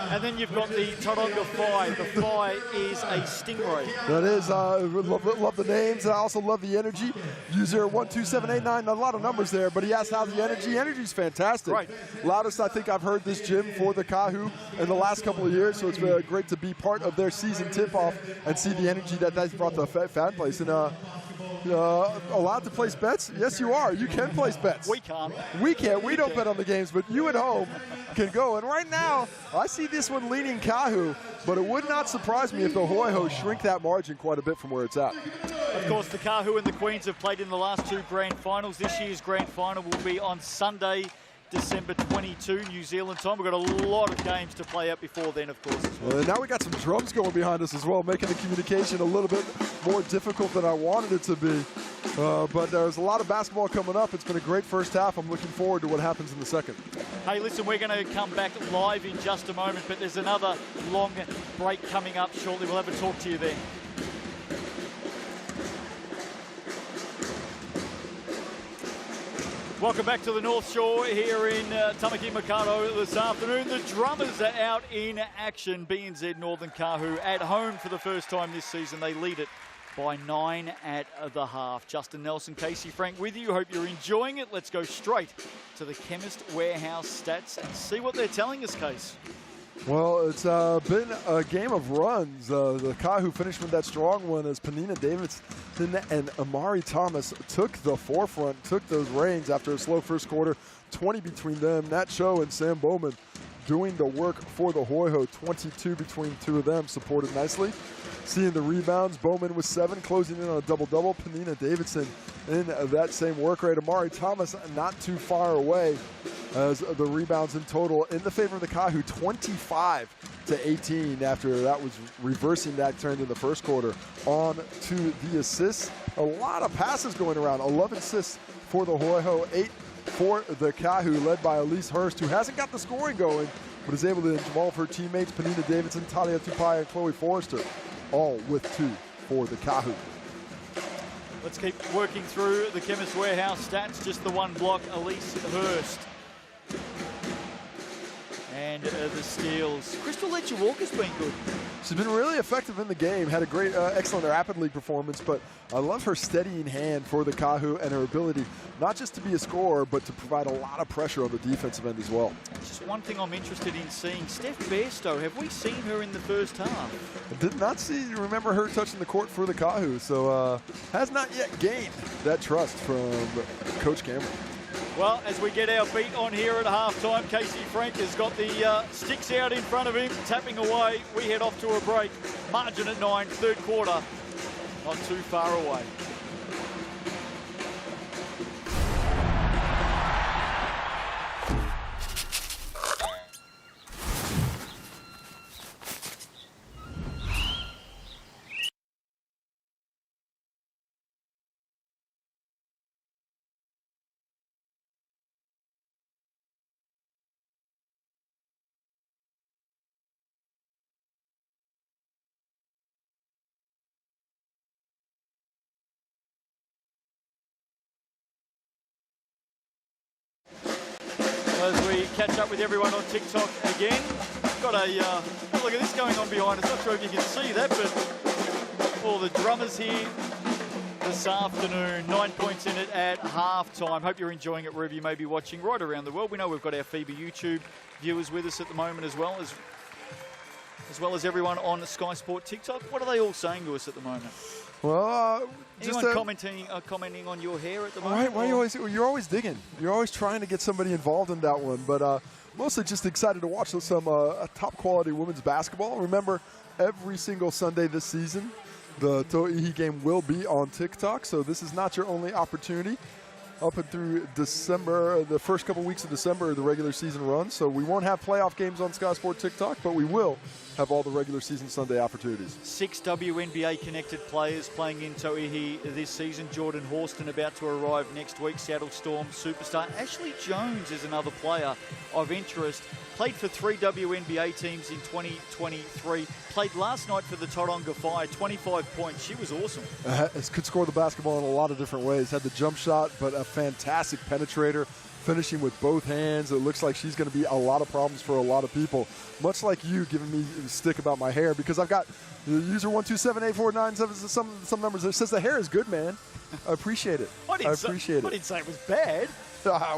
And then you've got the Taronga Whai. The Whai is a stingray. That is, love the names. I also love the energy. User 12789, a lot of numbers there, but he asked how's the energy. Energy's fantastic. Right. Loudest I think I've heard this gym for the Kāhu in the last couple of years, so it's great to be part of their season tip-off and see the energy that that's brought to the fan place. And allowed to place bets? Yes, you are. You can place bets. We can't. We can't. We don't bet on the games, but you at home can go. And right now, I see this one leaning Kāhu, but it would not surprise me if the Hoiho shrink that margin quite a bit from where it's at. Of course, the Kāhu and the Queens have played in the last 2 grand finals. This year's grand final will be on Sunday, December 22, New Zealand time. We've got a lot of games to play out before then, of course. Well, now we got some drums going behind us as well, making the communication a little bit more difficult than I wanted it to be. But there's a lot of basketball coming up. It's been a great first half. I'm looking forward to what happens in the second. Hey, listen, we're going to come back live in just a moment, but there's another long break coming up shortly. We'll have a talk to you then. Welcome back to the North Shore here in Tamaki Makaurau this afternoon. The Drummers are out in action. BNZ Northern Kāhu at home for the first time this season. They lead it by 9 at the half. Justin Nelson, Casey Frank with you. Hope you're enjoying it. Let's go straight to the Chemist Warehouse stats and see what they're telling us, Case. Well, it's been a game of runs. The Kāhu finished with that strong one as Panina Davidson and Amari Thomas took the forefront, took those reins after a slow first quarter. 20 between them. Nat Cho and Sam Bowman doing the work for the Hoiho. 22 between 2 of them, supported nicely. Seeing the rebounds, Bowman with 7, closing in on a double-double. Panina Davidson in that same work rate. Amari Thomas not too far away as the rebounds in total in the favor of the Kāhu, 25-18 after that was reversing that trend in the first quarter. On to the assists. A lot of passes going around. 11 assists for the Hoiho, 8 for the Kāhu, led by Elise Hurst, who hasn't got the scoring going, but is able to involve her teammates, Panina Davidson, Talia Tupai, and Chloe Forrester, all with 2 for the Kāhu. Let's keep working through the Chemist Warehouse stats. Just the one block, Elise Hurst. And the steals. Crystal Ledger Walker's been good. She's been really effective in the game. Had a great, excellent Rapid League performance, but I love her steadying hand for the Kāhu and her ability not just to be a scorer, but to provide a lot of pressure on the defensive end as well. Just one thing I'm interested in seeing, Steph Bairstow, have we seen her in the first half? I did not remember her touching the court for the Kāhu, so has not yet gained that trust from Coach Cameron. Well, as we get our beat on here at halftime, Casey Frank has got the sticks out in front of him, tapping away. We head off to a break. Margin at 9, third quarter, not too far away. as we catch up with everyone on TikTok again. Got a look at this going on behind us. Not sure if you can see that, but all the drummers here this afternoon. 9 points in it at half-time. Hope you're enjoying it wherever you may be watching right around the world. We know we've got our FIBA YouTube viewers with us at the moment as well as everyone on Sky Sport TikTok. What are they all saying to us at the moment? Well, just commenting on your hair at the moment. Why you're always digging. You're always trying to get somebody involved in that one. But mostly just excited to watch some top quality women's basketball. Remember, every single Sunday this season, the Tauihi game will be on TikTok. So this is not your only opportunity. Up and through December, the first couple weeks of December, the regular season runs. So we won't have playoff games on Sky Sport TikTok, but we will have all the regular season Sunday opportunities. 6 WNBA connected players playing in Tauihi this season. Jordan Horston about to arrive next week. Seattle Storm superstar. Ashley Jones is another player of interest. Played for 3 WNBA teams in 2023. Played last night for the Tauranga Fire, 25 points. She was awesome. Could score the basketball in a lot of different ways. Had the jump shot, but a fantastic penetrator. Finishing with both hands. It looks like she's going to be a lot of problems for a lot of people. Much like you giving me a stick about my hair, because I've got user 1278497 some numbers that says the hair is good, man. I appreciate it. I appreciate it. I didn't say it was bad. I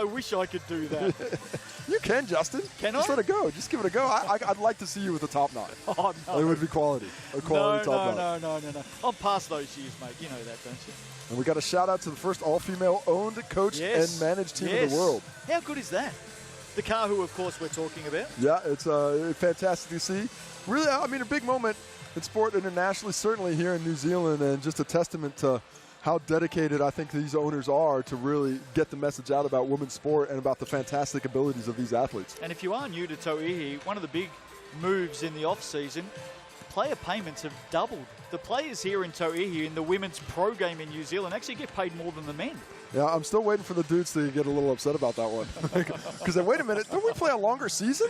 wish I could do that. You can, Justin. Can I? Just let it go. Just give it a go. I'd like to see you with a top knot. Oh, no. It would be quality. A quality top knot. No. I'm past those years, mate. You know that, don't you? And we got a shout out to the first all-female owned, coached, and managed team in the world. How good is that? The Kāhu, of course, we're talking about. Yeah, it's fantastic to see. Really, I mean, a big moment in sport internationally, certainly here in New Zealand, and just a testament to how dedicated I think these owners are to really get the message out about women's sport and about the fantastic abilities of these athletes. And if you are new to Tauihi, one of the big moves in the off-season, player payments have doubled. The players here in Tauihi in the women's pro game in New Zealand actually get paid more than the men. Yeah, I'm still waiting for the dudes to get a little upset about that one. Because wait a minute, don't we play a longer season?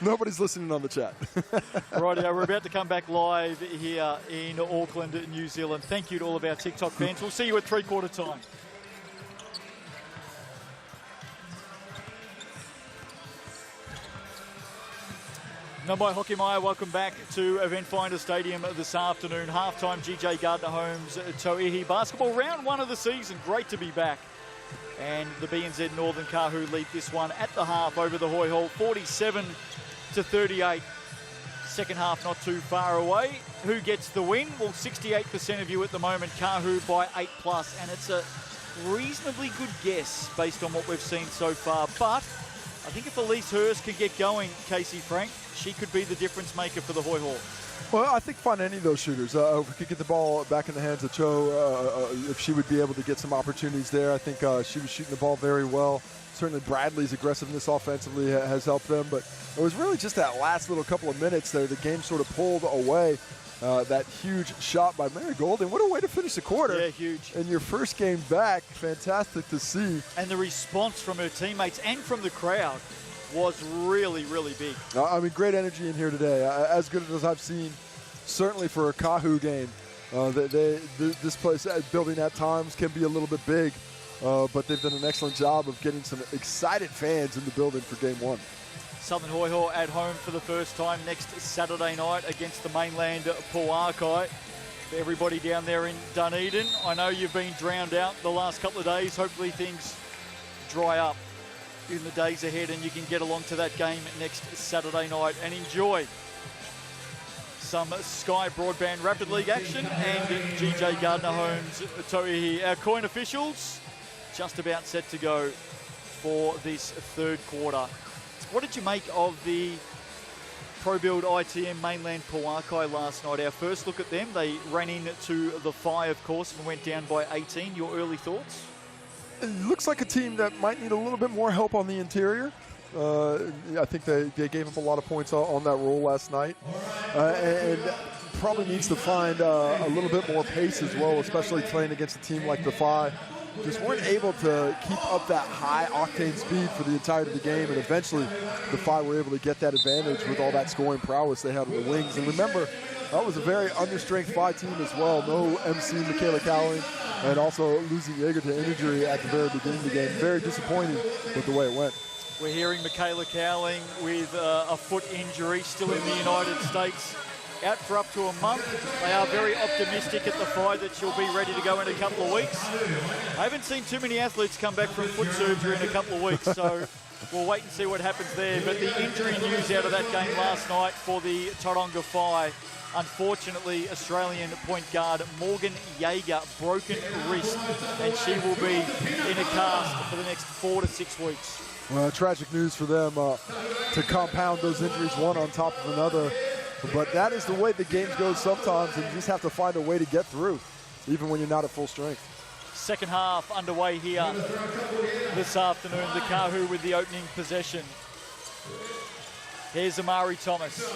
Nobody's listening on the chat. Rightio, we're about to come back live here in Auckland, New Zealand. Thank you to all of our TikTok fans. We'll see you at three-quarter time. Nā mai hoki mai, welcome back to Eventfinda Stadium this afternoon. Halftime GJ Gardner Homes Tauihi Basketball. Round 1 of the season. Great to be back. And the BNZ Northern Kāhu lead this one at the half over the Hoiho, 47-38. Second half not too far away. Who gets the win? Well, 68% of you at the moment, Kāhu by 8+. And it's a reasonably good guess based on what we've seen so far. But I think if Elise Hurst can get going, Casey Frank, she could be the difference maker for the Hoiho. Well, I think find any of those shooters. If we could get the ball back in the hands of Cho, if she would be able to get some opportunities there, I think she was shooting the ball very well. Certainly Bradley's aggressiveness offensively has helped them, but it was really just that last little couple of minutes there. The game sort of pulled away. That huge shot by Mary Golden. What a way to finish the quarter. Yeah, huge. And your first game back, fantastic to see. And the response from her teammates and from the crowd was really, really big. I mean, great energy in here today. As good as I've seen, certainly for a Kāhu game. This place, building at times, can be a little bit big, but they've done an excellent job of getting some excited fans in the building for Game 1. Southern Hoiho at home for the first time next Saturday night against the mainland Puakai. Everybody down there in Dunedin, I know you've been drowned out the last couple of days. Hopefully things dry up in the days ahead and you can get along to that game next Saturday night and enjoy some Sky Broadband Rapid League action and GJ Gardner Homes Tauihi. Our coin officials just about set to go for this third quarter. What did you make of the Pro Build ITM mainland Puakai last night? Our first look at them, they ran into the Fire, of course, and went down by 18. Your early thoughts? It looks like a team that might need a little bit more help on the interior. I think they gave up a lot of points on that roll last night. And probably needs to find a little bit more pace as well, especially playing against a team like the Fire. Just weren't able to keep up that high octane speed for the entirety of the game, and eventually the Fire were able to get that advantage with all that scoring prowess they had on the wings. And remember, that was a very understrength Fire team as well. No MC Michaela Cowling, and also losing Jaeger to injury at the very beginning of the game. Very disappointing with the way it went. We're hearing Michaela Cowling with a foot injury, still in the United States, out for up to a month. They are very optimistic at the FI that she'll be ready to go in a couple of weeks. I haven't seen too many athletes come back from foot surgery in a couple of weeks, so we'll wait and see what happens there. But the injury news out of that game last night for the Tauranga FI, unfortunately, Australian point guard Morgan Jaeger, broken wrist, and she will be in a cast for the next 4 to 6 weeks. Well, tragic news for them to compound those injuries one on top of another. But that is the way the games go sometimes, and you just have to find a way to get through, even when you're not at full strength. Second half underway here this afternoon. The Kāhu with the opening possession. Here's Amari Thomas.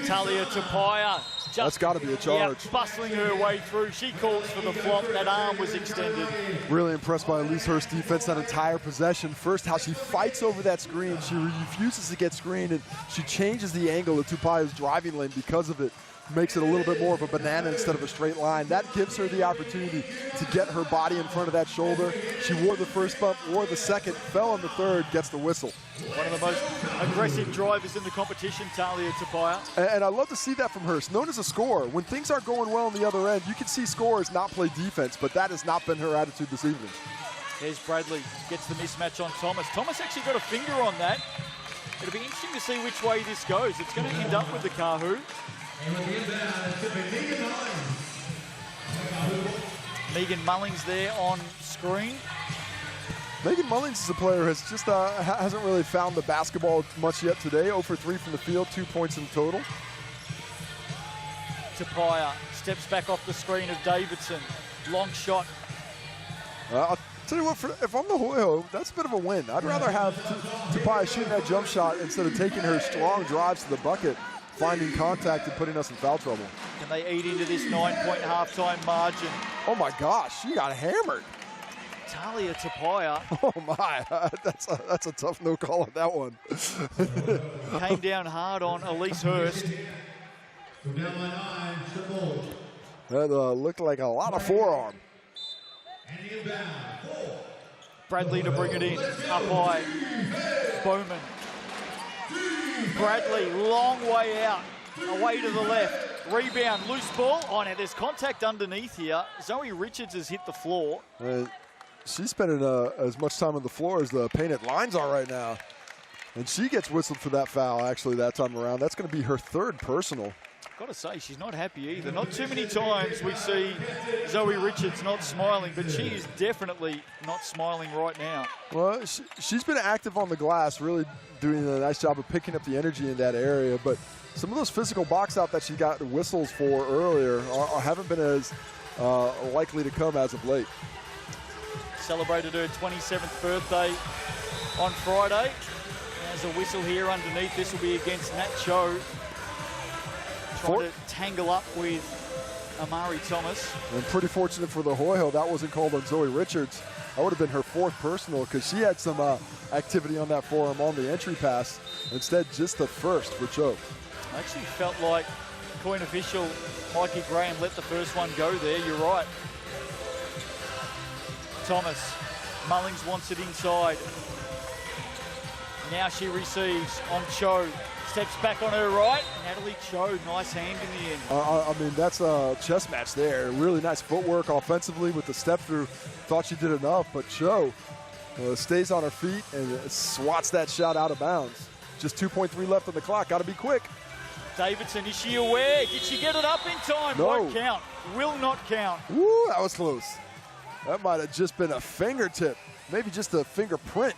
Talia Tapia. That's got to be a charge. Yeah, bustling her way through. She calls for the flop. That arm was extended. Really impressed by Elise Hurst's defense that entire possession. First, how she fights over that screen. She refuses to get screened, and she changes the angle of Tupia's driving lane because of it. Makes it a little bit more of a banana instead of a straight line. That gives her the opportunity to get her body in front of that shoulder. She wore the first bump, wore the second, fell on the third, gets the whistle. One of the most aggressive drivers in the competition, Talia Tapia. And I love to see that from Hurst. Known as a scorer, when things aren't going well on the other end, you can see scorers not play defense, but that has not been her attitude this evening. Here's Bradley, gets the mismatch on Thomas. Thomas actually got a finger on that. It'll be interesting to see which way this goes. It's going to end up with the Kāhu. Megan Mullings there on screen. Megan Mullings is a player who has just hasn't really found the basketball much yet today. 0 for 3 from the field, 2 points in total. Tapia steps back off the screen of Davidson. Long shot. I'll tell you what, if I'm the Hoiho, that's a bit of a win. I'd rather have Tapia shooting that jump shot instead of taking her strong drives to the bucket, finding contact and putting us in foul trouble. Can they eat into this 9-point halftime margin? Oh my gosh, she got hammered. Talia Tapia. Oh my, that's a tough no call on that one. Came down hard on Elise Hurst. That looked like a lot of forearm. Bradley to bring it in, up high. Bowman. Bradley, long way out, away to the left. Rebound, loose ball. Oh, now there's contact underneath here. Zoe Richards has hit the floor. She's spending as much time on the floor as the painted lines are right now. And she gets whistled for that foul, actually, that time around. That's going to be her third personal. Got to say, she's not happy either. Not too many times we see Zoe Richards not smiling, but she is definitely not smiling right now. Well, she's been active on the glass, really doing a nice job of picking up the energy in that area. But some of those physical box out that she got the whistles for earlier haven't been as likely to come as of late. Celebrated her 27th birthday on Friday. There's a whistle here underneath. This will be against Nat Cho. Trying to tangle up with Amari Thomas. And pretty fortunate for the Hoiho, that wasn't called on Zoe Richards. That would have been her fourth personal because she had some activity on that forearm on the entry pass. Instead, just the first for Cho. I actually felt like coin official Mikey Graham let the first one go there. You're right. Thomas. Mullings wants it inside. Now she receives on Cho. Steps back on her right. Natalie Cho, nice hand in the end. I mean, that's a chess match there. Really nice footwork offensively with the step through. Thought she did enough, but Cho stays on her feet and swats that shot out of bounds. Just 2.3 left on the clock. Got to be quick. Davidson, is she aware? Did she get it up in time? No. Won't count. Will not count. Woo, that was close. That might have just been a fingertip. Maybe just a fingerprint.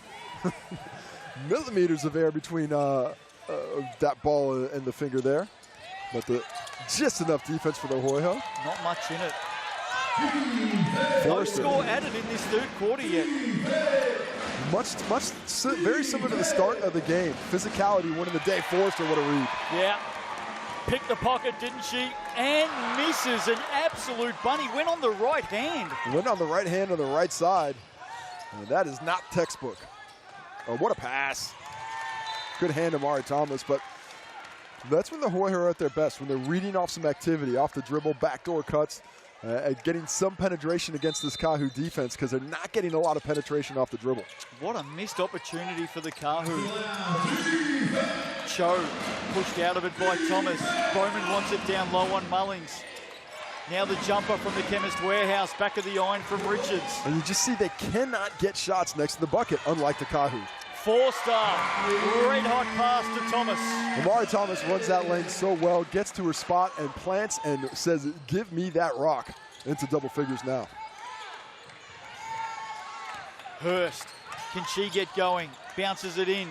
Millimeters of air between that ball and the finger there. But just enough defense for the Hoiho. Not much in it. No score added in this third quarter yet. Very similar to the start of the game. Physicality winning the day. Forrester, what a read. Yeah. Picked the pocket, didn't she? And misses an absolute bunny. Went on the right hand. Went on the right hand on the right side. And that is not textbook. Oh, what a pass. Good hand, Amari Thomas, but that's when the Hoiho are at their best, when they're reading off some activity, off the dribble, backdoor cuts. getting some penetration against this Kāhu defense because they're not getting a lot of penetration off the dribble. What a missed opportunity for the Kāhu. Cho pushed out of it by Thomas. Bowman wants it down low on Mullings. Now the jumper from the Chemist Warehouse, back of the iron from Richards. And you just see they cannot get shots next to the bucket, unlike the Kāhu. Four-star, red hot pass to Thomas. Amari Thomas runs that lane so well, gets to her spot and plants and says, give me that rock, into double figures now. Hurst, can she get going? Bounces it in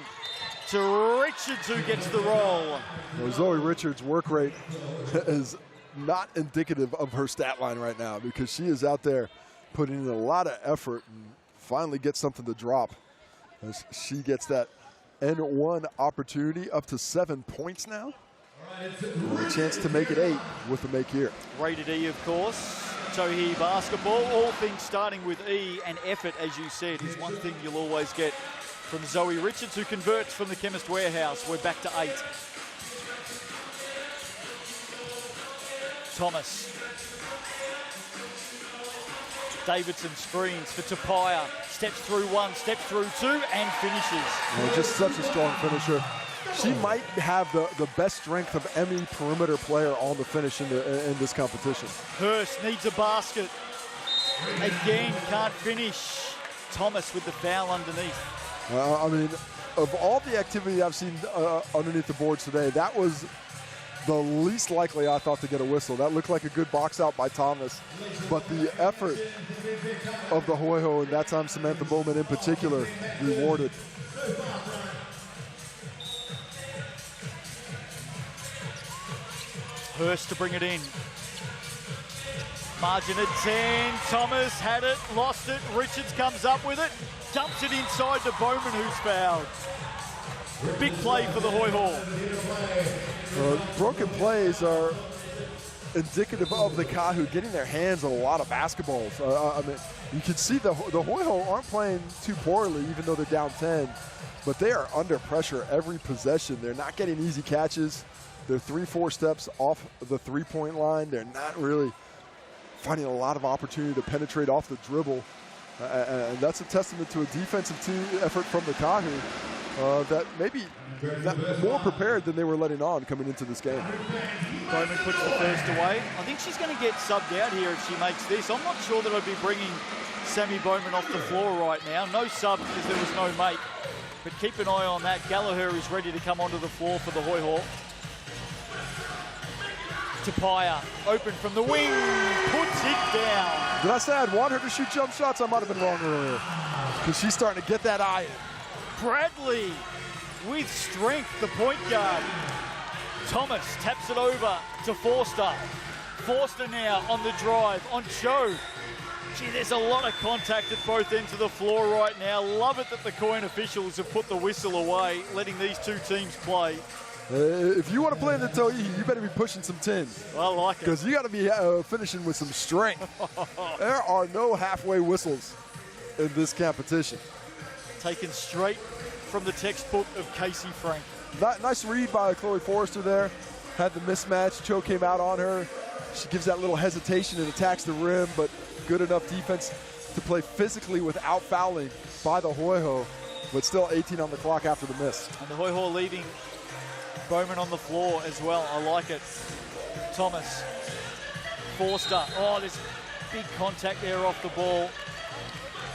to Richards, who gets the roll. Well, Zoe Richards' work rate is not indicative of her stat line right now because she is out there putting in a lot of effort and finally gets something to drop. As she gets that N1 opportunity, up to 7 points now. And a chance to make it 8 with the make here. Rated E, of course. Tauihi Basketball. All things starting with E, and effort, as you said, is one thing you'll always get from Zoe Richards, who converts from the Chemist Warehouse. We're back to 8. Thomas. Davidson screens for Tapia. Steps through one, steps through two, and finishes. Well, just such a strong finisher. She might have the best strength of any perimeter player on the finish in this competition. Hurst needs a basket. Again, can't finish. Thomas with the foul underneath. I mean, of all the activity I've seen underneath the boards today, that was the least likely I thought to get a whistle. That looked like a good box out by Thomas. But the effort of the Hoiho, and that time Samantha Bowman in particular, rewarded. Hurst to bring it in. Margin at 10. Thomas had it, lost it. Richards comes up with it, dumps it inside to Bowman, who's fouled. Big play for the Hoiho. Broken plays are indicative of the Kāhu getting their hands on a lot of basketballs. I mean, you can see the Hoiho aren't playing too poorly, even though they're down 10, but they are under pressure every possession. They're not getting easy catches. They're 3-4 steps off the three-point line. They're not really finding a lot of opportunity to penetrate off the dribble. And that's a testament to a defensive team effort from the Kāhu. That maybe more prepared than they were letting on coming into this game. Bowman puts the first away. I think she's going to get subbed out here if she makes this. I'm not sure that I'd be bringing Sammy Bowman off the floor right now. No sub because there was no make. But keep an eye on that. Gallagher is ready to come onto the floor for the Hoiho. Tapia, open from the wing, puts it down. Did I say I'd want her to shoot jump shots? I might have been wrong earlier. Because she's starting to get that eye. Bradley with strength, the point guard. Thomas taps it over to Forster. Forster now on the drive, on Cho. Gee, there's a lot of contact at both ends of the floor right now. Love it that the coin officials have put the whistle away, letting these two teams play. If you want to play in the Tauihi, you better be pushing some 10s. I like it. Because you got to be finishing with some strength. There are no halfway whistles in this competition. Taken straight from the textbook of Casey Frank. Nice read by Chloe Forrester there. Had the mismatch. Cho came out on her. She gives that little hesitation and attacks the rim, but good enough defense to play physically without fouling by the Hoiho, but still 18 on the clock after the miss. And the Hoiho leaving Bowman on the floor as well. I like it. Thomas. Forster. Oh, there's big contact there off the ball.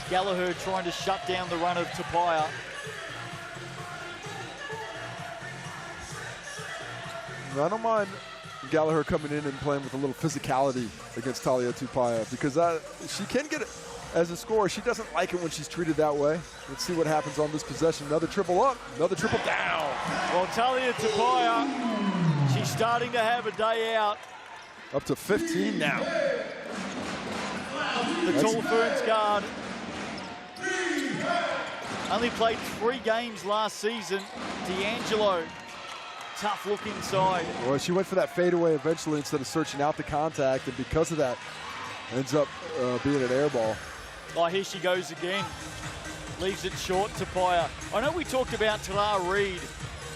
Gallagher trying to shut down the run of Tapia. I don't mind Gallagher coming in and playing with a little physicality against Talia Tapia because she can get it as a scorer. She doesn't like it when she's treated that way. Let's see what happens on this possession. Another triple up, another triple down. Well, Talia Tapia, she's starting to have a day out. Up to 15 now. The Tall Ferns guard only played 3 games last season. D'Angelo, tough look inside. Well, she went for that fadeaway eventually instead of searching out the contact, and because of that, ends up being an air ball. Oh, here she goes again. Leaves it short to Tapia. I know we talked about Tara Reid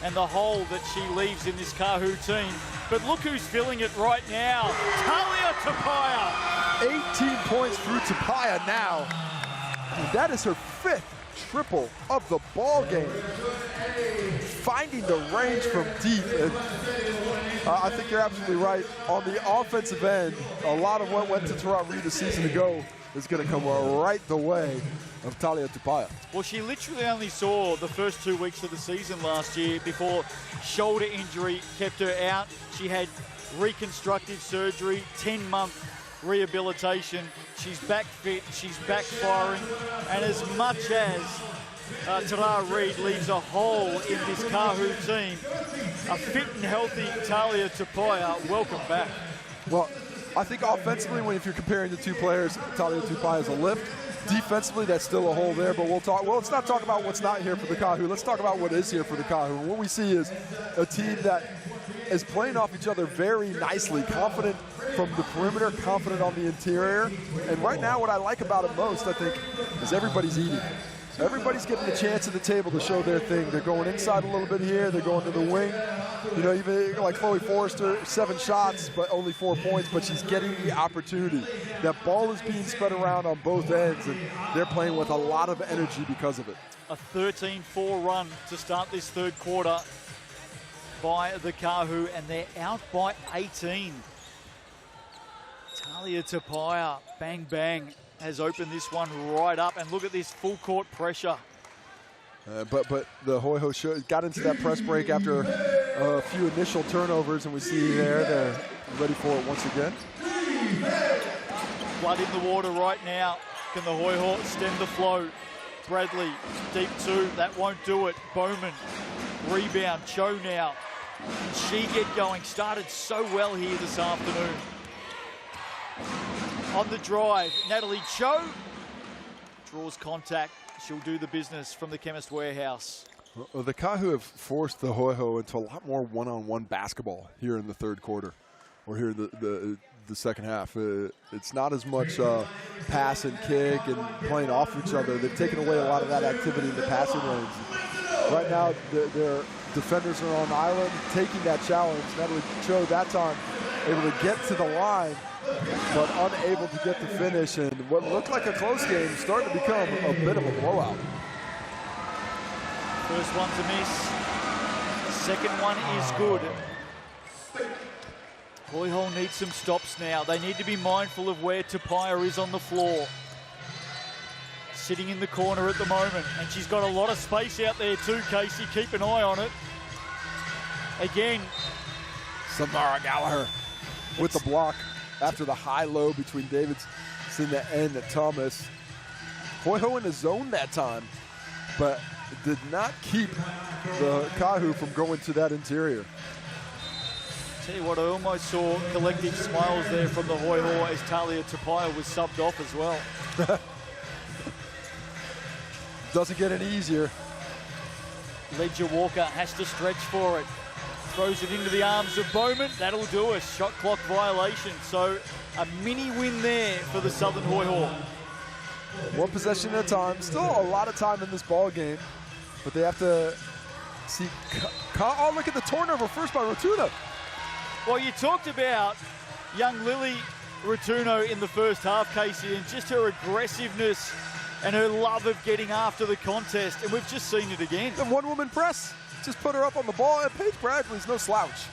and the hole that she leaves in this Kāhu team, but look who's filling it right now. Talia Tapia. 18 points through Tauihi now. And that is her 5th triple of the ball game. Finding the range from deep. And I think you're absolutely right. On the offensive end, a lot of what went to Tauihi a season ago is going to come right the way of Tauihi. Well, she literally only saw the first 2 weeks of the season last year before shoulder injury kept her out. She had reconstructive surgery, 10-month rehabilitation. She's back fit, she's back firing, and as much as Tara Reid leaves a hole in this Kāhu team, a fit and healthy Tauihi, welcome back. Well, I think offensively, if you're comparing the two players, Tauihi is a lift. Defensively, that's still a hole there, but let's not talk about what's not here for the Kāhu. Let's talk about what is here for the Kāhu. And what we see is a team that is playing off each other very nicely, confident from the perimeter, confident on the interior. And right now, what I like about it most, I think, is everybody's eating. Everybody's getting a chance at the table to show their thing. They're going inside a little bit here. They're going to the wing. You know, even like Chloe Forrester, 7 shots, but only 4 points, but she's getting the opportunity. That ball is being spread around on both ends, and they're playing with a lot of energy because of it. A 13-4 run to start this third quarter by the Kāhu, and they're out by 18. Tauihi, bang, bang, has opened this one right up, and look at this full court pressure. But the Hoiho got into that press break after a few initial turnovers, and we see they're ready for it once again. Blood in the water right now. Can the Hoiho stem the flow? Bradley, deep 2, that won't do it. Bowman, rebound, Cho now. Can she get going? Started so well here this afternoon. On the drive, Natalie Cho draws contact. She'll do the business from the Chemist Warehouse. Well, the Kāhu have forced the Hoiho into a lot more one-on-one basketball here in the third quarter, or here in the second half. It's not as much pass and kick and playing off each other. They've taken away a lot of that activity in the passing lanes. Right now, their defenders are on island, taking that challenge. Natalie Cho that time able to get to the line, but unable to get the finish, and what looked like a close game starting to become a bit of a blowout. First one to miss, second one is good. Hoiho needs some stops now. They need to be mindful of where Tauihi is on the floor. Sitting in the corner at the moment, and she's got a lot of space out there too, Casey. Keep an eye on it. Again, Samara Gallagher with the block after the high-low between Davidson and Thomas. Hoiho in the zone that time, but did not keep the Kāhu from going to that interior. Tell you what, I almost saw collective smiles there from the Hoiho as Tauihi was subbed off as well. Doesn't get any easier. Ledger Walker has to stretch for it. Throws it into the arms of Bowman. That'll do a shot clock violation. So a mini win there for the Southern Hoiho. One possession at a time. Still a lot of time in this ball game, but they have to see. Oh, look at the turnover first by Rotuna. Well, you talked about young Lily Rotuno in the first half, Casey, and just her aggressiveness and her love of getting after the contest, and we've just seen it again. The one-woman press, just put her up on the ball, and Paige Bradley's no slouch.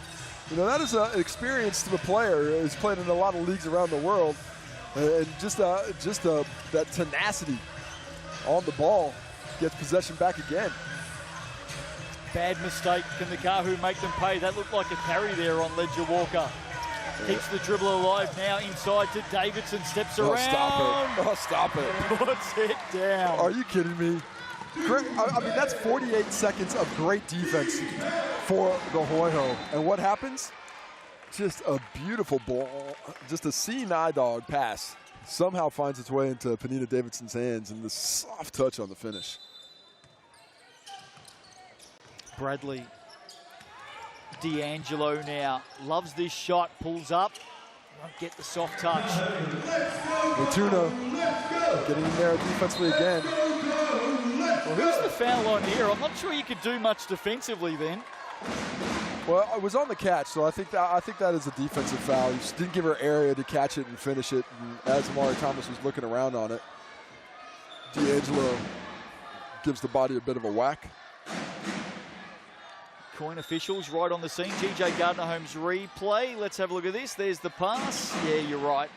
You know, that is an experience to the player who's played in a lot of leagues around the world, and just that tenacity on the ball, gets possession back again. Bad mistake. Can the Kāhu make them pay? That looked like a carry there on Ledger Walker. Keeps the dribble alive now inside to Davidson. Steps around. Stop it. Oh, stop it. Puts it down. Are you kidding me? I mean, that's 48 seconds of great defense for the Hoiho. And what happens? Just a beautiful ball. Just a seeing eye dog pass. Somehow finds its way into Panina Davidson's hands, and the soft touch on the finish. Bradley. D'Angelo now loves this shot, pulls up, won't get the soft touch. Rotuna getting in there defensively again. Well, who's the foul on here? I'm not sure you could do much defensively then. Well, it was on the catch, so I think that is a defensive foul. You just didn't give her area to catch it and finish it. And as Amari Thomas was looking around on it, D'Angelo gives the body a bit of a whack. Coin officials right on the scene. GJ Gardner-Holmes replay. Let's have a look at this. There's the pass. Yeah, you're right.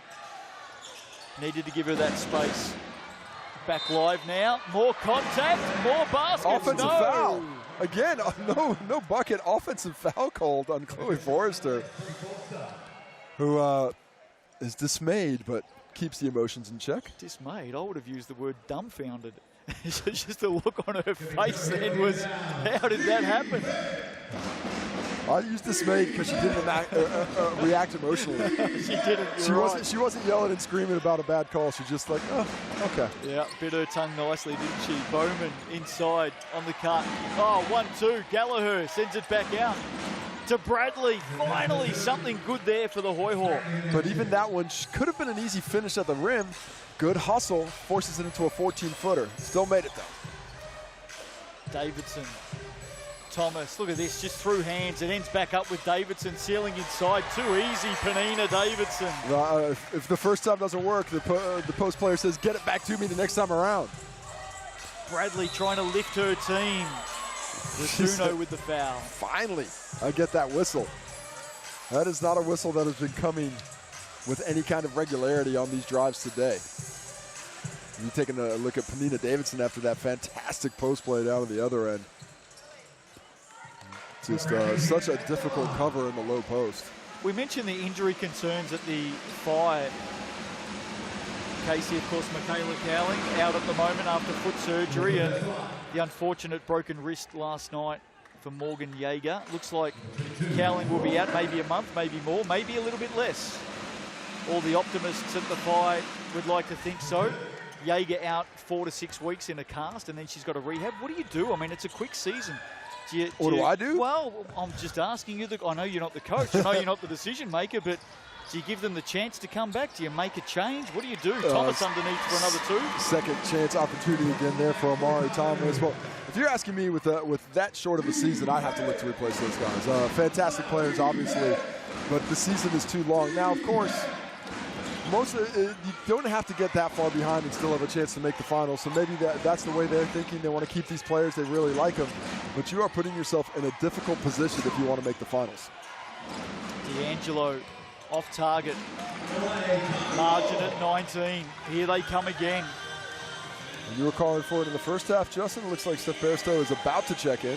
Needed to give her that space. Back live now. More contact, more baskets. Offensive foul. Again, no bucket. Offensive foul called on Chloe Forrester, who is dismayed but keeps the emotions in check. Dismayed? I would have used the word dumbfounded. Just the look on her face then was, how did that happen? I used dismayed because she didn't react emotionally. She didn't. She wasn't yelling and screaming about a bad call. She's just like, oh, okay. Yeah, bit her tongue nicely, didn't she? Bowman inside on the cut. Oh, 1-2. Gallagher sends it back out to Bradley. Finally, something good there for the Hoiho. But even that one could have been an easy finish at the rim. Good hustle, forces it into a 14-footer. Still made it, though. Davidson. Thomas, look at this, just through hands. It ends back up with Davidson sealing inside. Too easy, Penina Davidson. If the first time doesn't work, the post player says, get it back to me the next time around. Bradley trying to lift her team. Rasuno with the foul. Finally, I get that whistle. That is not a whistle that has been coming with any kind of regularity on these drives today. You're taking a look at Penina Davidson after that fantastic post play down at the other end. Just such a difficult cover in the low post. We mentioned the injury concerns at the Fire. Casey, of course, Michaela Cowling out at the moment after foot surgery and the unfortunate broken wrist last night for Morgan Yeager. Looks like Cowling will be out maybe a month, maybe more, maybe a little bit less. All the optimists at the Fire would like to think so. Yeager out 4 to 6 weeks in a cast and then she's got a rehab. What do you do? I mean, it's a quick season. What do I do? Well, I'm just asking you. I know you're not the coach. I know you're not the decision maker, but do you give them the chance to come back? Do you make a change? What do you do? Thomas underneath for another 2? Second chance opportunity again there for Amari Thomas. Well, if you're asking me with that short of a season, I have to look to replace those guys. Fantastic players, obviously, but the season is too long. Now, of course, you don't have to get that far behind and still have a chance to make the finals. So maybe that's the way they're thinking. They want to keep these players. They really like them. But you are putting yourself in a difficult position if you want to make the finals. D'Angelo off target. Margin at 19. Here they come again. You were calling for it in the first half, Justin. It looks like Steph Bairstow is about to check in.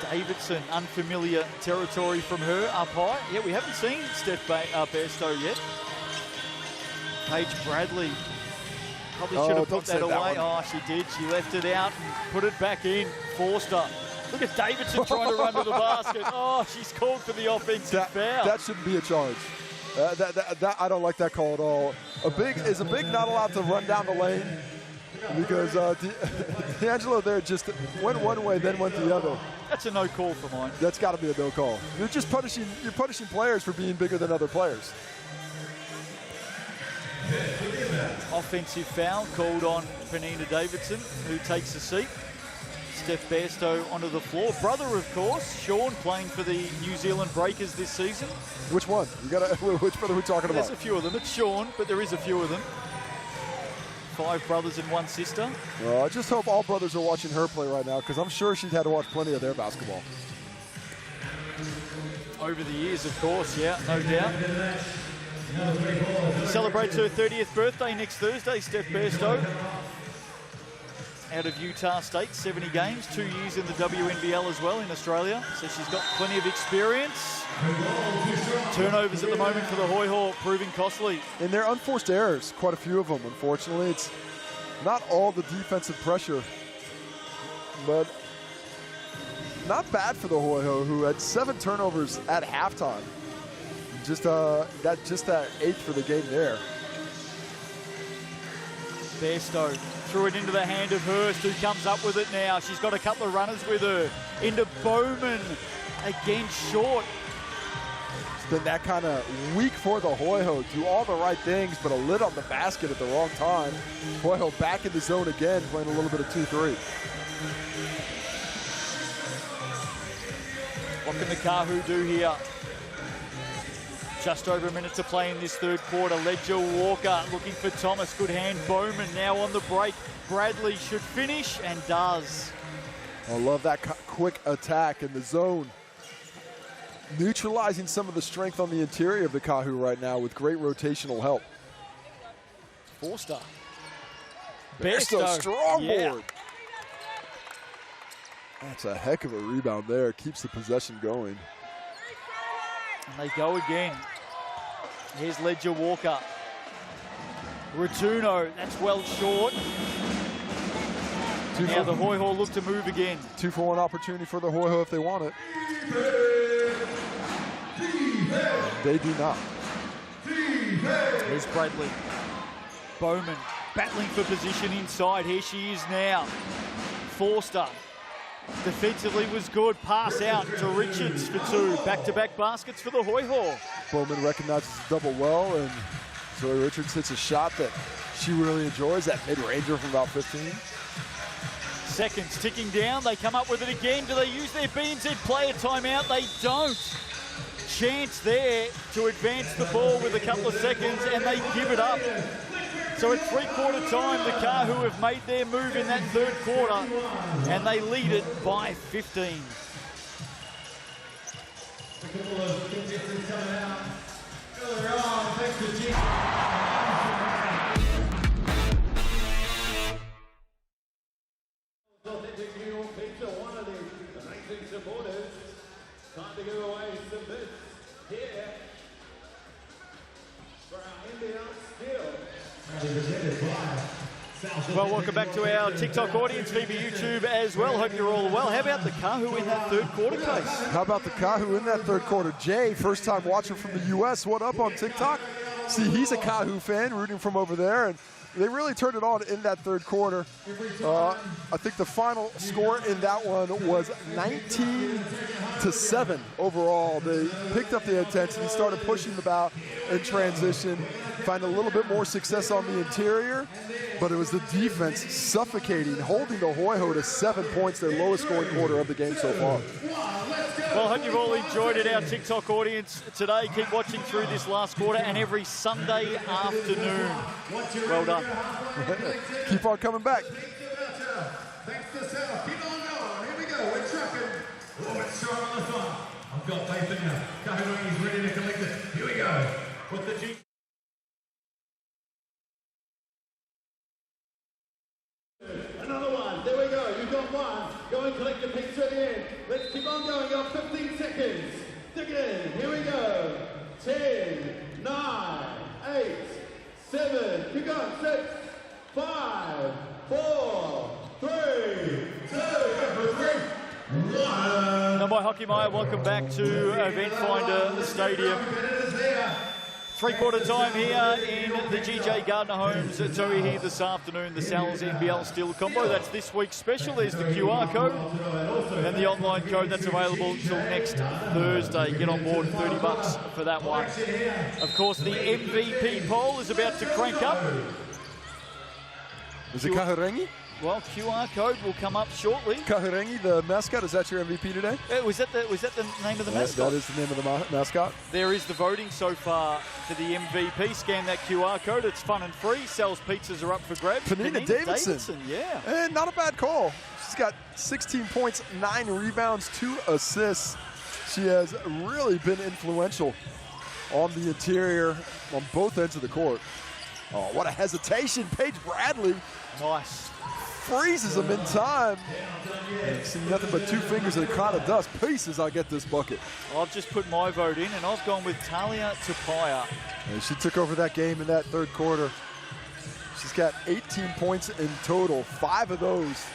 Davidson, unfamiliar territory from her up high. Yeah, we haven't seen Steph Bairstow yet. Paige Bradley probably should have put that away. Oh, she did. She left it out and put it back in. Forster. Look at Davidson trying to run to the basket. Oh, she's called for the offensive foul. That shouldn't be a charge. I don't like that call at all. A big not allowed to run down the lane because D'Angelo there just went one way, then went the other. That's a no call for mine. That's got to be a no call. You're just punishing players for being bigger than other players. Offensive foul called on Penina Davidson, who takes a seat. Steph Bairstow onto the floor. Brother, of course, Sean, playing for the New Zealand Breakers this season. Which one? Which brother are we talking about? There's a few of them. It's Sean, but there is a few of them. 5 brothers and 1 sister. Well, I just hope all brothers are watching her play right now because I'm sure she's had to watch plenty of their basketball. Over the years, of course, yeah, no doubt. Celebrates her 30th birthday next Thursday, Steph Bairstow. Out of Utah State, 70 games, 2 years in the WNBL as well in Australia. So she's got plenty of experience. Turnovers at the moment for the Hoiho proving costly. And they're unforced errors, quite a few of them, unfortunately. It's not all the defensive pressure, but not bad for the Hoiho, who had 7 turnovers at halftime. Just that 8th for the game there. Bairstow threw it into the hand of Hurst, who comes up with it now. She's got a couple of runners with her. Into Bowman, again short. It's been that kind of week for the Hoiho. Do all the right things, but a lid on the basket at the wrong time. Hoiho back in the zone again, playing a little bit of 2-3. What can the Kāhu do here? Just over a minute to play in this third quarter. Ledger Walker looking for Thomas. Good hand. Bowman now on the break. Bradley should finish and does. I love that quick attack in the zone. Neutralizing some of the strength on the interior of the Kāhu right now with great rotational help. Forster. Bairstow, strong yeah. board. That's a heck of a rebound there. Keeps the possession going. And they go again. Here's Ledger Walker. Ratuno, that's well short. Now the Hoiho look to move again. 2-for-1 opportunity for the Hoiho if they want it. They do not. Here's Bradley. Bowman battling for position inside. Here she is now. Forster. Defensively was good. Pass out to Richards for two. Back-to-back baskets for the Hoiho. Bowman recognizes the double well, and Zoe Richards hits a shot that she really enjoys, that mid-ranger from about 15. Seconds ticking down. They come up with it again. Do they use their BNZ player timeout? They don't. Chance there to advance the ball with a couple of seconds, and they give it up. So at three-quarter time, the Kāhu have made their move in that third quarter, and they lead it by 15. Time to give away some bits here for our India skill. Well, welcome back to our TikTok audience, FIBA YouTube as well. Hope you're all well. How about the Kāhu in that third quarter, Case? How about the Kāhu in that third quarter? Jay, first time watching from the U.S. What up on TikTok? See, he's a Kāhu fan rooting from over there, and they really turned it on in that third quarter. I think the final score in that one was 19-7 overall. They picked up the intensity, started pushing the ball in transition, find a little bit more success on the interior, but it was the defense suffocating, holding the Hoiho to 7 points, their lowest scoring quarter of the game so far. Well, I hope you've all enjoyed it, our TikTok audience today. Keep watching through this last quarter and every Sunday afternoon. Well done. Keep on coming back. Thanks to Sarah. Keep on going. Here we go. We're trucking. Oh, it's strong on the front. I've got faith in you. Kāhu is ready to collect it. Here we go. With the G. Another one. There we go. You've got one. Go and collect the picture at the end. Let's keep on going. You got 15 seconds. Stick it in. Here we go. 10, 9, 8, 7. Keep going. 6, 5, 4, 3, 2, 1. Now, my hockey mate, welcome back to Eventfinda Stadium. Three-quarter time here in the GJ Gardner Homes at Tauihi this afternoon. The Sal's NBL Steel Combo. That's this week's special. There's the QR code and the online code that's available until next Thursday. Get on board, $30 for that one. Of course, the MVP poll is about to crank up. Is it Kahurengi? Well, QR code will come up shortly. Kahurengi, the mascot, is that your MVP today? Was that the name of the mascot? That is the name of the mascot. There is the voting so far for the MVP. Scan that QR code. It's fun and free. Sal's pizzas are up for grabs. Panina Davidson. Yeah. And not a bad call. She's got 16 points, 9 rebounds, 2 assists. She has really been influential on the interior, on both ends of the court. Oh, what a hesitation. Paige Bradley. Nice. Freezes him in time. See nothing but 2 fingers in a cloud of dust. Pieces, I'll get this bucket. I've just put my vote in, and I've gone with Talia Tupaia. And she took over that game in that third quarter. She's got 18 points in total. 5 of those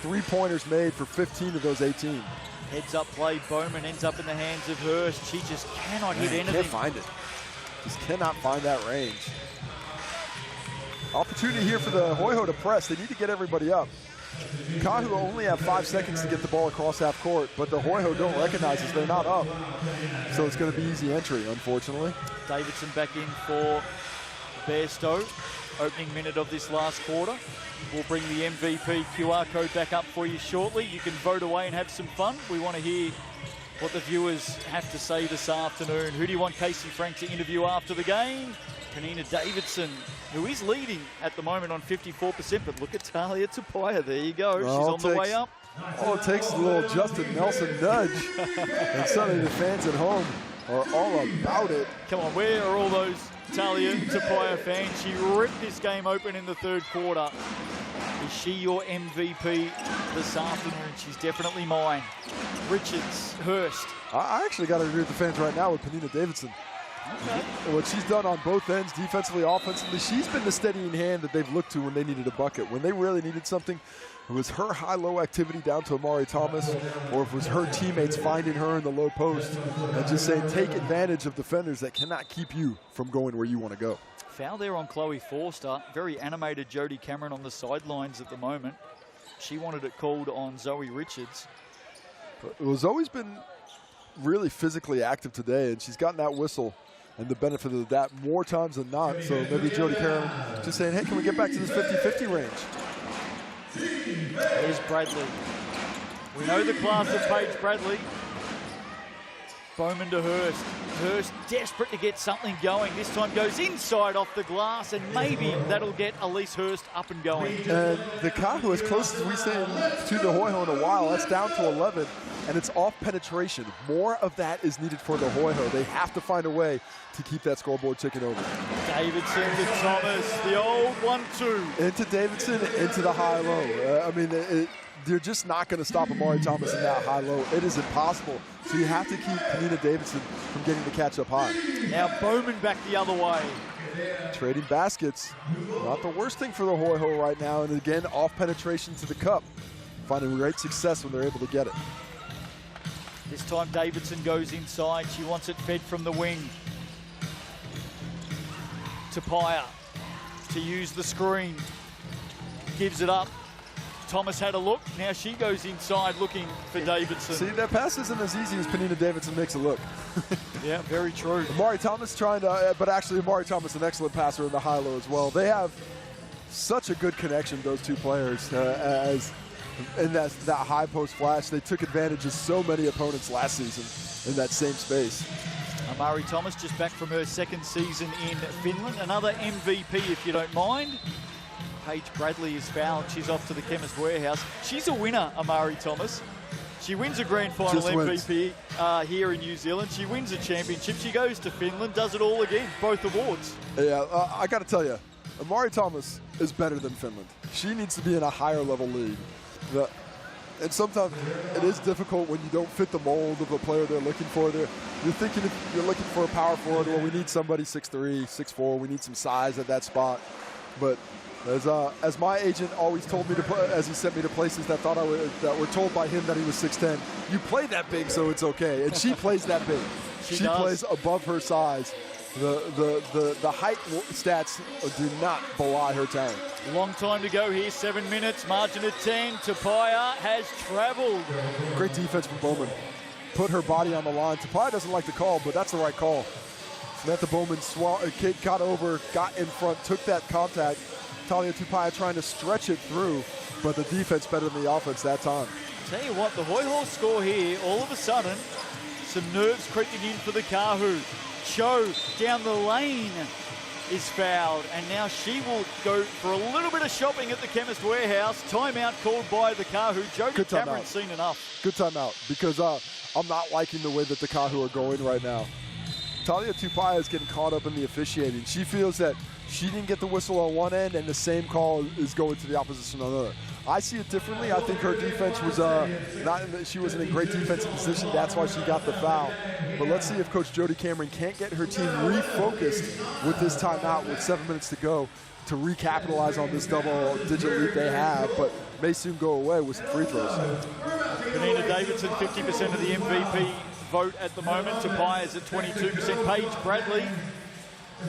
3-pointers made for 15 of those 18. Heads up play. Bowman ends up in the hands of Hurst. She just cannot hit anything. Can't find it. Just cannot find that range. Opportunity here for the Hoiho to press. They need to get everybody up. Kāhu only have 5 seconds to get the ball across half court, but the Hoiho don't recognize us. They're not up. So it's going to be easy entry, unfortunately. Davidson back in for Bairstow. Opening minute of this last quarter. We'll bring the MVP QR code back up for you shortly. You can vote away and have some fun. We want to hear what the viewers have to say this afternoon. Who do you want Casey Frank to interview after the game? Penina Davidson, who is leading at the moment on 54%, but look at Talia Tupaia. There you go. Well, she's on the way up. All it takes is a little Justin Nelson nudge, and suddenly the fans at home are all about it. Come on, where are all those Talia Tupaia fans? She ripped this game open in the third quarter. Is she your MVP this afternoon? She's definitely mine. Richards, Hurst. I actually got to agree with the fans right now with Penina Davidson. Okay. What she's done on both ends, defensively, offensively, she's been the steadying hand that they've looked to when they needed a bucket. When they really needed something, it was her high-low activity down to Amari Thomas, or if it was her teammates finding her in the low post and just saying, take advantage of defenders that cannot keep you from going where you want to go. Foul there on Chloe Forster. Very animated Jodie Cameron on the sidelines at the moment. She wanted it called on Zoe Richards. But Zoe's been really physically active today, and she's gotten that whistle and the benefit of that more times than not. So maybe Jodie Cameron just saying, hey, can we get back to this 50-50 range? Here's Bradley. We know the class of Paige Bradley. Bowman to Hurst. Hurst desperate to get something going. This time goes inside off the glass, and maybe that'll get Elise Hurst up and going. And the Kāhu, as close as we've seen to the Hoiho in a while, that's down to 11, and it's off penetration. More of that is needed for the Hoiho. They have to find a way to keep that scoreboard ticking over. Davidson to Thomas, the old 1-2. Into Davidson, into the high-low. I mean, they're just not going to stop Amari Thomas in that high-low. It is impossible. So you have to keep Penina Davidson from getting the catch up high. Now Bowman back the other way. Trading baskets, not the worst thing for the Hoiho right now. And again, off penetration to the cup. Finding great success when they're able to get it. This time Davidson goes inside. She wants it fed from the wing. Tupaia to use the screen. Gives it up. Thomas had a look. Now she goes inside looking for Davidson. See, that pass isn't as easy as Penina Davidson makes it look. Yeah, very true. Amari Thomas trying to, but actually Amari Thomas an excellent passer in the high-low as well. They have such a good connection, those two players, as in that high post flash. They took advantage of so many opponents last season in that same space. Amari Thomas just back from her second season in Finland. Another MVP, if you don't mind. Paige Bradley is fouled. She's off to the Chemist Warehouse. She's a winner, Amari Thomas. She wins a grand final MVP here in New Zealand. She wins a championship. She goes to Finland, does it all again, both awards. Yeah, I got to tell you, Amari Thomas is better than Finland. She needs to be in a higher level league. And sometimes it is difficult when you don't fit the mold of the player they're looking for. You're thinking if you're looking for a power forward, well, we need somebody 6'3", 6'4". We need some size at that spot. But as my agent always told me to play, as he sent me to places that were told by him that he was 6'10", you play that big, so it's okay. And she plays that big. She plays above her size. The height stats do not belie her talent. Long time to go here, 7 minutes, margin of 10. Tupaia has traveled. Great defense from Bowman. Put her body on the line. Tupaia doesn't like the call, but that's the right call. Samantha Bowman got over, got in front, took that contact. Talia Tupaia trying to stretch it through, but the defense better than the offense that time. Tell you what, the Hoiho score here, all of a sudden, some nerves creeping in for the Kāhu. Cho down the lane is fouled, and now she will go for a little bit of shopping at the Chemist Warehouse. Timeout called by the Kāhu. Jodie Cameron's seen enough. Good timeout, because I'm not liking the way that the Kāhu are going right now. Talia Tupaia is getting caught up in the officiating. She feels that she didn't get the whistle on one end, and the same call is going to the opposition on the other. I see it differently. I think her defense was she wasn't in great defensive position. That's why she got the foul. But let's see if Coach Jodie Cameron can't get her team refocused with this timeout with 7 minutes to go to recapitalize on this double-digit lead they have, but may soon go away with some free throws. Penina Davidson, 50% of the MVP vote at the moment. Tupaia is at 22%. Paige Bradley,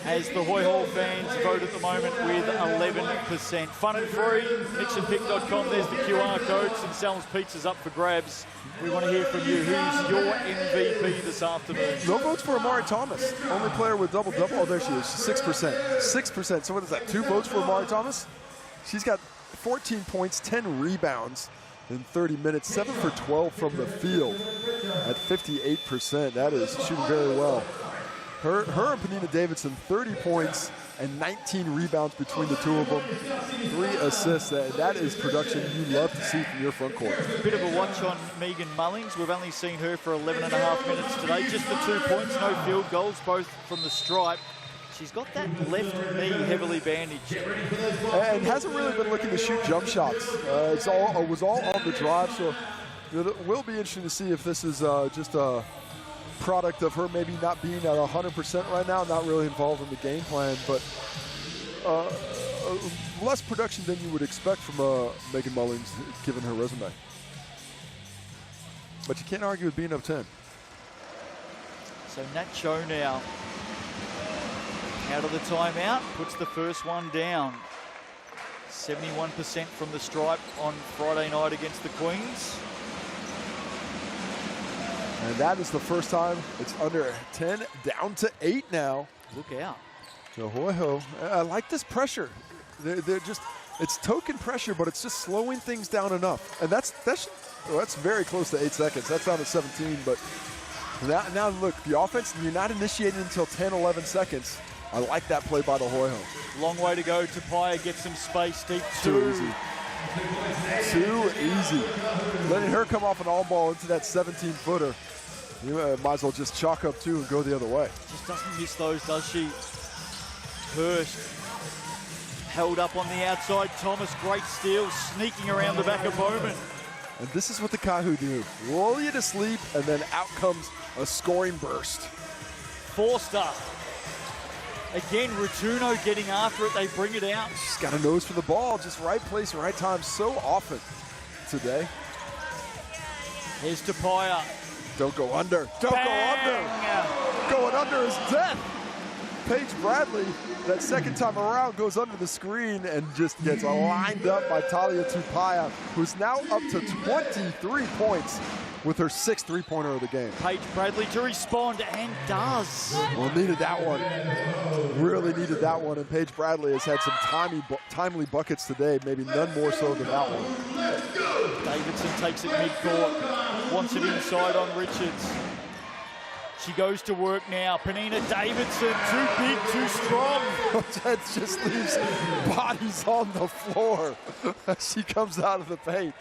as the Hoiho fans vote at the moment, with 11%. Fun and free, mixandpick.com. There's the QR code. St. Sal's Pizza's up for grabs. We want to hear from you. Who's your MVP this afternoon? No votes for Amari Thomas. Only player with double-double. Oh, there she is. 6%. 6%. So what is that, 2 votes for Amari Thomas? She's got 14 points, 10 rebounds. in 30 minutes, 7 for 12 from the field at 58%. That is shooting very well. Her and Penina Davidson, 30 points and 19 rebounds between the two of them. 3 assists. That is production you love to see from your front court. Bit of a watch on Megan Mullings. We've only seen her for 11.5 minutes today. Just the 2 points, no field goals, both from the stripe. She's got that left knee heavily bandaged. And hasn't really been looking to shoot jump shots. It was all on the drive, so it will be interesting to see if this is just a product of her maybe not being at 100% right now, not really involved in the game plan, but less production than you would expect from Megan Mullings given her resume. But you can't argue with being up 10. So Nat Cho now out of the timeout, puts the first one down. 71% from the stripe on Friday night against the Queens. And that is the first time it's under 10, down to 8 now. Look out. So Hoiho, I like this pressure. They're just, it's token pressure, but it's just slowing things down enough. And that's very close to 8 seconds. That's down to 17, but now look, the offense, you're not initiating until 10, 11 seconds. I like that play by the Hoiho. Long way to go. Tapia gets some space deep. Too easy. Too easy. Letting her come off an all ball into that 17-footer. You might as well just chalk up 2 and go the other way. Just doesn't miss those, does she? Hurst held up on the outside. Thomas, great steal, sneaking around the back of Bowman. And this is what the Kāhu do. Lull you to sleep, and then out comes a scoring burst. Forster. Again, Rotuno getting after it. They bring it out. She's got a nose for the ball. Just right place, right time so often today. Here's Tapia. Don't go under. Don't Bang! go under. Going under is death. Paige Bradley, that second time around, goes under the screen and just gets lined up by Talia Tapia, who's now up to 23 points with her 6th three-pointer of the game. Paige Bradley to respond, and does. Well, needed that one. Really needed that one, and Paige Bradley has had some timely buckets today, maybe none more so than that one. Davidson takes it mid-court, wants it inside on Richards. She goes to work now. Penina Davidson, too big, too strong. That just leaves bodies on the floor as she comes out of the paint.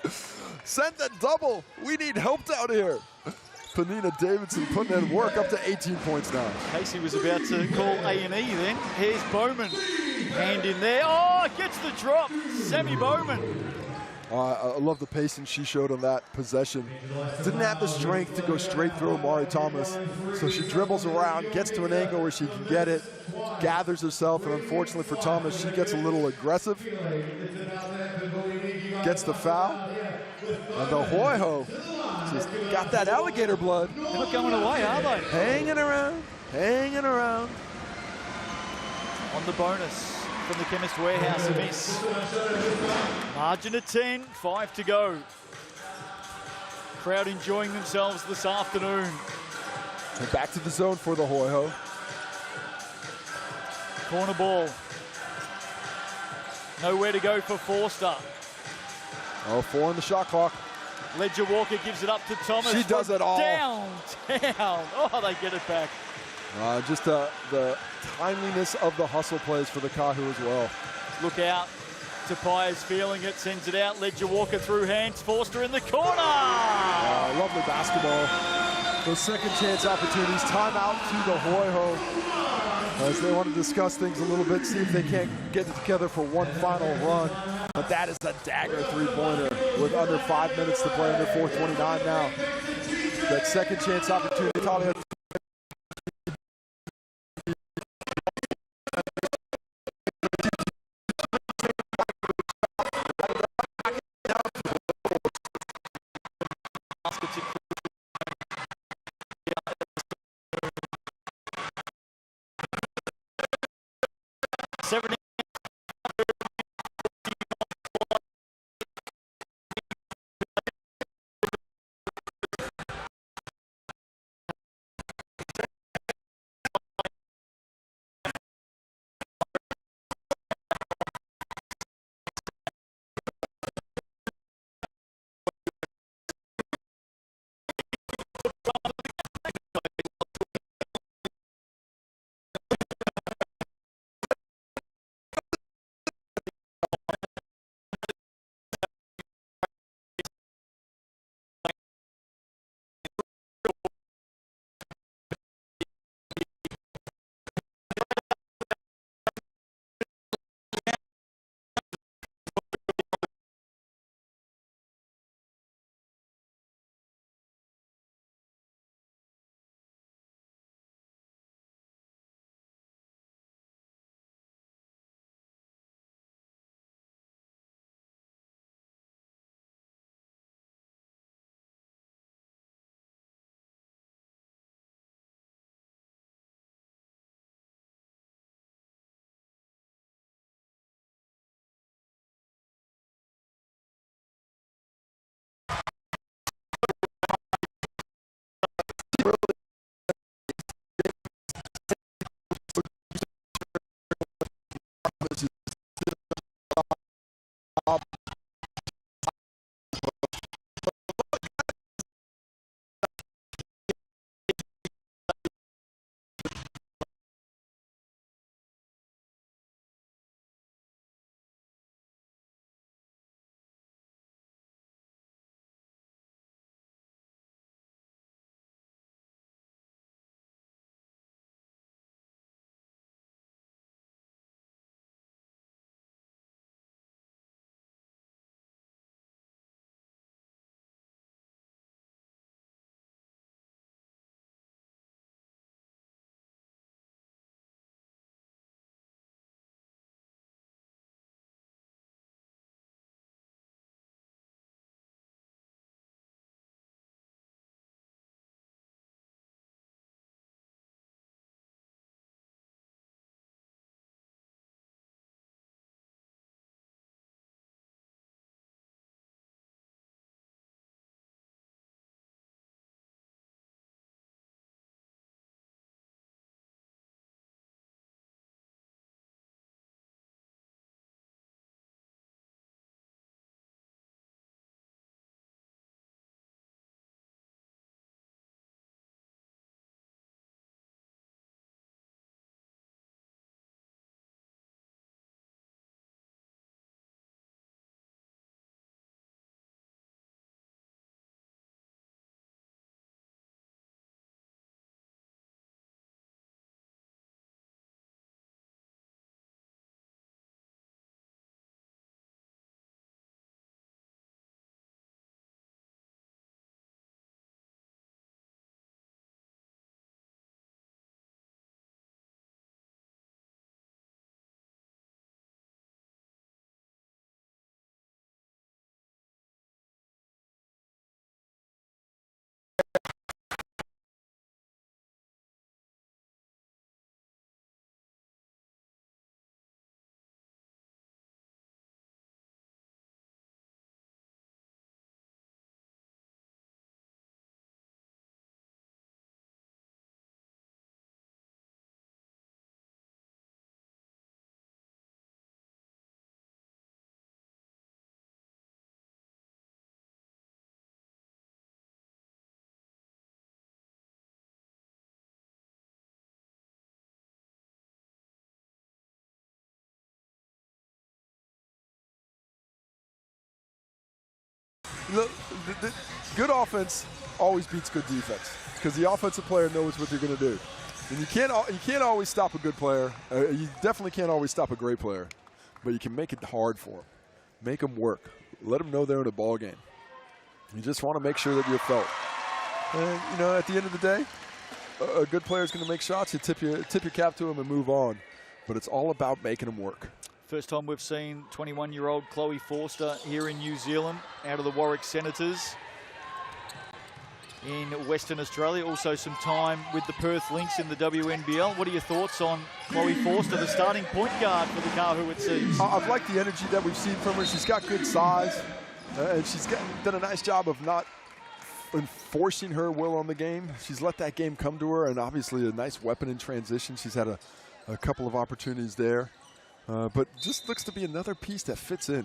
Send that double. We need help down here. Penina Davidson putting in work, up to 18 points now. Casey was about to call A&E then. Here's Bowman. Hand in there. Oh, gets the drop. Sammy Bowman. I love the pacing she showed on that possession. Didn't have the strength to go straight through Amari Thomas. So she dribbles around, gets to an angle where she can get it, gathers herself, and unfortunately for Thomas, she gets a little aggressive. Gets the foul. And the Hoiho just got that alligator blood. They're not going away, are they? Hanging around, hanging around. On the bonus from the Chemist Warehouse, a miss. Margin of 10, 5 to go. Crowd enjoying themselves this afternoon. And back to the zone for the Hoiho. Corner ball. Nowhere to go for Forster. Oh, 4 on the shot clock. Ledger Walker gives it up to Thomas. She does it all. Down. Oh, they get it back. Just the timeliness of the hustle plays for the Kāhu as well. Look out. Tapia's feeling it, sends it out. Ledger Walker through hands. Forster in the corner. Lovely basketball. Those second chance opportunities. Timeout to the Hoiho as they want to discuss things a little bit, see if they can't get it together for one final run. But that is a dagger three-pointer with under 5 minutes to play, under 4:29 now. That second chance opportunity. Talia Look, the good offense always beats good defense because the offensive player knows what they're going to do. And you can't always stop a good player. You definitely can't always stop a great player, but you can make it hard for them. Make them work. Let them know they're in a ball game. You just want to make sure that you're felt. And you know, at the end of the day, a good player is going to make shots. You tip your cap to him and move on. But it's all about making them work. First time we've seen 21-year-old Chloe Forster here in New Zealand, out of the Warwick Senators in Western Australia. Also some time with the Perth Lynx in the WNBL. What are your thoughts on Chloe Forster, the starting point guard for the Kāhu, it seems? I've liked the energy that we've seen from her. She's got good size, and she's done a nice job of not enforcing her will on the game. She's let that game come to her, and obviously a nice weapon in transition. She's had a couple of opportunities there. But just looks to be another piece that fits in.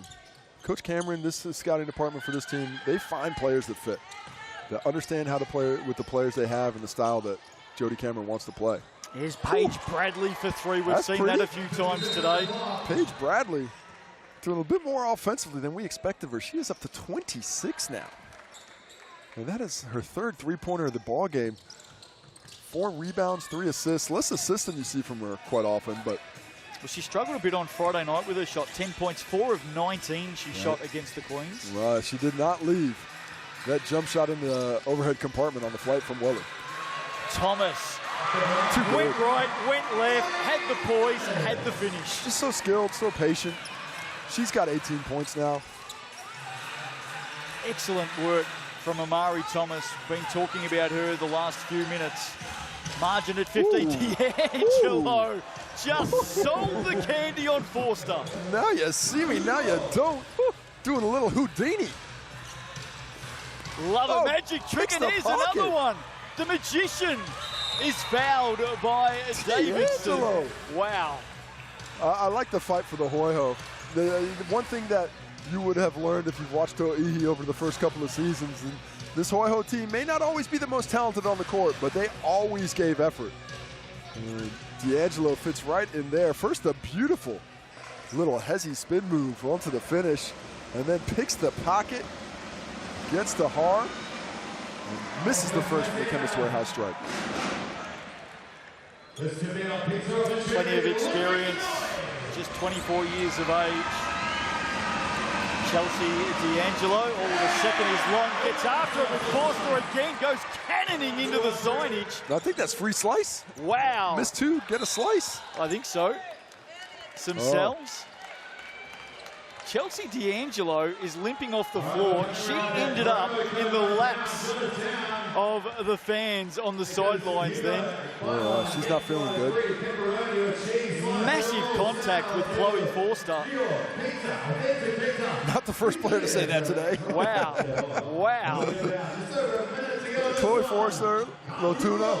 Coach Cameron, this scouting department for this team, they find players that fit. that understand how to play with the players they have and the style that Jody Cameron wants to play. Here's Paige Bradley for three. We've seen that a few times today. Paige Bradley doing a bit more offensively than we expected of her. She is up to 26 now. And that is her third three-pointer of the ball game. 4 rebounds, 3 assists. Less assists than you see from her quite often, but well, she struggled a bit on Friday night with her shot. 10 points, 4 of 19 she shot against the Queens. Right, she did not leave that jump shot in the overhead compartment on the flight from Weller. Thomas went right, went left, had the poise, had the finish. Just so skilled, so patient. She's got 18 points now. Excellent work from Amari Thomas. Been talking about her the last few minutes. Margin at 50. D'Angelo just sold the candy on Forster. Now you see me, now you don't. Doing a little Houdini. Love a magic trick, and here's another one. The magician is fouled by Davidson. D'Angelo. Wow. I like the fight for the Hoiho. The one thing that you would have learned if you've watched Tauihi over the first couple of seasons, and this Hoiho team may not always be the most talented on the court, but they always gave effort. And D'Angelo fits right in there. First, a beautiful little hezzy spin move onto the finish, and then picks the pocket, gets to Har, and misses the first from the Chemist Warehouse strike. Plenty of experience, just 24 years of age. Chelsea D'Angelo, the second is long, gets after it with Forster again, goes cannoning into the signage. I think that's free slice. Wow. Missed 2, get a slice. I think so. Some selves. Chelsea D'Angelo is limping off the floor. She ended up in the laps of the fans on the sidelines then. She's not feeling good. Massive contact with Chloe Forster. Not the first player to say that today. Wow. Wow. Chloe Forster, Lotuna.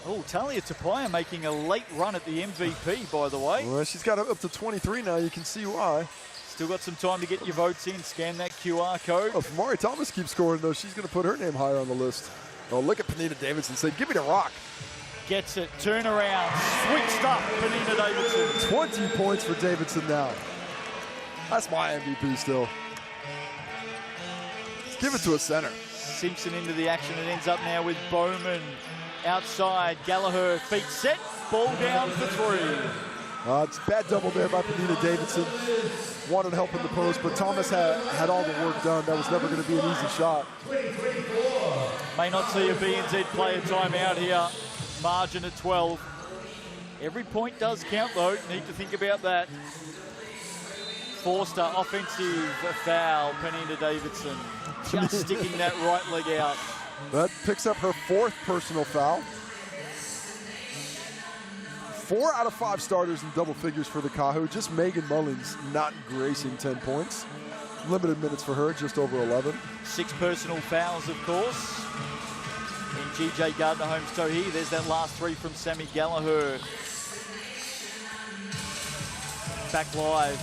Oh, Talia Tapia making a late run at the MVP, by the way. Well, she's got up to 23 now. You can see why. Still got some time to get your votes in. Scan that QR code. Oh, if Mari Thomas keeps scoring, though, she's going to put her name higher on the list. Oh, look at Panina Davidson. Say, give me the rock. Gets it. Turn around. Switched up. Panina Davidson. 20 points for Davidson now. That's my MVP still. Let's give it to a center. Simpson into the action. It ends up now with Bowman outside. Gallagher feet set. Ball down for 3. It's a bad double there by Panina Davidson. Wanted help in the post, but Thomas had all the work done. That was never going to be an easy shot. May not see a BNZ player timeout here. Margin at 12. Every point does count, though. Need to think about that. Forster, offensive foul. Panina Davidson just sticking that right leg out. That picks up her 4th personal foul. 4 out of 5 starters in double figures for the Kāhu. Just Megan Mullins not gracing 10 points. Limited minutes for her, just over 11. 6 personal fouls, of course. In GJ Gardner Homes Tauihi, there's that last 3 from Sammy Gallagher. Back live.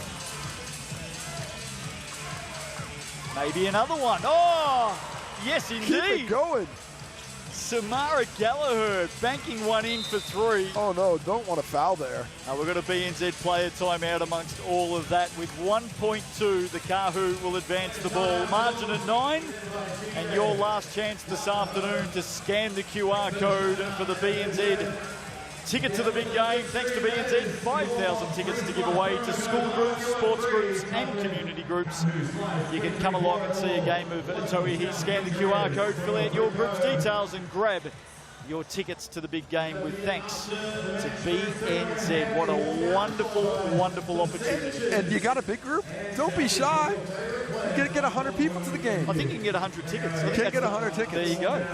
Maybe another one. Oh, yes, indeed. Keep it going. Samara Gallagher banking one in for 3. Oh no, don't want to foul there. We've got a BNZ player timeout amongst all of that. With 1.2, the Kāhu will advance the ball. Margin at 9. And your last chance this afternoon to scan the QR code for the BNZ ticket to the big game. Thanks to BNZ, 5,000 tickets to give away to school groups, sports groups and community groups. You can come along and see a game of Tauihi. Scan the QR code, fill out your group's details and grab your tickets to the big game with thanks to BNZ. What a wonderful, wonderful opportunity. And you got a big group? Don't be shy. You can get 100 people to the game. I think you can get 100 tickets. You can get 100 tickets. There you go.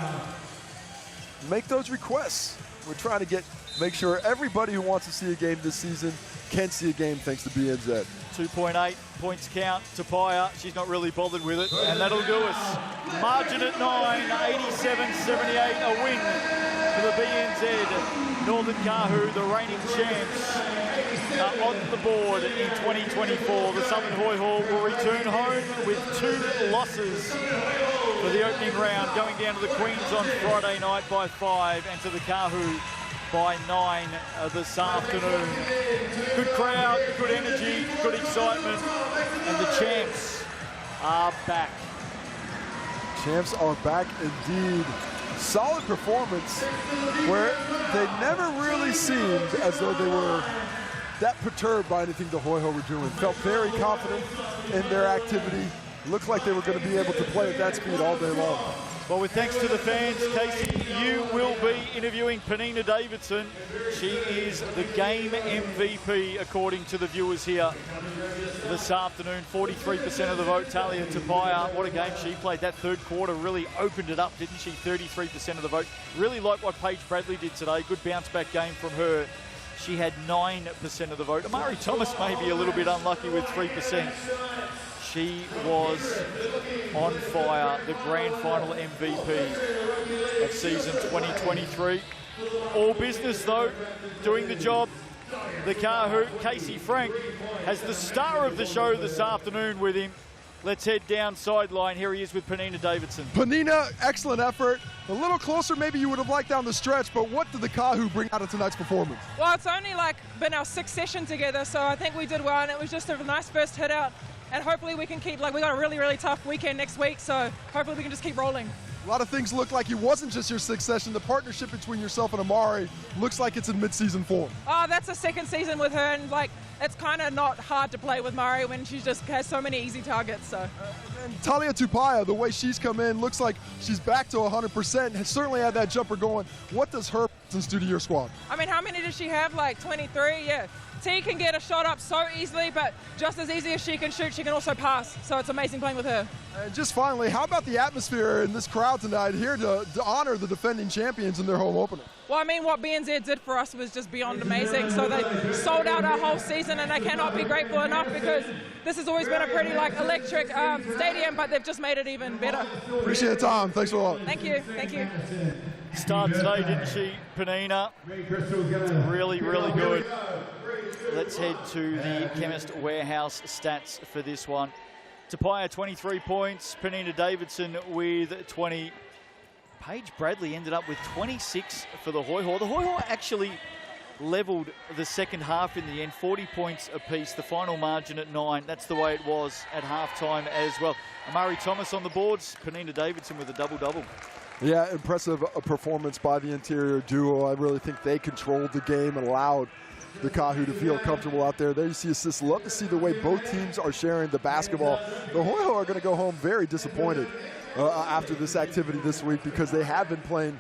Make those requests. We're trying to make sure everybody who wants to see a game this season can see a game thanks to BNZ. 2.8 points count. Tapia, she's not really bothered with it, and that'll do us. Margin at 9, 87-78, a win for the BNZ. Northern Kāhu, the reigning champs, are on the board in 2024. The Southern Hoiho will return home with 2 losses. for the opening round, going down to the Queens on Friday night by 5 and to the Kāhu by 9 this afternoon. Good crowd, good energy, good excitement, and the champs are back. Champs are back indeed. Solid performance where they never really seemed as though they were that perturbed by anything the Hoiho were doing. Felt very confident in their activity. Looked like they were going to be able to play at that speed all day long. Well, with thanks to the fans, Casey, you will be interviewing Penina Davidson. She is the game MVP, according to the viewers here this afternoon. 43% of the vote. Talia Tauihi, what a game she played. That third quarter really opened it up, didn't she? 33% of the vote. Really like what Paige Bradley did today. Good bounce-back game from her. She had 9% of the vote. Amari Thomas may be a little bit unlucky with 3%. She was on fire, the grand final MVP of season 2023. All business though, doing the job. The Kāhu, Casey Frank, has the star of the show this afternoon with him. Let's head down sideline. Here he is with Penina Davidson. Penina, excellent effort. A little closer maybe you would have liked down the stretch, but what did the Kāhu bring out of tonight's performance? Well, it's only been our 6th session together, so I think we did well, and it was just a nice first hit out. And hopefully we can keep, we got a really, really tough weekend next week, so hopefully we can just keep rolling. A lot of things look like it wasn't just your 6th session. The partnership between yourself and Amari looks like it's in mid-season form. Oh, that's a 2nd season with her, and it's kind of not hard to play with Mari when she just has so many easy targets. So. And Talia Tauihi, the way she's come in, looks like she's back to 100%. Has certainly had that jumper going. What does her presence do to your squad? I mean, how many does she have? 23? Yeah. T can get a shot up so easily, but just as easy as she can shoot, she can also pass. So it's amazing playing with her. And just finally, how about the atmosphere in this crowd tonight here to honor the defending champions in their home opener? Well, I mean, what BNZ did for us was just beyond amazing. So they sold out our whole season, and I cannot be grateful enough because this has always been a pretty electric stadium, but they've just made it even better. Appreciate the time. Thanks a lot. Thank you. Thank you. Start today, didn't she, Penina? Really, really good. Let's head to the Chemist Warehouse stats for this one. Tauihi, 23 points. Penina Davidson with 20. Paige Bradley ended up with 26 for the Hoiho. The Hoiho actually levelled the second half in the end, 40 points apiece. The final margin at 9. That's the way it was at halftime as well. Amari Thomas on the boards. Penina Davidson with a double-double. Yeah, impressive performance by the interior duo. I really think they controlled the game and allowed the Kāhu to feel comfortable out there. There you see assists. Love to see the way both teams are sharing the basketball. The Hoiho are going to go home very disappointed after this activity this week because they have been playing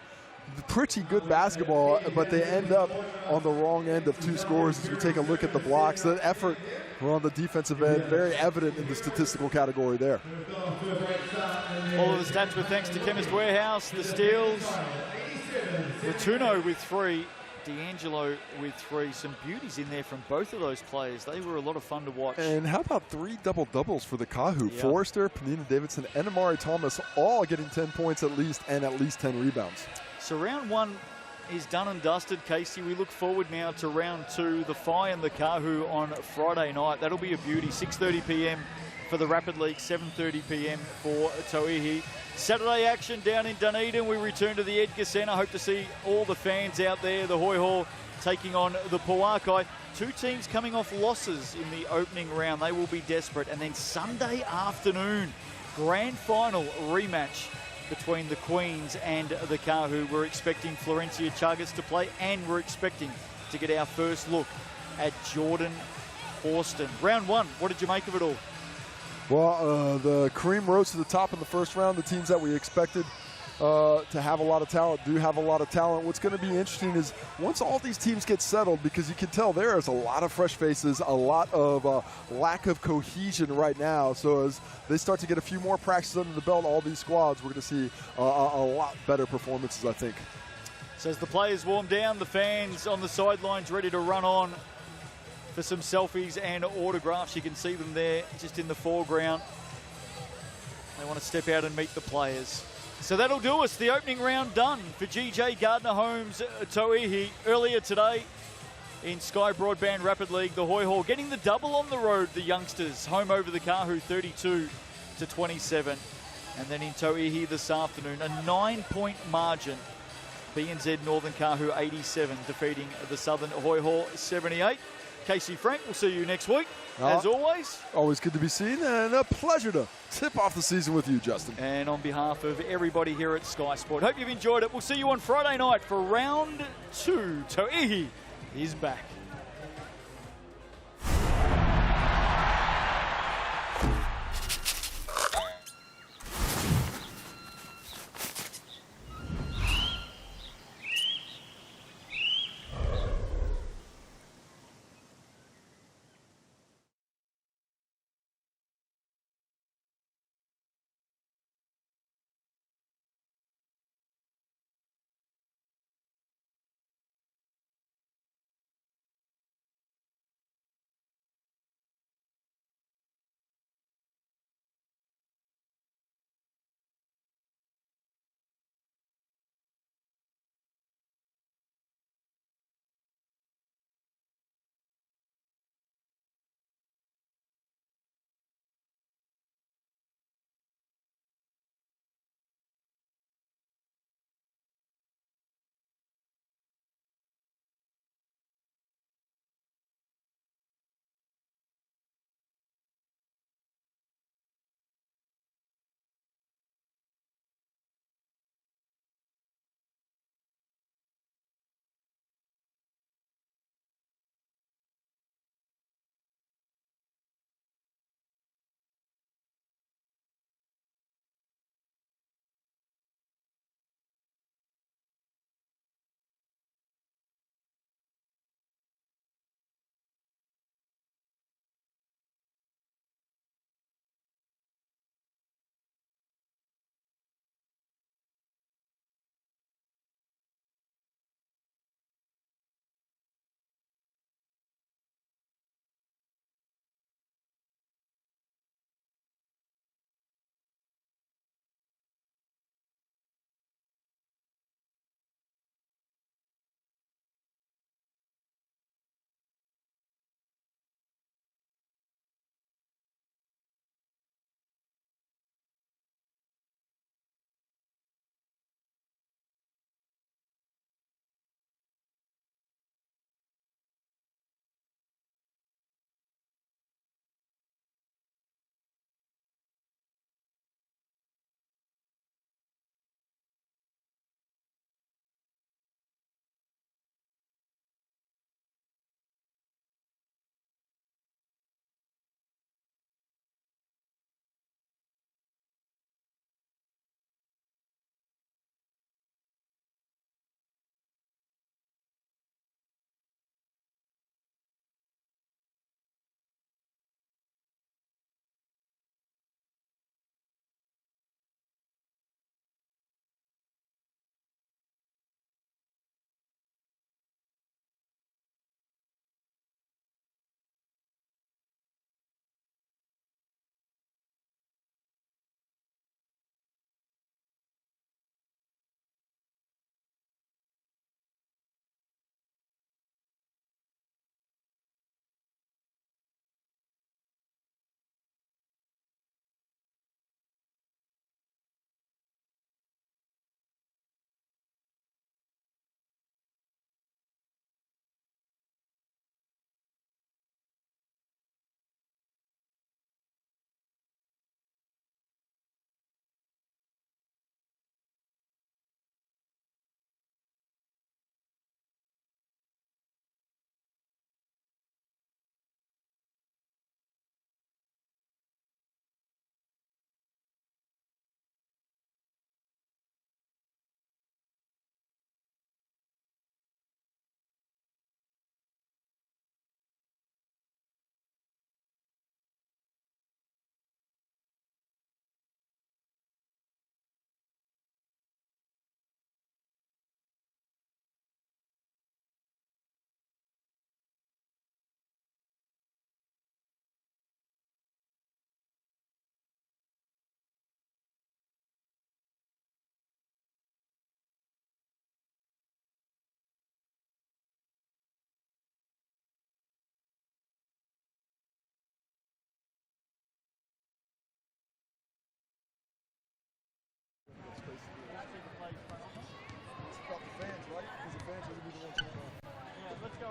pretty good basketball, but they end up on the wrong end of 2 scores as we take a look at the blocks. The effort on the defensive end, very evident in the statistical category there. All of the stats were thanks to Chemist Warehouse. The steals, Latuno with 3. D'Angelo with 3. Some beauties in there from both of those players. They were a lot of fun to watch. And how about 3 double-doubles for the Kāhu? Yep. Forrester, Penina Davidson, and Amari Thomas all getting 10 points at least and at least 10 rebounds. So round 1 is done and dusted, Casey. We look forward now to round 2, the Phi and the Kāhu on Friday night. That'll be a beauty. 6:30 p.m. for the Rapid League, 7:30 p.m. for Tauihi. Saturday action down in Dunedin. We return to the Edgar Centre. Hope to see all the fans out there. The Hoiho taking on the Puakai. 2 teams coming off losses in the opening round. They will be desperate. And then Sunday afternoon, grand final rematch between the Queens and the Kāhu. We're expecting Florencia Chagas to play, and we're expecting to get our first look at Jordan Horston. Round 1, what did you make of it all? Well, the cream rose to the top in the first round. The teams that we expected to have a lot of talent do have a lot of talent. What's going to be interesting is once all these teams get settled, because you can tell there is a lot of fresh faces, a lot of lack of cohesion right now. So as they start to get a few more practices under the belt, all these squads, we're going to see a lot better performances, I think. So as the players warm down, the fans on the sidelines ready to run on for some selfies and autographs. You can see them there just in the foreground. They want to step out and meet the players. So that'll do us. The opening round done for GJ Gardner Homes Tauihi earlier today in Sky Broadband Rapid League. The Hoiho getting the double on the road, the youngsters. Home over the Kāhu 32-27. And then in Tauihi this afternoon, a 9-point margin. BNZ Northern Kāhu 87, defeating the Southern Hoiho 78. Casey Frank, we'll see you next week, as always. Always good to be seen, and a pleasure to tip off the season with you, Justin. And on behalf of everybody here at Sky Sport, hope you've enjoyed it. We'll see you on Friday night for round 2. Tauihi is back.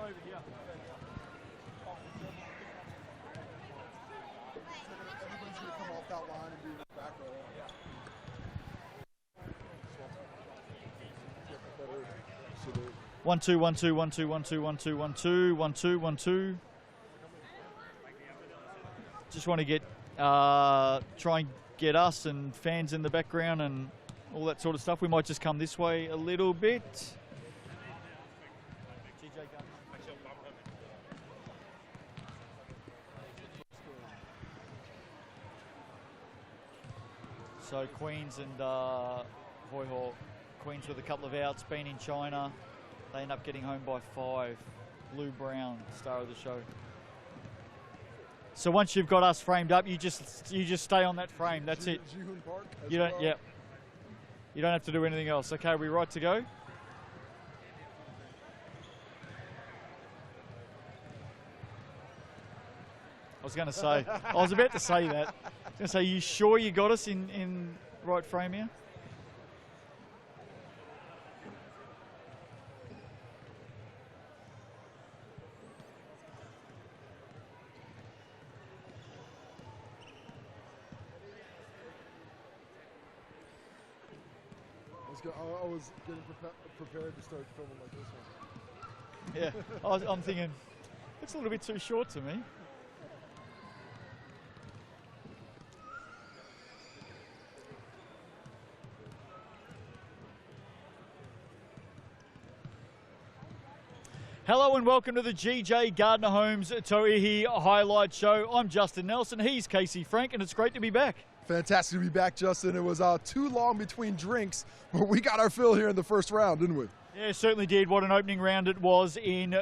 over here. Everybody's going to come off that line and be in the back row. 1 2 1 2 1 2 1 2 1 2 1 2 1 2 1 2. Just want to get try and get us and fans in the background and all that sort of stuff. We might just come this way a little bit. So Queens and Hoiho. Queens with a couple of outs, been in China. They end up getting home by 5. Lou Brown, star of the show. So once you've got us framed up, you just stay on that frame. That's it. You don't, yeah. You don't have to do anything else. Okay, are we right to go? I was going to say, I was about to say that. I was going to say, you sure you got us in right frame here? I was getting prepared to start filming like this one. Yeah, I'm thinking, it's a little bit too short to me. Hello and welcome to the GJ Gardner Homes Tauihi Highlight Show. I'm Justin Nelson, he's Casey Frank, and it's great to be back. Fantastic to be back, Justin. It was too long between drinks, but we got our fill here in the first round, didn't we? Yeah, certainly did. What an opening round it was in